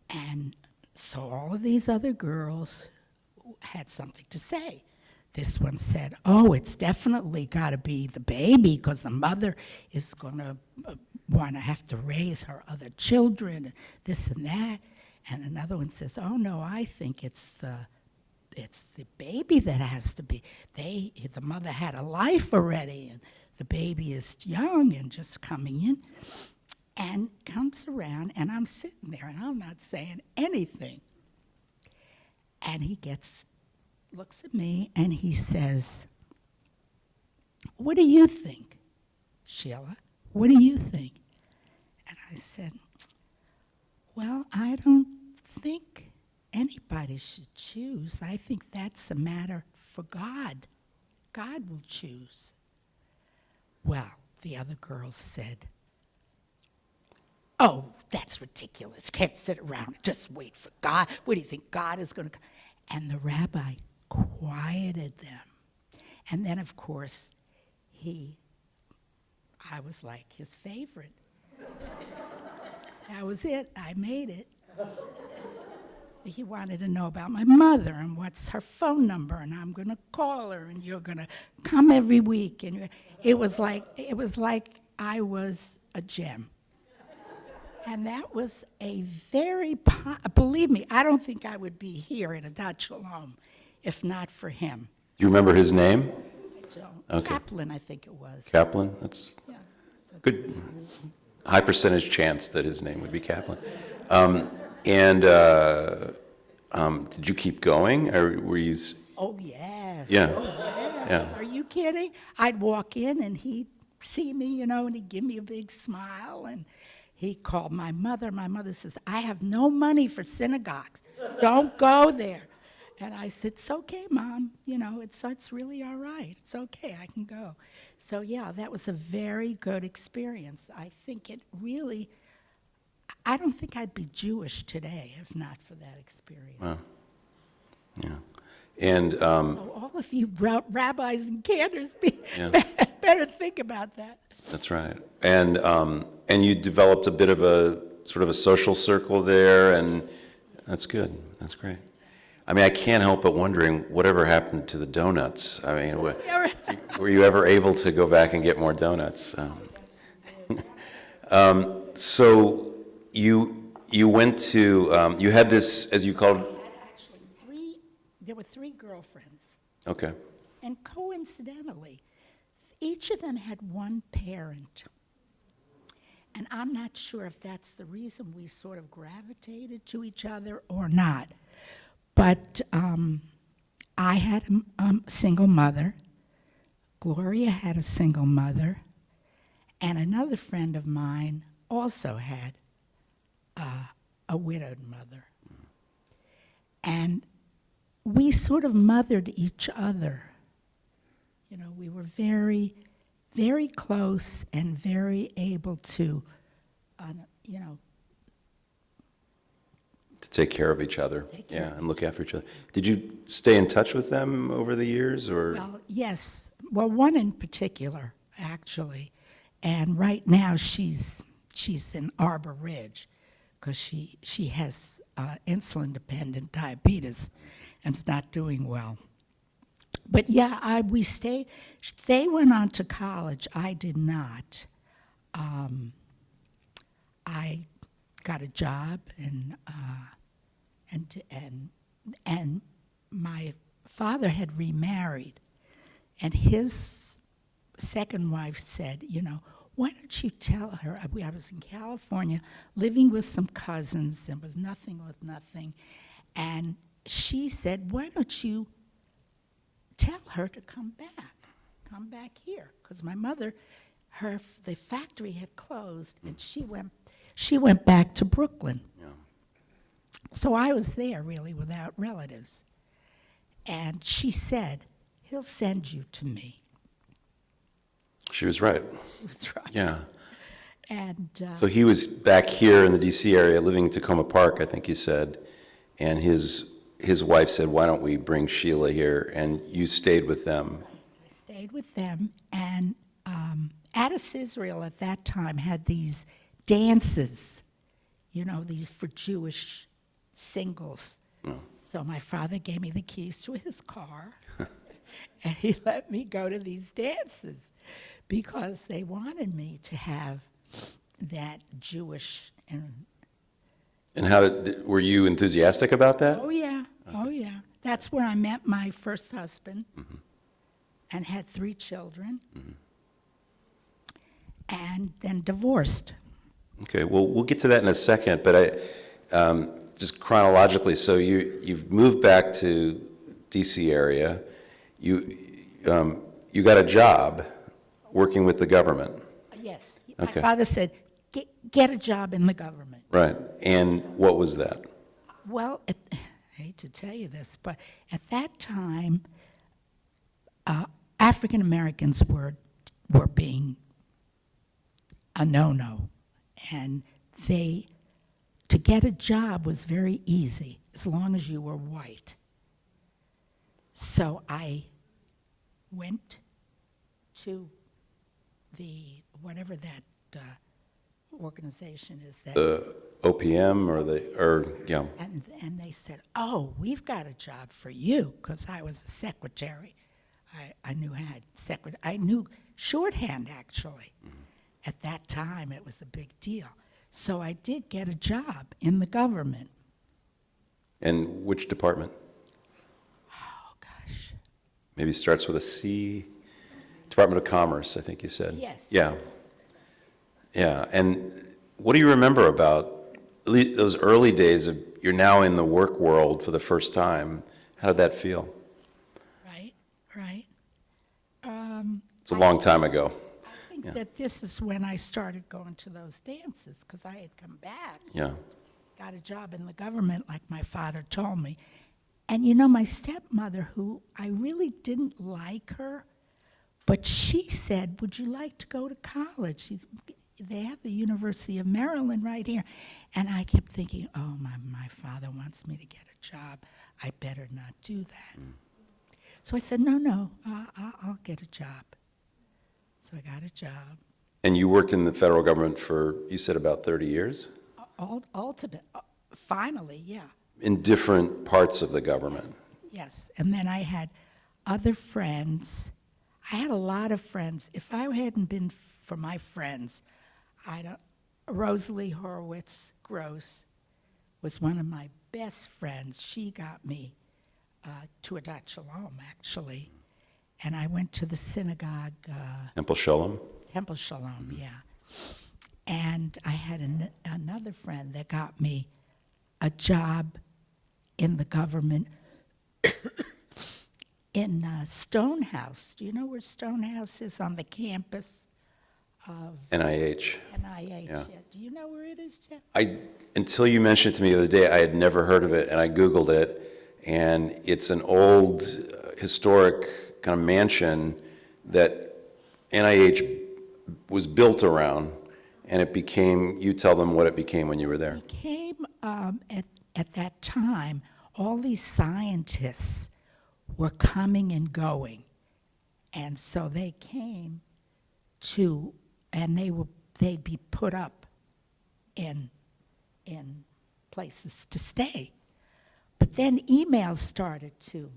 And so all of these other girls had something to say. This one said, oh, it's definitely got to be the baby because the mother is going to want to have to raise her other children, and this and that. And another one says, oh, no, I think it's the baby that has to be. The mother had a life already, and the baby is young and just coming in. And comes around, and I'm sitting there, and I'm not saying anything. And he looks at me, and he says, what do you think, Sheila? What do you think? And I said, well, I don't think anybody should choose. I think that's a matter for God. God will choose. Well, the other girls said, oh, that's ridiculous. Can't sit around and just wait for God. What do you think God is going to come? And the rabbi quieted them. And then, of course, I was like his favorite. That was it. I made it. He wanted to know about my mother and what's her phone number, and I'm going to call her, and you're going to come every week. And it was like I was a gem. And that was a very, believe me, I don't think I would be here in a Dutch Shalom if not for him. You remember his name? Okay. Kaplan, I think it was. Kaplan? That's good. High percentage chance that his name would be Kaplan. And did you keep going, or were you? Oh, yes. Yeah. Oh, yes. Yeah. Are you kidding? I'd walk in and he'd see me, and he'd give me a big smile. And he called my mother. My mother says, I have no money for synagogues. Don't go there. And I said, it's okay, Mom. It's really all right. It's okay. I can go. So, yeah, that was a very good experience. I think it really, I don't think I'd be Jewish today if not for that experience. Wow. Yeah. And So all of you rabbis and cantors Yeah. better think about that. that's right. And you developed a bit of a sort of a social circle there, and that's good. That's great. I mean, I can't help but wondering whatever happened to the donuts. I mean, were you ever able to go back and get more donuts? So you went to you had this, as you called. There were three girlfriends, Okay. and coincidentally, each of them had one parent. And I'm not sure if that's the reason we sort of gravitated to each other or not. But I had a single mother, Gloria had a single mother, and another friend of mine also had a widowed mother. And we sort of mothered each other. We were very, very close and very able to, To take care of each other. Yeah, and look after each other. Did you stay in touch with them over the years, or? Well, yes. Well, one in particular, actually. And right now she's in Arbor Ridge because she has insulin-dependent diabetes and is not doing well. But yeah, we stayed. They went on to college. I did not. I got a job, and my father had remarried, and his second wife said, why don't you tell her? I was in California living with some cousins. There was nothing with nothing, and she said, why don't you tell her to come back here, because my mother, the factory had closed, and she went back to Brooklyn. Yeah. So I was there really without relatives, and she said, he'll send you to me. She was right. She was right. Yeah. And So he was back here in the D.C. area, living in Tacoma Park, I think you said, and his wife said, why don't we bring Sheila here, and you stayed with them. I stayed with them, and Addis Israel at that time had these dances, these for Jewish singles. Oh. So my father gave me the keys to his car, and he let me go to these dances because they wanted me to have that Jewish. And were you enthusiastic about that? Oh, yeah. Okay. Oh, yeah. That's where I met my first husband and had 3 children and then divorced. Okay, well, we'll get to that in a second, but just chronologically, so you've moved back to D.C. area. You got a job working with the government. Yes. Okay. My father said, get a job in the government. Right, and what was that? Well, I hate to tell you this, but at that time, African Americans were being a no-no, and to get a job was very easy as long as you were white. So I went to whatever that organization is that. The OPM yeah. And they said, oh, we've got a job for you, because I was a secretary. I knew shorthand, actually. At that time, it was a big deal. So I did get a job in the government. And which department? Oh, gosh. Maybe starts with a C. Department of Commerce, I think you said. Yes. Yeah. Yeah, and what do you remember about those early days of, you're now in the work world for the first time. How did that feel? Right, right. It's a long time ago. I think that this is when I started going to those dances, because I had come back, Yeah. got a job in the government, like my father told me. And you know, my stepmother, who I really didn't like her, but she said, would you like to go to college? They have the University of Maryland right here. And I kept thinking, oh, my father wants me to get a job. I better not do that. So I said, no, I'll get a job. So I got a job. And you worked in the federal government for, you said, about 30 years? Ultimate, finally, yeah. In different parts of the government? Yes, and then I had other friends. I had a lot of friends. If I hadn't been for my friends, Rosalie Horowitz Gross was one of my best friends. She got me to a Dutch Shalom, actually. And I went to the synagogue. Temple Shalom? Temple Shalom, yeah. And I had another friend that got me a job in the government in Stonehouse. Do you know where Stonehouse is on the campus of NIH. NIH? Yeah. Do you know where it is, Jeff? Until you mentioned it to me the other day, I had never heard of it, and I Googled it, and it's an old, historic kind of mansion that NIH was built around, and it became, you tell them what it became when you were there. It became, at that time, all these scientists were coming and going. And so they came to, and they'd be put up in places to stay. But then emails started to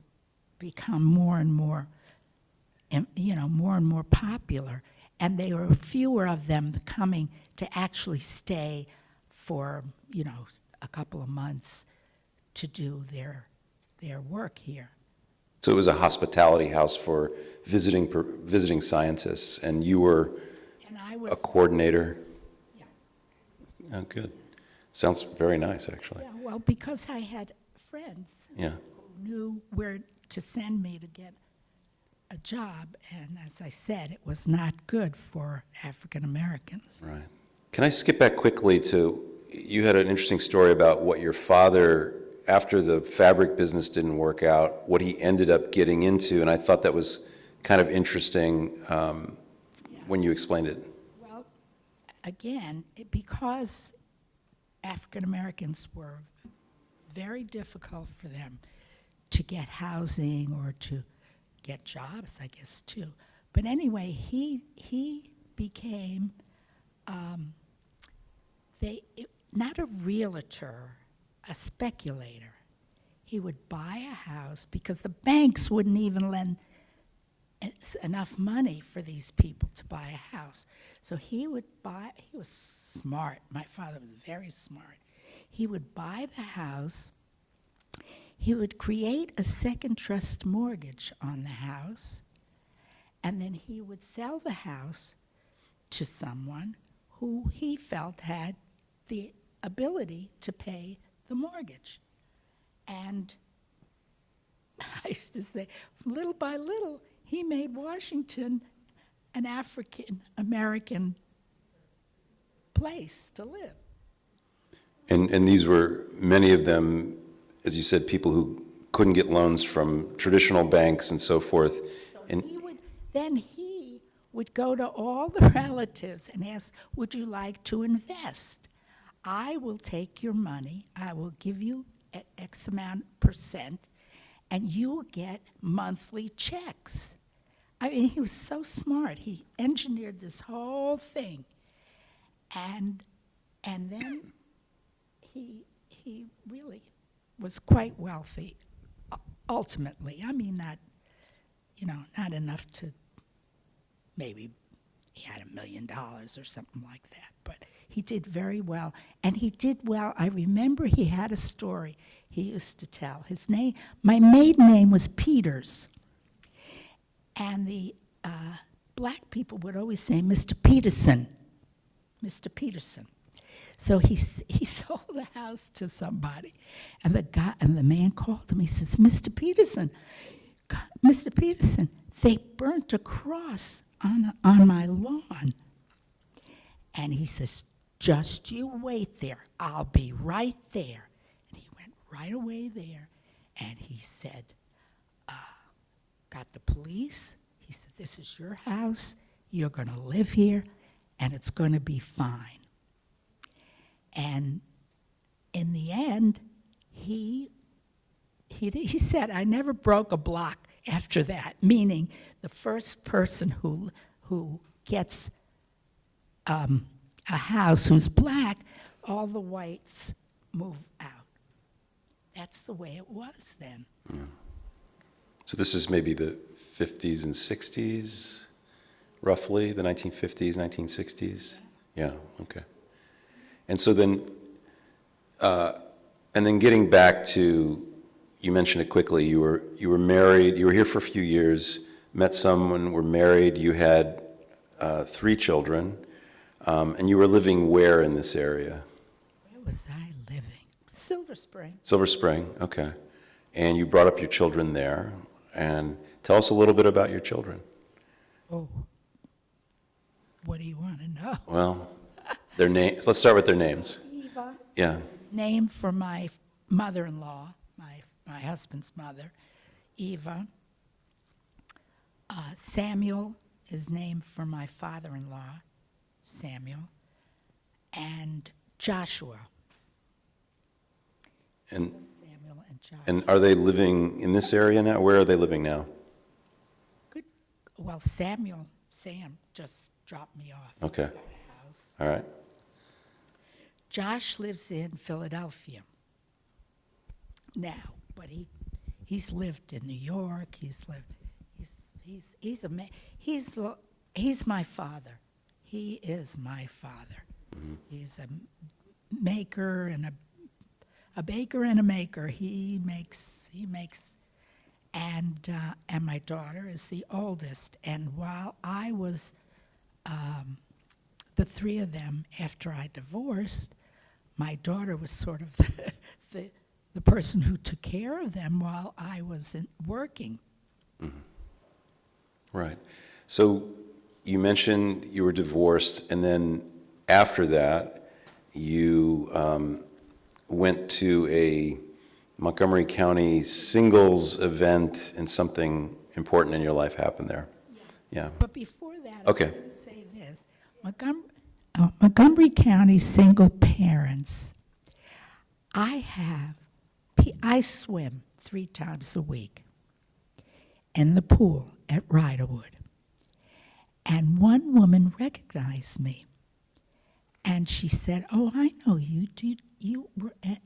become more and more, more and more popular. And there were fewer of them coming to actually stay for, a couple of months to do their work here. So it was a hospitality house for visiting scientists, and you were a coordinator? Yeah. Oh, good. Sounds very nice, actually. Yeah, well, because I had friends Yeah. who knew where to send me to get a job, and as I said, it was not good for African Americans. Right. Can I skip back quickly to, you had an interesting story about what your father, after the fabric business didn't work out, what he ended up getting into, and I thought that was kind of interesting when you explained it. Well, again, because African Americans were very difficult for them to get housing or to get jobs, I guess, too. But anyway, he became not a realtor, a speculator. He would buy a house because the banks wouldn't even lend enough money for these people to buy a house. So he would buy, he was smart. My father was very smart. He would buy the house. He would create a second trust mortgage on the house, and then he would sell the house to someone who he felt had the ability to pay the mortgage. And I used to say, little by little, he made Washington an African-American place to live. And these were, many of them, as you said, people who couldn't get loans from traditional banks and so forth. And Then he would go to all the relatives and ask, would you like to invest? I will take your money, I will give you X amount percent, and you will get monthly checks. I mean, he was so smart. He engineered this whole thing. And then he really was quite wealthy, ultimately. I mean, not enough to, maybe he had $1 million or something like that, but he did very well. And he did well. I remember he had a story he used to tell. His name, my maiden name was Peters. And the black people would always say, Mr. Peterson, Mr. Peterson. So he sold the house to somebody, and the man called him. He says, "Mr. Peterson, Mr. Peterson, they burnt a cross on my lawn." And he says, "Just you wait there. I'll be right there." And he went right away there, and he said, got the police. He said, "This is your house. You're going to live here, and it's going to be fine." And in the end, he said, "I never broke a block after that," meaning the first person who gets a house who's black, all the whites move out. That's the way it was then. Yeah. So this is maybe the 50s and 60s, roughly, the 1950s, 1960s? Yeah, okay. And so then, and then getting back to, you mentioned it quickly, you were married, you were here for a few years, met someone, were married, you had 3 children, and you were living where in this area? Where was I living? Silver Spring. Silver Spring, okay. And you brought up your children there, and tell us a little bit about your children. Oh, what do you want to know? Well, their names, let's start with their names. Eva. Yeah. Name for my mother-in-law, my husband's mother, Eva. Samuel is named for my father-in-law, Samuel, and Joshua. And Samuel and Joshua. And are they living in this area now? Where are they living now? Good. Well, Sam just dropped me off. Okay. At the house. All right. Josh lives in Philadelphia now, but he's lived in New York. He's my father. He is my father. Mm-hmm. He's a maker and a baker and a maker. He makes, and my daughter is the oldest. And while I was, the 3 of them, after I divorced, my daughter was sort of the person who took care of them while I was working. Mm-hmm. Right. So you mentioned you were divorced, and then after that, you went to a Montgomery County singles event, and something important in your life happened there. Yeah. But before that, okay. I want to say this. Montgomery County single parents, I swim 3 times a week in the pool at Riderwood. And one woman recognized me, and she said, "Oh, I know you. You were at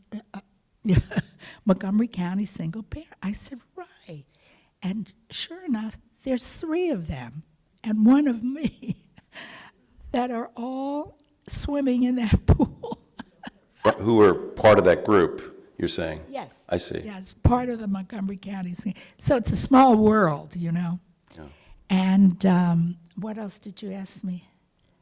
Montgomery County single parent." I said, "Right." And sure enough, there's 3 of them and one of me that are all swimming in that pool. Who were part of that group, you're saying? Yes. I see. Yes, part of the Montgomery County. So it's a small world, you know. Yeah. And what else did you ask me?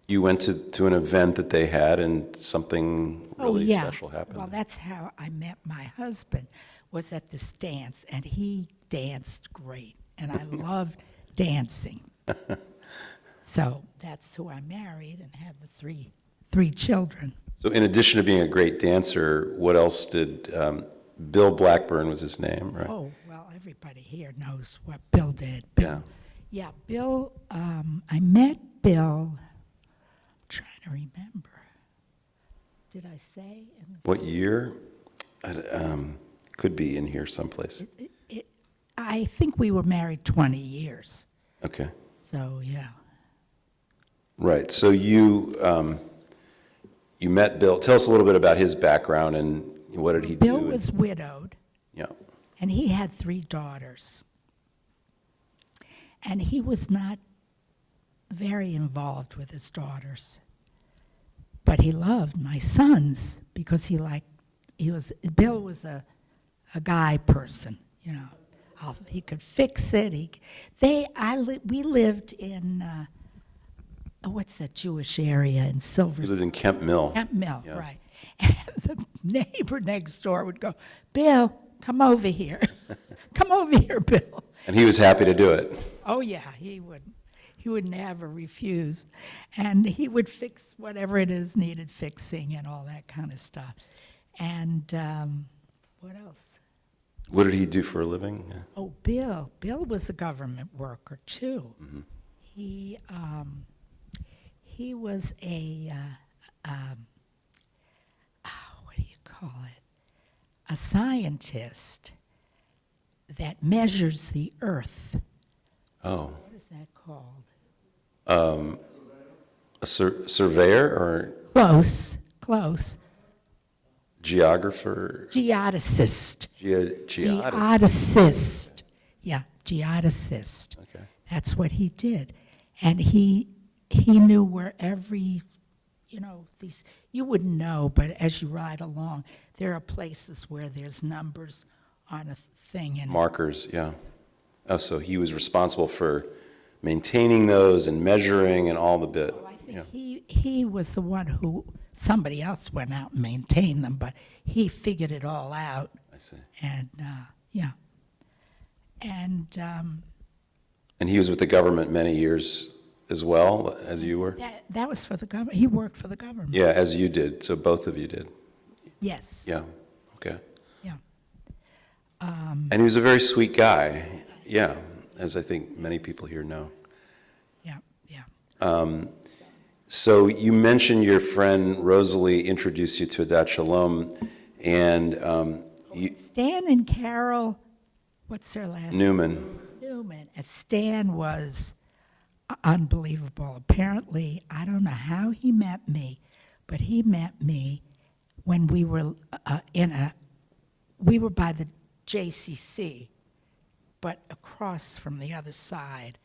You went to an event that they had, and something really special happened. Well, that's how I met my husband, was at this dance, and he danced great, and I loved dancing. So that's who I married and had the three children. So in addition to being a great dancer, what else did, Bill Blackburn was his name, right? Oh, well, everybody here knows what Bill did. Yeah, Bill, I met Bill, I'm trying to remember. Did I say? What year? Could be in here someplace. I think we were married 20 years. Okay. So, yeah. Right, so you met Bill. Tell us a little bit about his background and what did he do? Bill was widowed. Yeah. And he had 3 daughters. And he was not very involved with his daughters. But he loved my sons because Bill was a guy person, you know. He could fix it. We lived in what's that Jewish area in Silver? He lived in Kemp Mill. Kemp Mill, Yeah. right. And the neighbor next door would go, Bill, come over here. Come over here, Bill. And he was happy to do it. Oh, yeah, he would never refuse. And he would fix whatever it is needed fixing and all that kind of stuff. And what else? What did he do for a living? Yeah. Oh, Bill. Bill was a government worker, too. Mhm. He was a, what do you call it? A scientist that measures the earth. Oh. What is that called? A surveyor or Close. geographer? Geodicist. Geodicist. Geodicist. Yeah, geodicist. Okay. That's what he did. And he knew where every, these, you wouldn't know, but as you ride along, there are places where there's numbers on a thing. And Markers, yeah. Oh, so he was responsible for maintaining those and measuring and all the bit. I think Yeah. he was the one who, somebody else went out and maintained them, but he figured it all out. I see. And, yeah. And And he was with the government many years as well as you were? that was for the government. He worked for the government. Yeah, as you did. So both of you did. Yes. Yeah. Okay. Yeah. And he was a very sweet guy. Yeah, as I think many people here know. Yeah. So you mentioned your friend Rosalie introduced you to Adat Shalom, and Stan and Carol, what's their last name? Newman. Newman. Stan was unbelievable. Apparently, I don't know how he met me, but he met me when we were we were by the JCC, but across from the other side.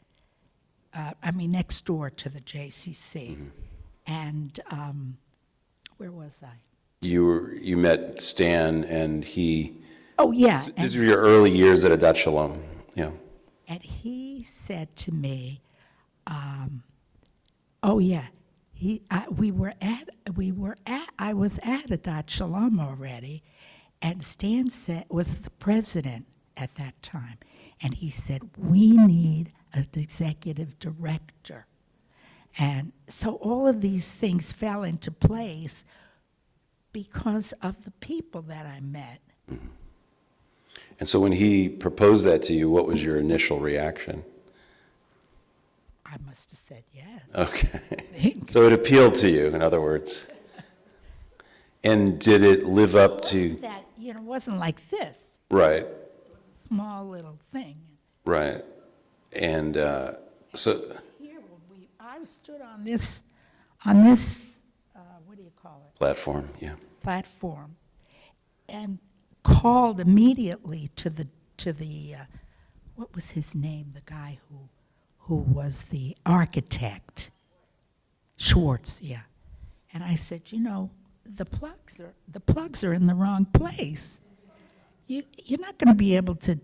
Next door to the JCC. Mm-hmm. And where was I? You met Stan, and he. Oh, yeah. These were your early years at Adat Shalom. Yeah. And he said to me, I was at Adat Shalom already, and Stan was the president at that time, and he said, we need an executive director. And so all of these things fell into place because of the people that I met. Mm-hmm. And so when he proposed that to you, what was your initial reaction? I must have said yes. Okay. So it appealed to you, in other words. And did it live up to... That, wasn't like this. Right. It was a small little thing. Right. And so... Here, I stood on this, what do you call it? Platform, yeah. Platform, and called immediately to the what was his name? The guy who was the architect, Schwartz, yeah. And I said, the plugs are in the wrong place. You're not going to be able to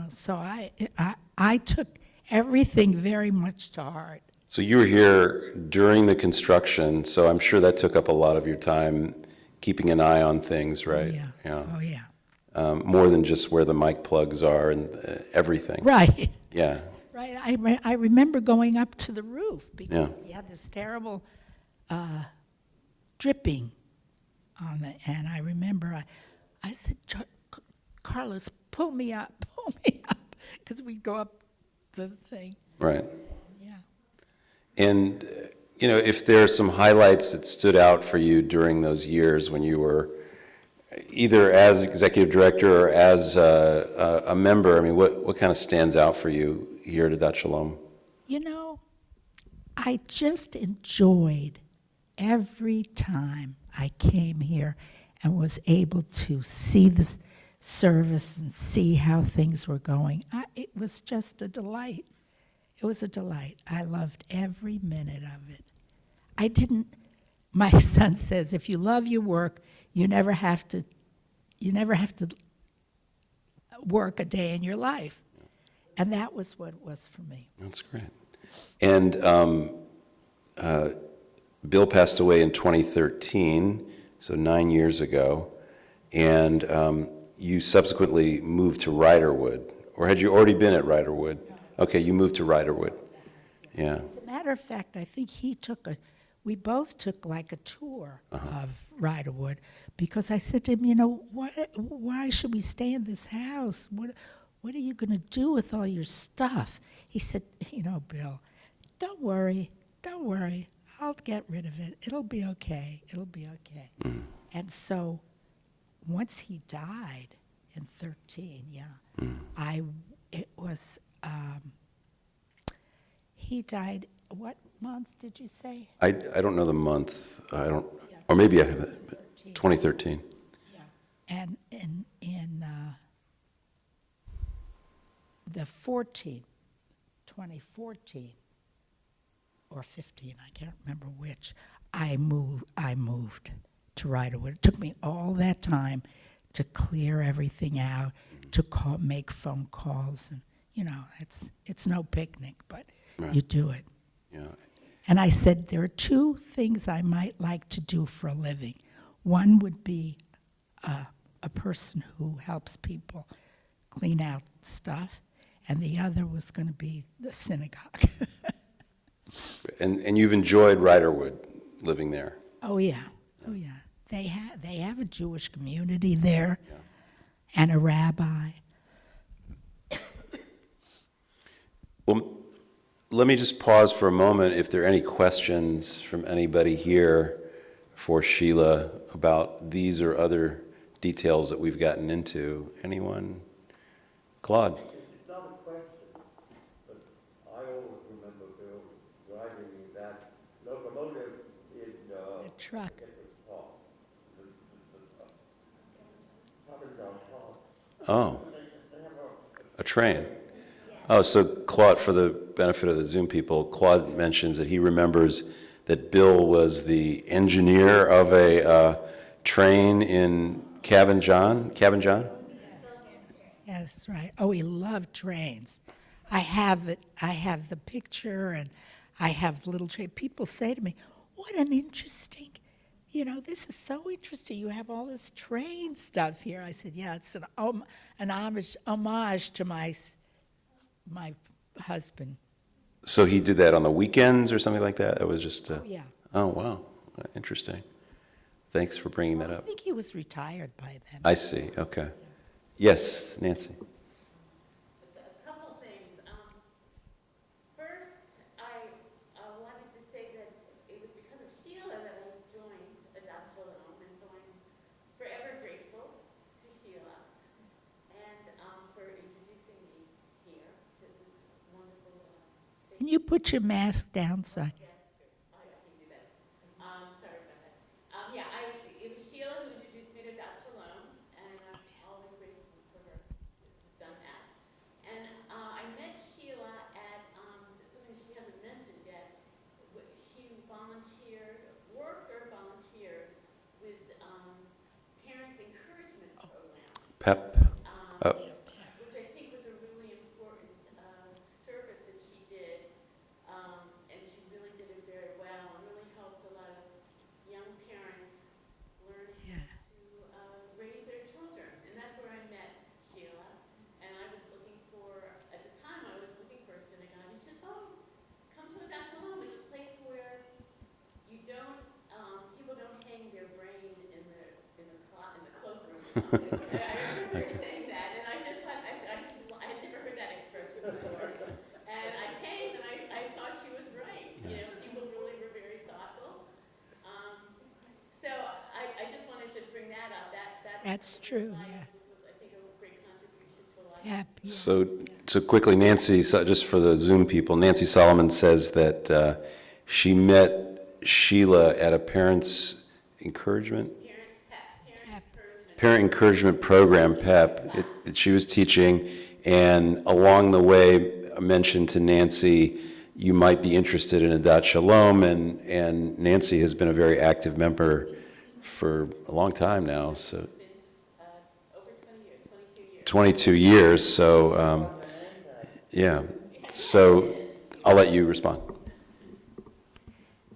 So I took everything very much to heart. So you were here during the construction, so I'm sure that took up a lot of your time keeping an eye on things, right? Yeah. Oh, yeah. More than just where the mic plugs are and everything. Right. Yeah. Right. I remember going up to the roof because Yeah. we had this terrible dripping on it. And I remember I said, Carlos, pull me up, because we'd go up the thing. Right. Yeah. And, if there are some highlights that stood out for you during those years when you were either as executive director or as a member, what kind of stands out for you here at Adat Shalom? I just enjoyed every time I came here and was able to see the service and see how things were going. It was just a delight. It was a delight. I loved every minute of it. My son says, if you love your work, you never have to work a day in your life. And that was what it was for me. That's great. And Bill passed away in 2013, so 9 years ago, and you subsequently moved to Riderwood, or had you already been at Riderwood? Okay, you moved to Riderwood. Yeah. As a matter of fact, I think we both took like a tour of Riderwood, because I said to him, why should we stay in this house? What are you going to do with all your stuff? He said, Bill, don't worry, I'll get rid of it. It'll be okay. And so once he died in 13, he died, what month did you say? I don't know the month. Or maybe I have it. 2013. Yeah. And in the 2014 or 15, I can't remember which, I moved to Riderwood. It took me all that time to clear everything out, to make phone calls, and it's no picnic, but you do it. Yeah. And I said, there are two things I might like to do for a living. One would be a person who helps people clean out stuff, and the other was going to be the synagogue. And you've enjoyed Riderwood, living there? Oh yeah. They have a Jewish community there, and a rabbi. Well, let me just pause for a moment if there are any questions from anybody here for Sheila about these or other details that we've gotten into. Anyone? Claude? It's not a question, but I always remember Bill driving that locomotive in The truck. Oh, a train. Oh, so Claude, for the benefit of the Zoom people, Claude mentions that he remembers that Bill was the engineer of a train in Cabin John? Yes, right. Oh, he loved trains. I have it. I have the picture, and I have little train. People say to me, "What an interesting, this is so interesting. You have all this train stuff here." I said, "Yeah, it's an homage to my husband." So he did that on the weekends or something like that? It was just... Yeah. Oh, wow. Interesting. Thanks for bringing that I up. think he was retired by then. I see. Okay. Yes, Nancy. A couple things. First, I wanted to say that it was because of Sheila that I joined Adat Shalom, and so I'm forever grateful to Sheila and for introducing me here. It was wonderful. Can you put your mask down, so? Yes, I can do that. Sorry about that. It was Sheila who introduced me to Adat Shalom, and I'm always grateful for her to have done that. And I met Sheila at something she hasn't mentioned yet. She worked or volunteered with parents' encouragement programs. PEP. Which I think was a really important service that she did, and she really did it very well, and really helped a lot of young parents learn how to raise their children. And that's where I met Sheila, and I was looking for, at the time, I was looking for a synagogue, and she said, "Oh, come to Adat Shalom. It's a place where you don't, people don't hang their brain in the cloakroom." I remember saying that, and I just thought, I had never heard that expression before. And I came, and I saw she was right. People really were very thoughtful. So I just wanted to bring that up. That's true, yeah. Was, I think, a great contribution to a lot of So quickly, Nancy, just for the Zoom people, Nancy Solomon says that she met Sheila at a parents' encouragement? Parent encouragement program, PEP, that she was teaching, and along the way mentioned to Nancy, you might be interested in Adat Shalom, and Nancy has been a very active member for a long time now, so. over 20 years, 22 years. 22 years, so, yeah. So I'll let you respond.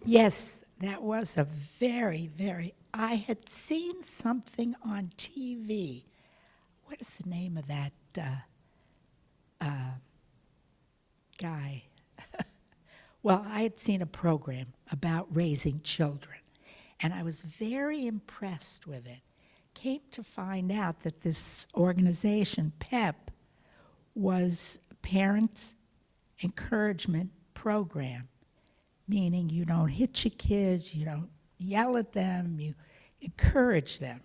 Yes, that was a I had seen something on TV. What is the name of that guy? Well, I had seen a program about raising children, and I was very impressed with it. Came to find out that this organization, PEP, was Parents Encouragement Program, meaning you don't hit your kids, you don't yell at them, you encourage them.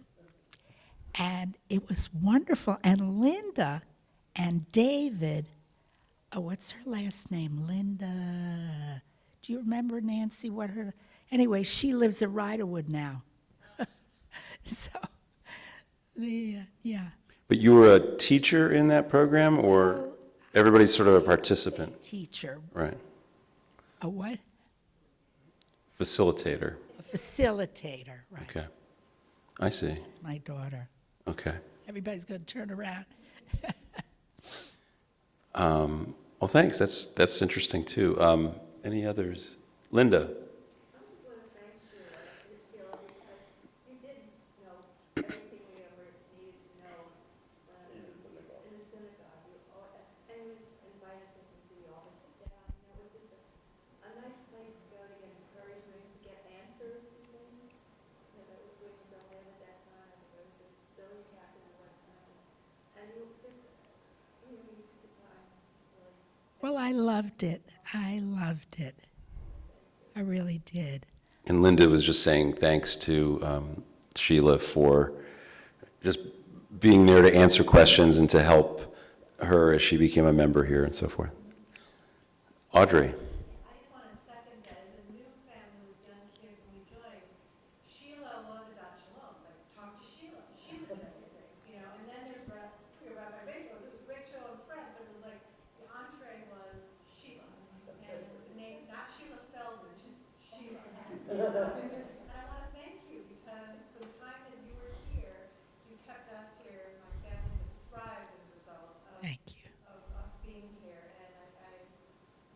And it was wonderful. And Linda and David, what's her last name? Linda. Do you remember, Nancy, what her... Anyway, she lives at Riderwood now. So, yeah. But you were a teacher in that program, or everybody's sort of a participant? Teacher. Right. A what? Facilitator. A facilitator, right. Okay. I see. It's my daughter. Okay. Everybody's going to turn around. Well, thanks. That's interesting too. Any others? Linda. Well, I loved it. I loved it. I really did. And Linda was just saying thanks to Sheila for just being there to answer questions and to help her as she became a member here and so forth. Audrey. And I want to thank you because for the time that you were here, you kept us here. My family has thrived as a result of, of us being here, and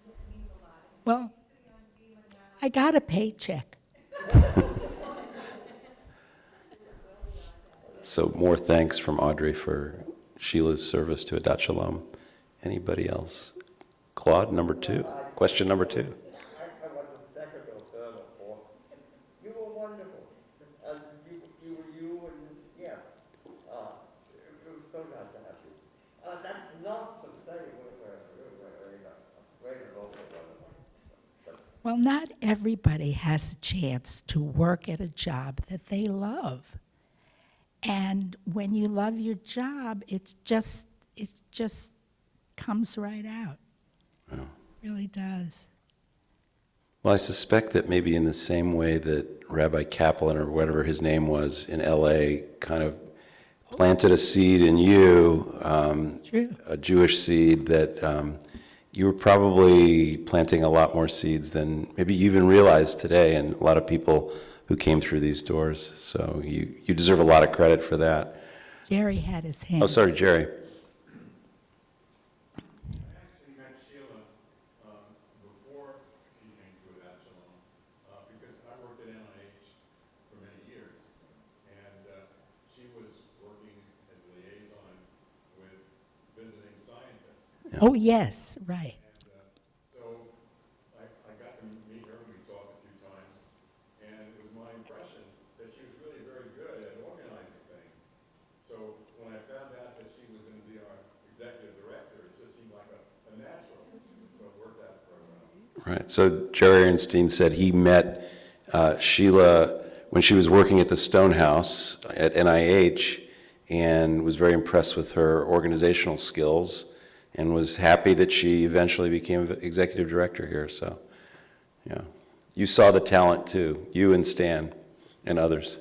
it means a lot. Well, I got a paycheck. So more thanks from Audrey for Sheila's service to Adat Shalom. Anybody else? Claude, number 2. Question number 2. Well, not everybody has a chance to work at a job that they love. And when you love your job, it just comes right out. Oh. It really does. Well, I suspect that maybe in the same way that Rabbi Kaplan, or whatever his name was, in L.A., kind of planted a seed in you, a Jewish seed, that you were probably planting a lot more seeds than maybe you even realized today, and a lot of people who came through these doors. So you deserve a lot of credit for that. Jerry had his hand. Oh, sorry, Jerry. Oh, yes, right. So I got to meet her, we talked a few times, and it was my impression that she was really very good at organizing things. So when I found out that she was going to be our executive director, it just seemed like a natural. So it worked out very well. Right. So Jerry Ernstein said he met Sheila when she was working at the Stonehouse at NIH and was very impressed with her organizational skills and was happy that she eventually became executive director here. So, yeah. You saw the talent too, you and Stan and others.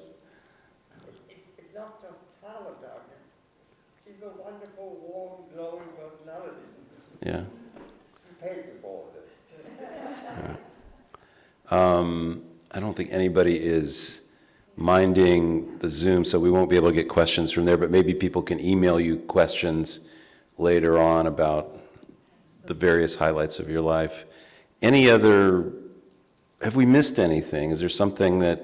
It's not just talent, Doctor. She's a wonderful, warm, glowing personality. Yeah. She paid me for it. I don't think anybody is minding the Zoom, so we won't be able to get questions from there, but maybe people can email you questions later on about the various highlights of your life. Any other have we missed anything? Is there something that,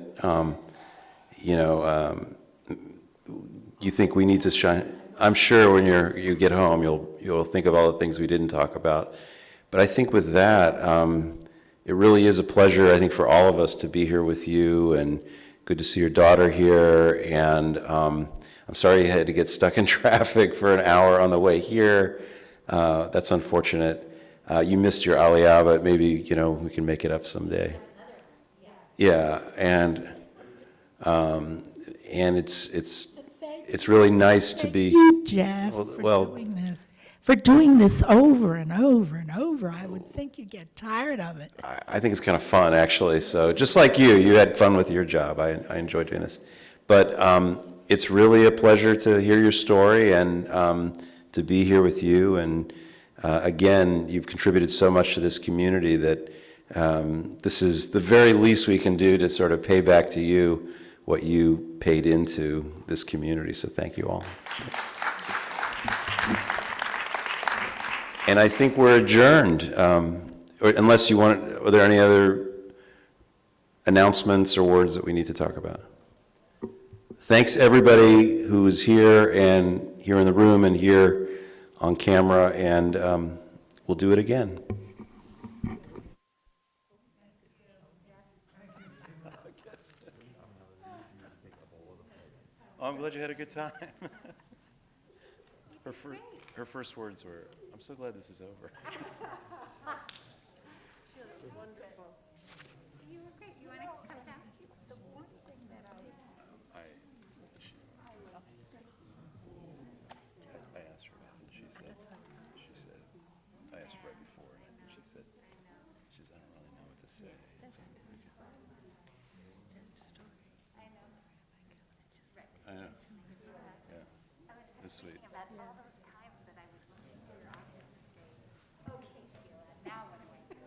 you think we need to shine? I'm sure when you get home, you'll think of all the things we didn't talk about. But I think with that, it really is a pleasure, I think, for all of us to be here with you, and good to see your daughter here. And I'm sorry you had to get stuck in traffic for an hour on the way here. That's unfortunate. You missed your Aliyah, but maybe, we can make it up someday. Yeah, and it's really nice to be. Thank you, Jeff, for doing this over and over and over. I would think you'd get tired of it. I think it's kind of fun, actually. So just like you had fun with your job. I enjoy doing this. But it's really a pleasure to hear your story and to be here with you. And again, you've contributed so much to this community that this is the very least we can do to sort of pay back to you what you paid into this community. So thank you all. And I think we're adjourned, or unless you want, are there any other announcements or words that we need to talk about? Thanks everybody who is here and here in the room and here on camera, and we'll do it again. Oh, I'm glad you had a good time. Her first words were, "I'm so glad this is over." She was wonderful. You were great. You want to come down? The one thing that I asked her about it, and she said, I asked her right before, and she said, I don't really know what to say. I know. Yeah. This sweet. about all those times that I would look into your office and say, okay, Sheila, now what do I do?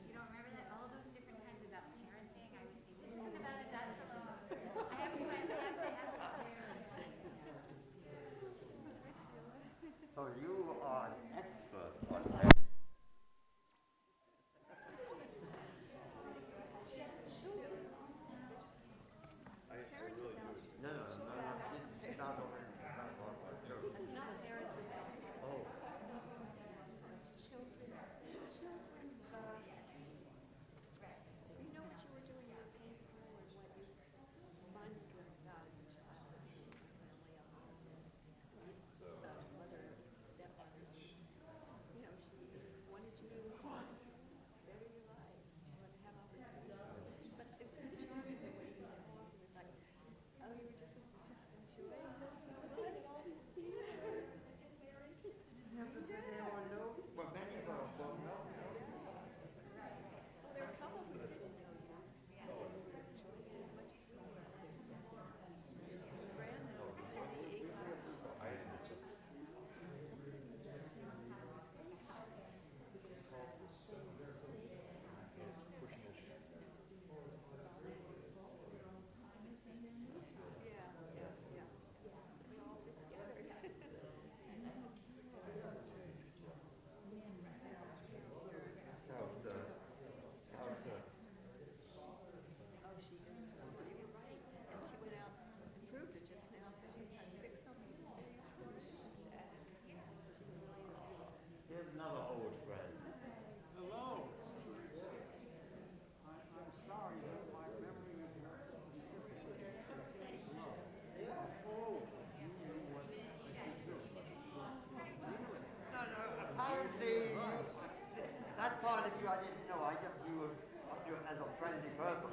You don't remember that? All those different times about parenting, I would say, this isn't about adoption. I have to ask you. So you are an expert on Here's another old friend. Hello. I'm sorry that my memory is not so specific. Oh, you knew what I should do. No, apparently, that part of you I didn't know. I just knew of you as a friendly person.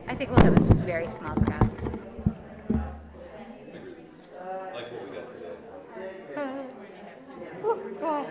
I think we'll have a very small crowd. Like what we got today. Oh, God.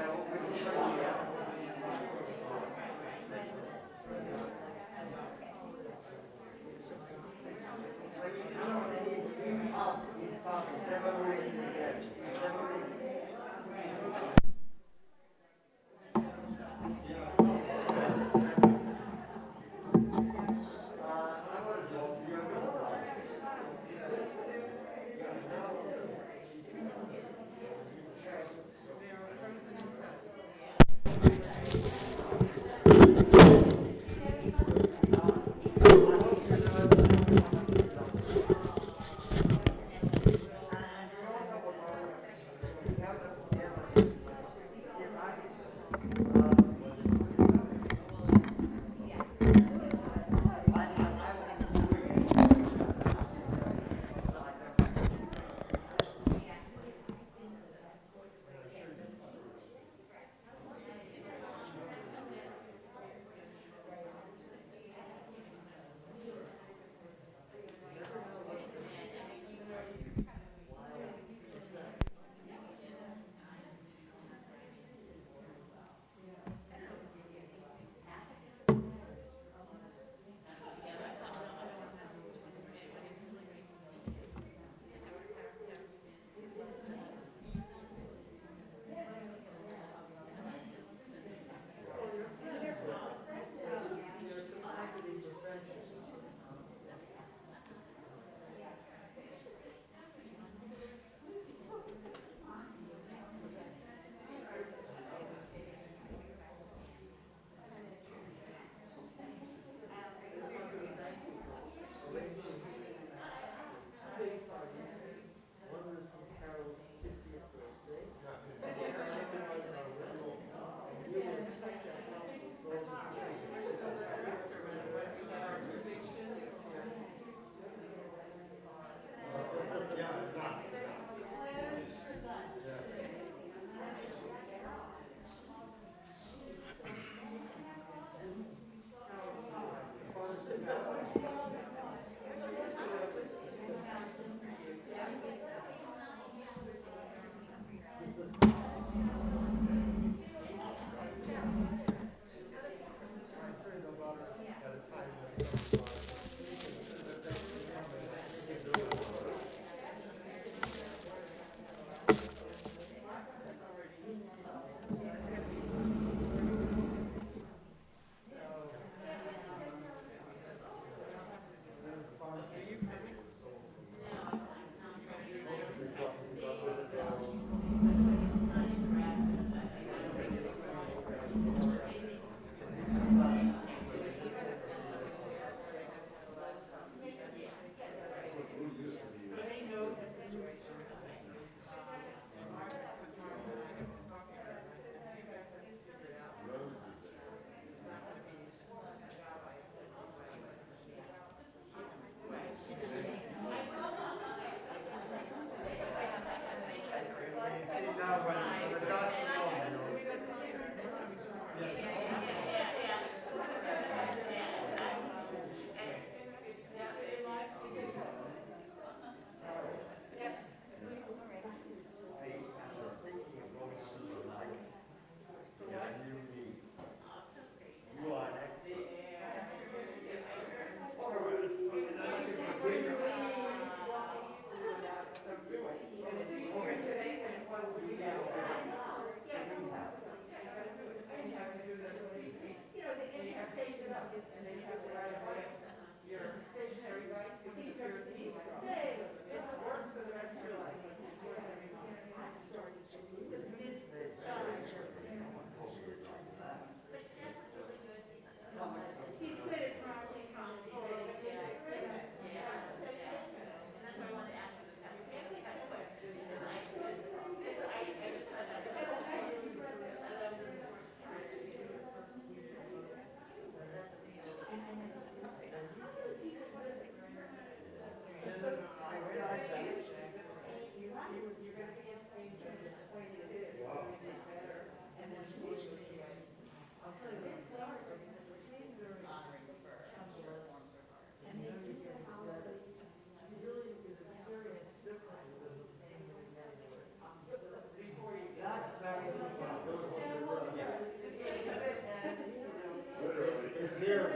It's here.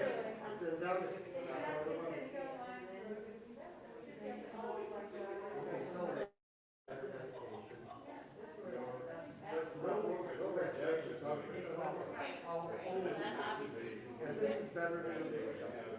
It's in notice. This is better than the